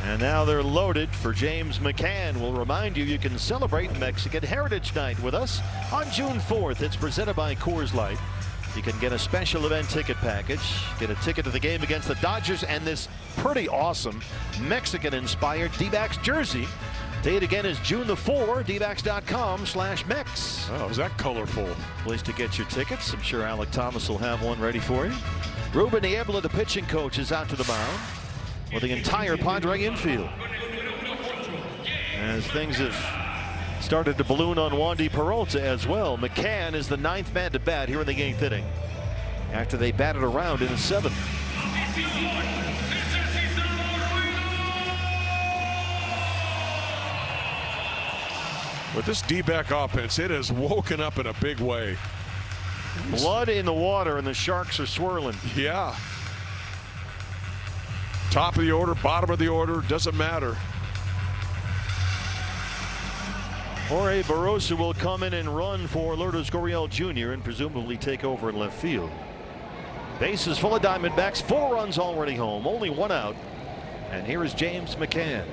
C: And now they're loaded for James McCann. We'll remind you, you can celebrate Mexican Heritage Night with us on June 4th. It's presented by Coors Light. You can get a special event ticket package, get a ticket to the game against the Dodgers, and this pretty awesome Mexican-inspired D-backs jersey. Date again is June the 4th, dbacks.com/Mex.
D: Oh, is that colorful?
E: Place to get your tickets. I'm sure Alec Thomas will have one ready for you. Ruben Niebla, the pitching coach, is out to the mound with the entire Padre infield. As things have started to balloon on Wandy Peralta as well. McCann is the 9th man to bat here in the 8th inning after they batted around in the 7th.
D: With this D-back offense, it has woken up in a big way.
C: Blood in the water, and the Sharks are swirling.
D: Yeah. Top of the order, bottom of the order, doesn't matter.
C: Jorge Barroso will come in and run for Lourdes Gurriel Jr. and presumably take over in left field. Bases full of Diamondbacks, 4 runs already home, only 1 out. And here is James McCann.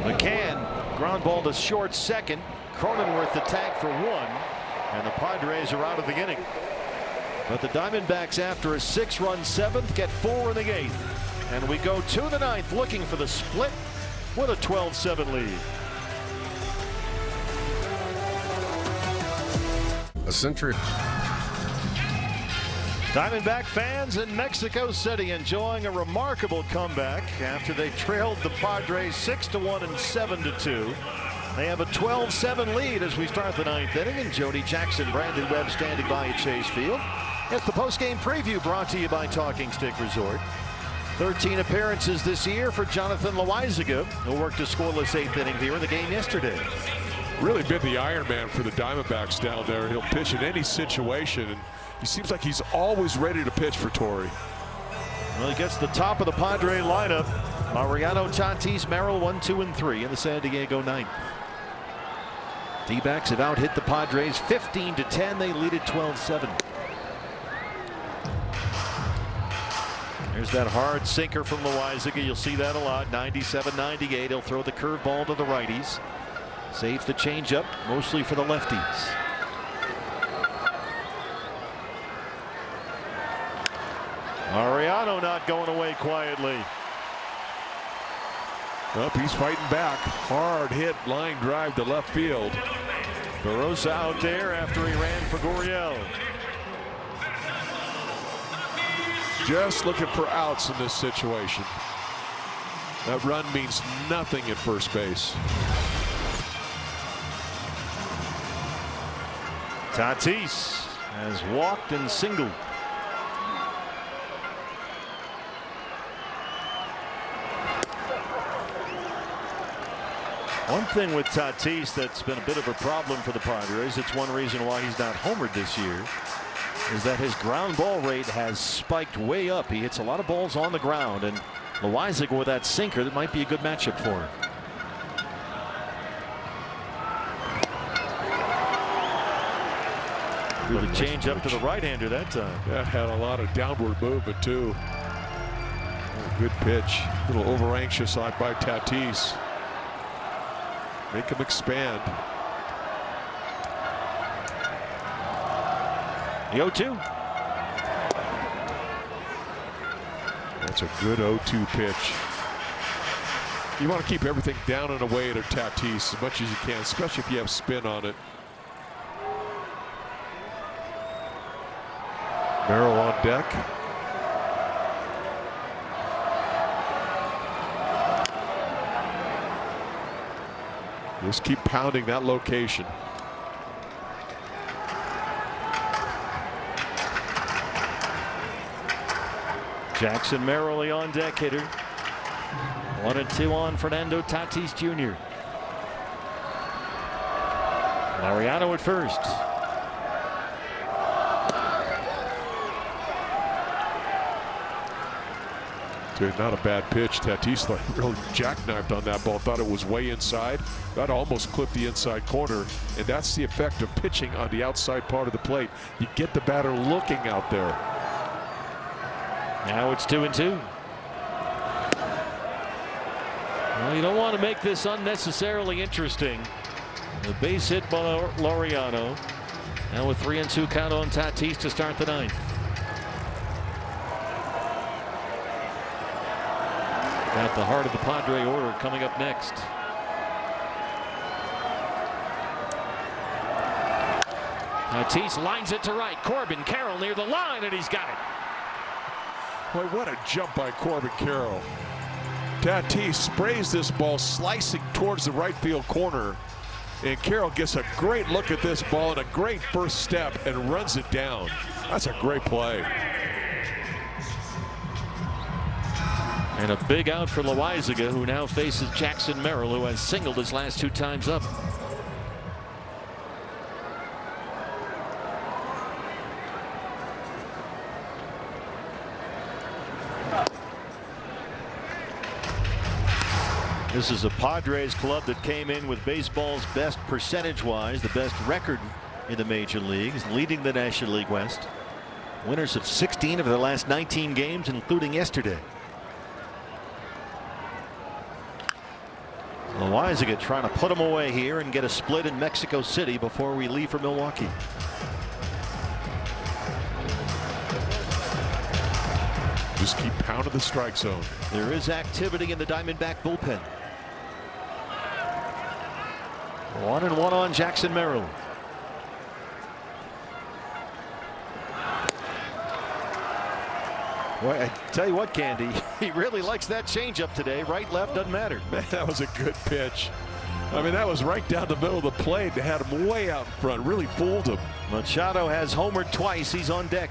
C: McCann, ground ball to short second. Cronenworth the tag for 1, and the Padres are out of the inning. But the Diamondbacks, after a 6-run 7th, get 4 in the 8th. And we go to the 9th looking for the split with a 12-7 lead.
I: A century.
C: Diamondback fans in Mexico City enjoying a remarkable comeback after they trailed the Padres 6-1 and 7-2. They have a 12-7 lead as we start the 9th inning, and Jody Jackson, Brandon Webb standing by at Chase Field. It's the postgame preview brought to you by Talking Stick Resort. 13 appearances this year for Jonathan Loaizaga, who worked a scoreless 8th inning here in the game yesterday.
D: Really been the Iron Man for the Diamondbacks down there. He'll pitch in any situation, and he seems like he's always ready to pitch for Torrey.
C: Well, he gets the top of the Padre lineup. Mariano, Tatis, Merrill, 1, 2, and 3 in the San Diego 9th. D-backs have out-hit the Padres 15-10. They lead at 12-7. There's that hard sinker from Loaizaga. You'll see that a lot. 97-98. He'll throw the curveball to the righties.
E: Saves the changeup, mostly for the lefties. Mariano not going away quietly.
D: Up, he's fighting back. Hard hit, line drive to left field.
E: Barossa out there after he ran for Gurriel.
D: Just looking for outs in this situation. That run means nothing at first base.
E: Tatis has walked and singled. One thing with Tatis that's been a bit of a problem for the Padres, it's one reason why he's not homered this year, is that his ground ball rate has spiked way up. He hits a lot of balls on the ground, and Loaisiga with that sinker, that might be a good matchup for him. With a change up to the right-hander that time.
D: That had a lot of downward movement too. Oh, good pitch. A little over anxious on by Tatis. Make him expand.
E: The 0-2.
D: That's a good 0-2 pitch. You want to keep everything down and away to Tatis as much as you can, especially if you have spin on it. Merrill on deck. Just keep pounding that location.
E: Jackson Merrill, the on deck hitter. 1-2 on Fernando Tatis Jr. Mariano at first.
D: Dude, not a bad pitch. Tatis really jackknifed on that ball. Thought it was way inside. That almost clipped the inside corner. And that's the effect of pitching on the outside part of the plate. You get the batter looking out there.
E: Now it's 2-2. Well, you don't want to make this unnecessarily interesting. The base hit by Laureano. Now with 3-2 count on Tatis to start the ninth. Got the heart of the Padre order coming up next. Tatis lines it to right. Corbin Carroll near the line, and he's got it.
D: Boy, what a jump by Corbin Carroll. Tatis sprays this ball slicing towards the right field corner, and Carroll gets a great look at this ball and a great first step and runs it down. That's a great play.
E: And a big out for Loaisiga, who now faces Jackson Merrill, who has singled his last 2 times up. This is a Padres club that came in with baseball's best percentage-wise, the best record in the major leagues, leading the National League West. Winners of 16 of their last 19 games, including yesterday. Loaisiga trying to put him away here and get a split in Mexico City before we leave for Milwaukee.
D: Just keep pounding the strike zone.
E: There is activity in the Diamondback bullpen. 1-1 on Jackson Merrill. Boy, I tell you what, Candy, he really likes that changeup today. Right, left, doesn't matter.
D: Man, that was a good pitch. I mean, that was right down the middle of the plate. They had him way out in front. Really fooled him.
E: Machado has homered twice. He's on deck.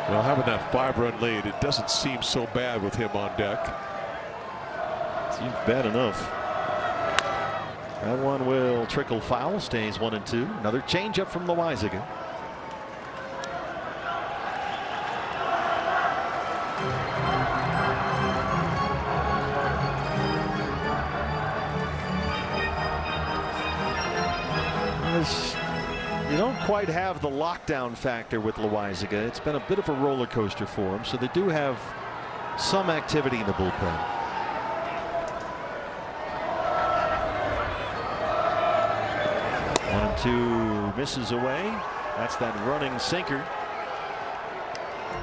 D: Well, having that 5-run lead, it doesn't seem so bad with him on deck.
E: Seems bad enough. That one will trickle foul. Stays 1-2. Another changeup from Loaisiga. You don't quite have the lockdown factor with Loaisiga. It's been a bit of a roller coaster for him, so they do have some activity in the bullpen. 2 misses away. That's that running sinker.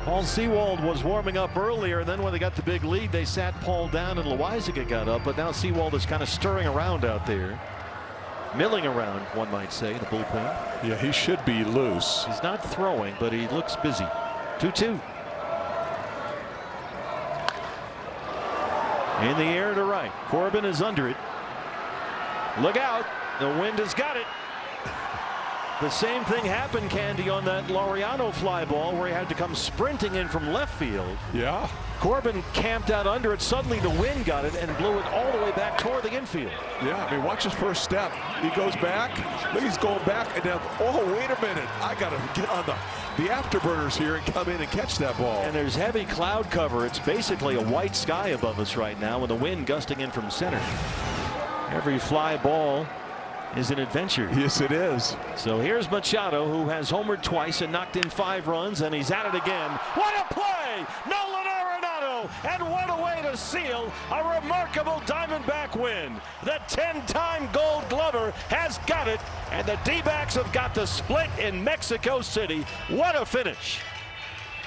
E: Paul Sewald was warming up earlier, and then when they got the big lead, they sat Paul down and Loizaga got up, but now Sewald is kind of stirring around out there. Milling around, one might say, the bullpen.
D: Yeah, he should be loose.
E: He's not throwing, but he looks busy. 2-2. In the air to right. Corbin is under it. Look out. The wind has got it. The same thing happened, Candy, on that Laureano fly ball where he had to come sprinting in from left field.
D: Yeah.
E: Corbin camped out under it. Suddenly the wind got it and blew it all the way back toward the infield.
D: Yeah, I mean, watch his first step. He goes back. Look, he's going back. And now, oh, wait a minute. I got to get on the afterburners here and come in and catch that ball.
E: And there's heavy cloud cover. It's basically a white sky above us right now with the wind gusting in from center. Every fly ball is an adventure.
D: Yes, it is.
E: So here's Machado, who has homered twice and knocked in 5 runs, and he's at it again. What a play! Nolan Arenado, and what a way to seal a remarkable Diamondback win. The 10-time Gold Glover has got it, and the D-backs have got the split in Mexico City. What a finish.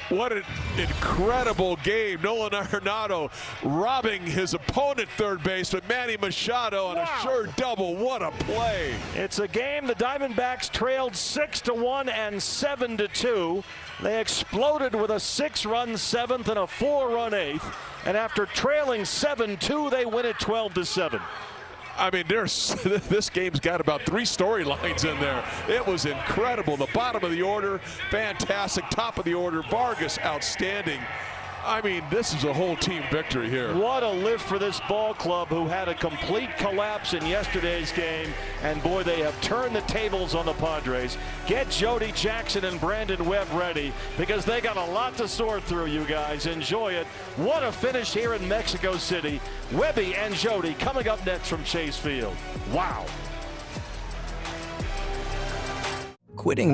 D: What an incredible game. Nolan Arenado robbing his opponent third baseman Manny Machado on a sure double. What a play.
E: It's a game the Diamondbacks trailed 6-1 and 7-2. They exploded with a 6-run 7th and a 4-run 8th. And after trailing 7-2, they win it 12-7.
D: I mean, this game's got about 3 storylines in there. It was incredible. The bottom of the order, fantastic. Top of the order, Vargas, outstanding. I mean, this is a whole team victory here.
E: What a lift for this ball club, who had a complete collapse in yesterday's game. And boy, they have turned the tables on the Padres. Get Jody Jackson and Brandon Webb ready, because they got a lot to sort through, you guys. Enjoy it. What a finish here in Mexico City. Webby and Jody coming up next from Chase Field. Wow.
F: Quitting